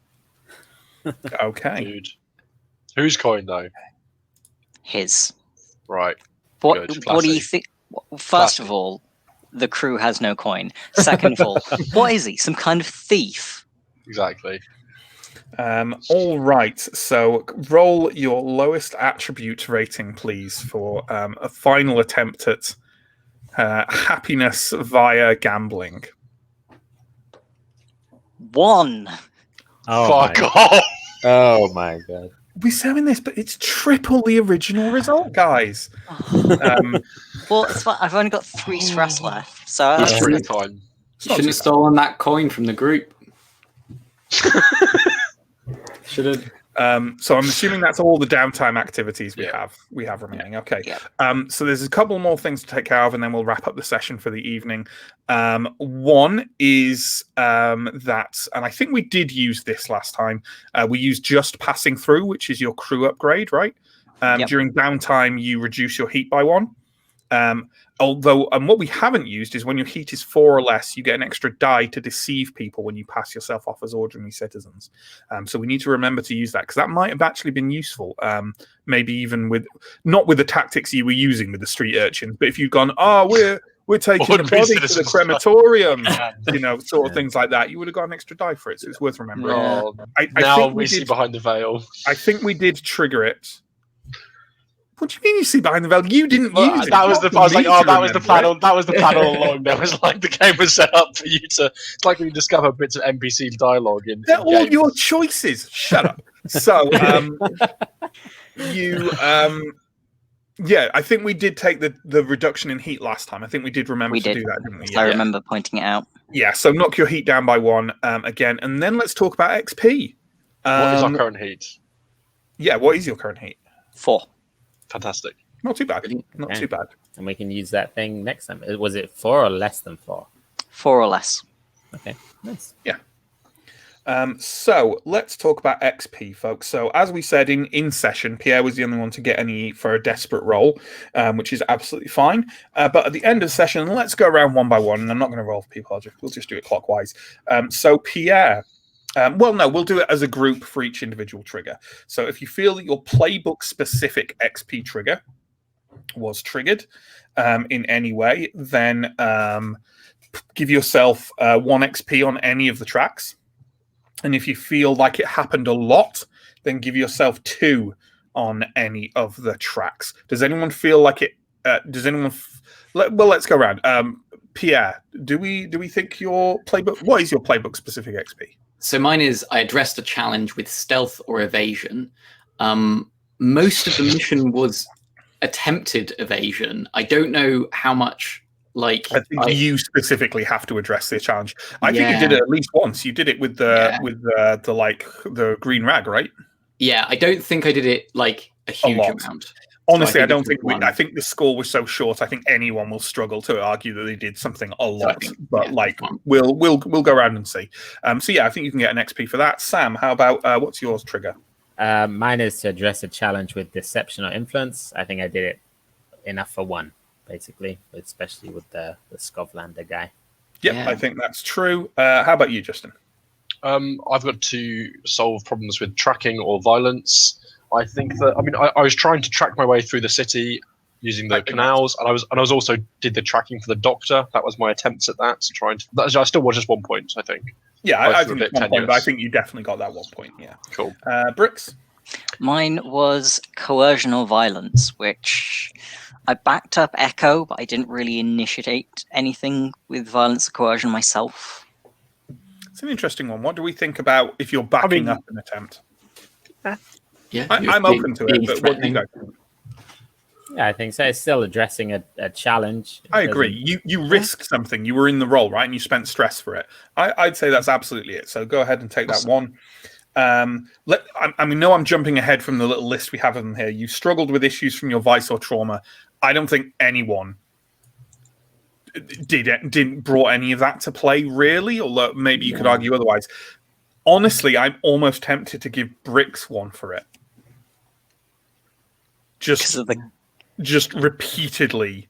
Okay. Dude. Whose coin, though? His. Right. What Good. do you Classy. think? First Classy. of all, the crew has no coin. Second of all, what is he? Some kind of thief? Exactly. All right. So roll your lowest attribute rating, please, for a final attempt at happiness via gambling. 1. Oh Fuck my, off! oh my god. We're saying this, but it's triple the original result, guys. Well, it's fine. I've only got 3 stress left, so It's Yeah. free time. You shouldn't have stolen that coin from the group. Should have. So I'm assuming that's all the downtime activities we Yeah. have remaining. Okay. Yeah. So there's a couple more things to take care of, and then we'll wrap up the session for the evening. One is that, and I think we did use this last time. We used just passing through, which is your crew upgrade, right? Yep. During downtime, you reduce your heat by 1. Although, what we haven't used is when your heat is 4 or less, you get an extra die to deceive people when you pass yourself off as ordinary citizens. So we need to remember to use that, because that might have actually been useful. Maybe even not with the tactics you were using with the street urchins, but if you'd gone, we're taking the Ordinary body to the citizens. crematorium, sort of things like that, you would have got an extra die for it. So it's worth remembering. Yeah. Oh, I now think we see behind the veil. I think we did trigger it. What do you mean you see behind the veil? You didn't Well, use it. that was It's the. not I was for like, me oh, to that was the remember plan. it. That was the plan all along. That was like the game was set up for you to. It's like when you discover bits of NPC dialogue in. They're all games. your choices. Shut up. So, I think we did take the reduction in heat last time. I think we did remember We to did. do that, didn't we? I remember pointing it out. Yeah, so knock your heat down by 1 again, and then let's talk about XP. What is our current heat? Yeah, what is your current heat? 4. Fantastic. Not too bad. Brilliant. Not Okay. too bad. And we can use that thing next time. Was it 4 or less than 4? 4 or less. Okay, nice. So let's talk about XP, folks. So as we said in session, Pierre was the only one to get any for a desperate roll, which is absolutely fine. But at the end of the session, let's go around one by one, and I'm not going to roll for people. We'll just do it clockwise. So Pierre, we'll do it as a group for each individual trigger. So if you feel that your playbook specific XP trigger was triggered in any way, then give yourself 1 XP on any of the tracks. And if you feel like it happened a lot, then give yourself 2 on any of the tracks. Does anyone feel like it? Let's go around. Pierre, do we think your playbook? What is your playbook specific XP? So mine is I addressed a challenge with stealth or evasion. Most of the mission was attempted evasion. I don't know how much. I think you specifically have to address this challenge. I think you did it at least once. You did it with the green rag, right? Yeah, I don't think I did it like a huge amount. Honestly, So I don't think one. I think the score was so short. I think anyone will struggle to argue that they did something a So I lot. think, But yeah, like, one. we'll go around and see. So yeah, I think you can get an XP for that. Sam, how about what's yours trigger? Mine is to address a challenge with deception or influence. I think I did it enough for one, basically, especially with the Skovlander guy. Yep, Yeah. I think that's true. How about you, Justin? I've got to solve problems with tracking or violence. I think that I was trying to track my way through the city using the canals, and I was also did the tracking for the doctor. That was my attempts at that. I still was just 1 point, I think. Yeah, Both I were a think bit it's 1 point, but I tenuous. think you definitely got that 1 point. Yeah, Cool. Bricks. Mine was coercion or violence, which I backed up Echo, but I didn't really initiate anything with violence or coercion myself. It's an interesting one. What do we think about if you're backing up an attempt? Yeah, I'm open to it, but what do you guys think? Yeah, I think so. It's still addressing a challenge. I agree. You risked something. You were in the role, right? And you spent stress for it. I'd say that's absolutely it. So go ahead and take that one. I'm jumping ahead from the little list we have of them here. You struggled with issues from your vice or trauma. I don't think anyone didn't brought any of that to play, really. Although maybe you could argue otherwise. Honestly, I'm almost tempted to give Bricks one for it. Just repeititely,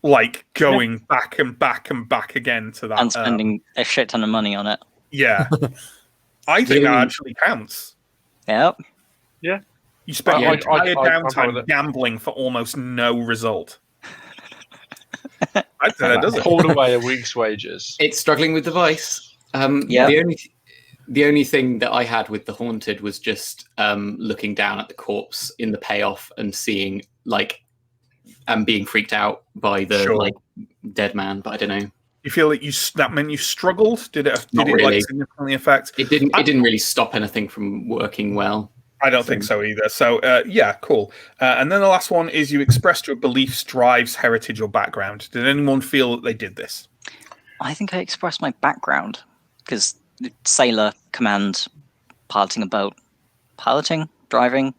like going back and back and back again to that, and spending a shit ton of money on it. Yeah, I think that actually counts. Yep. Yeah. You spent your entire I'm downtime gambling for almost no result. I'd say that does it. Pulled away a week's wages. It's struggling with the vice. Yeah. The only thing that I had with the haunted was just looking down at the corpse in the payoff and seeing and being freaked out by the dead man. But I don't know. You feel that that meant you struggled? Did it really. Significantly affect? It didn't. It didn't really stop anything from working well. I don't think so either. So yeah, cool. And then the last one is you expressed your beliefs, drives, heritage, or background. Did anyone feel that they did this? I think I expressed my background because sailor, command, piloting a boat, driving,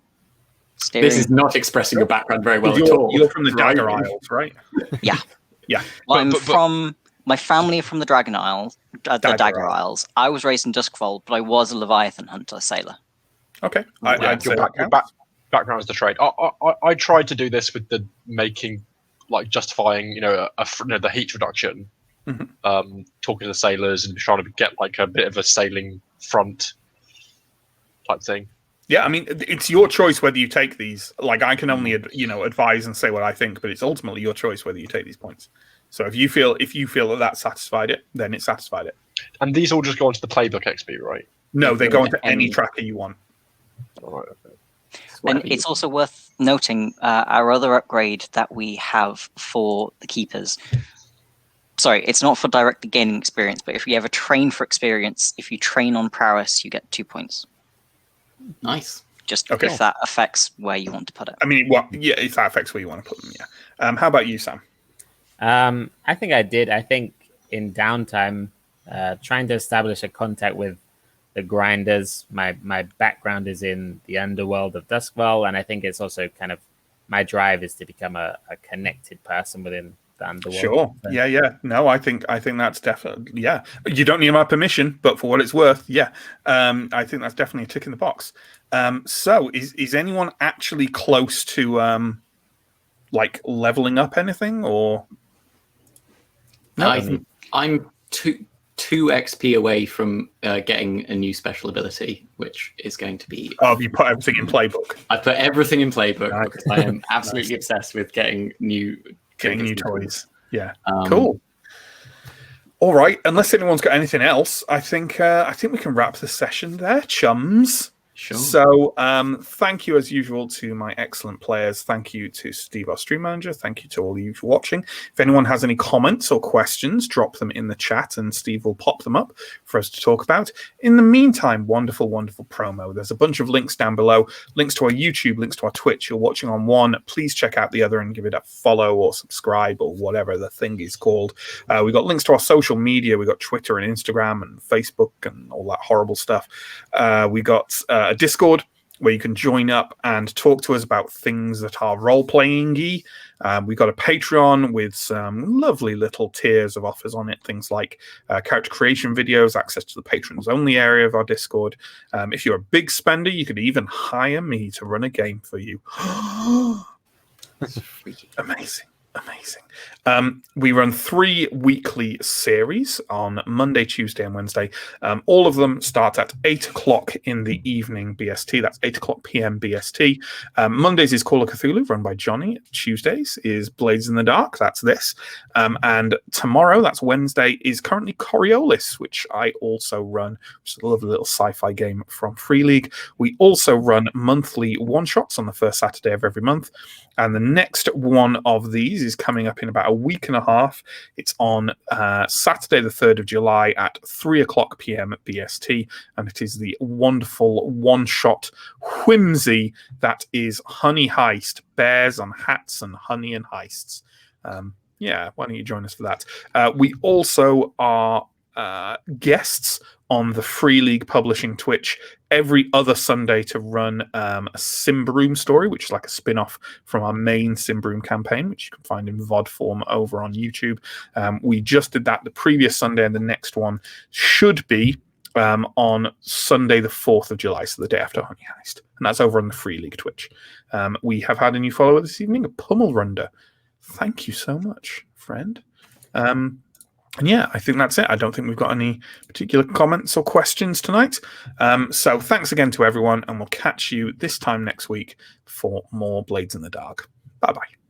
steering. This is not expressing your background very well at all. You're from the Dagger Isles, right? Yeah. Yeah. Well, I'm from my family are from the Dragon Isles, the Dagger Isles. I was raised in Duskfold, but I was a Leviathan hunter sailor. Okay. I'd say background is the trade. I tried to do this with the justifying, the heat reduction. Mm-hmm. Talking to the sailors and trying to get a bit of a sailing front type thing. Yeah, I mean, it's your choice whether you take these. I can only advise and say what I think, but it's ultimately your choice whether you take these points. So if you feel that satisfied it, then it satisfied it. And these all just go into the playbook XP, right? No, they go into any tracker you want. All right. Okay. And it's also worth noting our other upgrade that we have for the keepers. Sorry, it's not for directly gaining experience, but if you ever train for experience, if you train on prowess, you get 2 points. Nice. Just if that affects where you want to put it. I mean, if that affects where you want to put them, yeah. How about you, Sam? I think I did. I think in downtime, trying to establish a contact with the grinders. My background is in the underworld of Duskfall, and I think it's also kind of my drive is to become a connected person within the underworld. Sure. So. Yeah. No, I think that's definitely, yeah. You don't need my permission, but for what it's worth, yeah. I think that's definitely a tick in the box. So is anyone actually close to leveling up anything, or? No, I'm two XP away from getting a new special ability, which is going to be. Oh, you put everything in playbook. I put everything in playbook Nice. because I am absolutely obsessed with getting new toys. Yeah, Cool. All right. Unless anyone's got anything else, I think we can wrap the session there, chums. Sure. So thank you as usual to my excellent players. Thank you to Steve, our stream manager. Thank you to all of you for watching. If anyone has any comments or questions, drop them in the chat and Steve will pop them up for us to talk about. In the meantime, wonderful promo. There's a bunch of links down below, links to our YouTube, links to our Twitch. You're watching on one. Please check out the other and give it a follow or subscribe or whatever the thing is called. We've got links to our social media. We've got Twitter and Instagram and Facebook and all that horrible stuff. We got a Discord where you can join up and talk to us about things that are role-playing-y. We've got a Patreon with some lovely little tiers of offers on it, things like character creation videos, access to the patrons-only area of our Discord. If you're a big spender, you could even hire me to run a game for you. Amazing. We run 3 weekly series on Monday, Tuesday, and Wednesday. All of them start at 8 o'clock in the evening BST. That's 8 o'clock PM BST. Mondays is Call of Cthulhu, run by Johnny. Tuesdays is Blades in the Dark. That's this. And tomorrow, that's Wednesday, is currently Coriolis, which I also run, which is a lovely little sci-fi game from Free League. We also run monthly one-shots on the first Saturday of every month. And the next one of these is coming up in about a week and a half. It's on Saturday, the 3rd of July at 3 o'clock PM at BST. And it is the wonderful one-shot whimsy that is Honey Heist, bears on hats and honey and heists. Yeah, why don't you join us for that? We also are guests on the Free League Publishing Twitch every other Sunday to run a Simbroom story, which is like a spin-off from our main Simbroom campaign, which you can find in VOD form over on YouTube. We just did that the previous Sunday, and the next one should be on Sunday the 4th of July, so the day after Honey Heist. And that's over on the Free League Twitch. We have had a new follower this evening, a Pummel Runder. Thank you so much, friend. And yeah, I think that's it. I don't think we've got any particular comments or questions tonight. So thanks again to everyone, and we'll catch you this time next week for more Blades in the Dark. Bye-bye.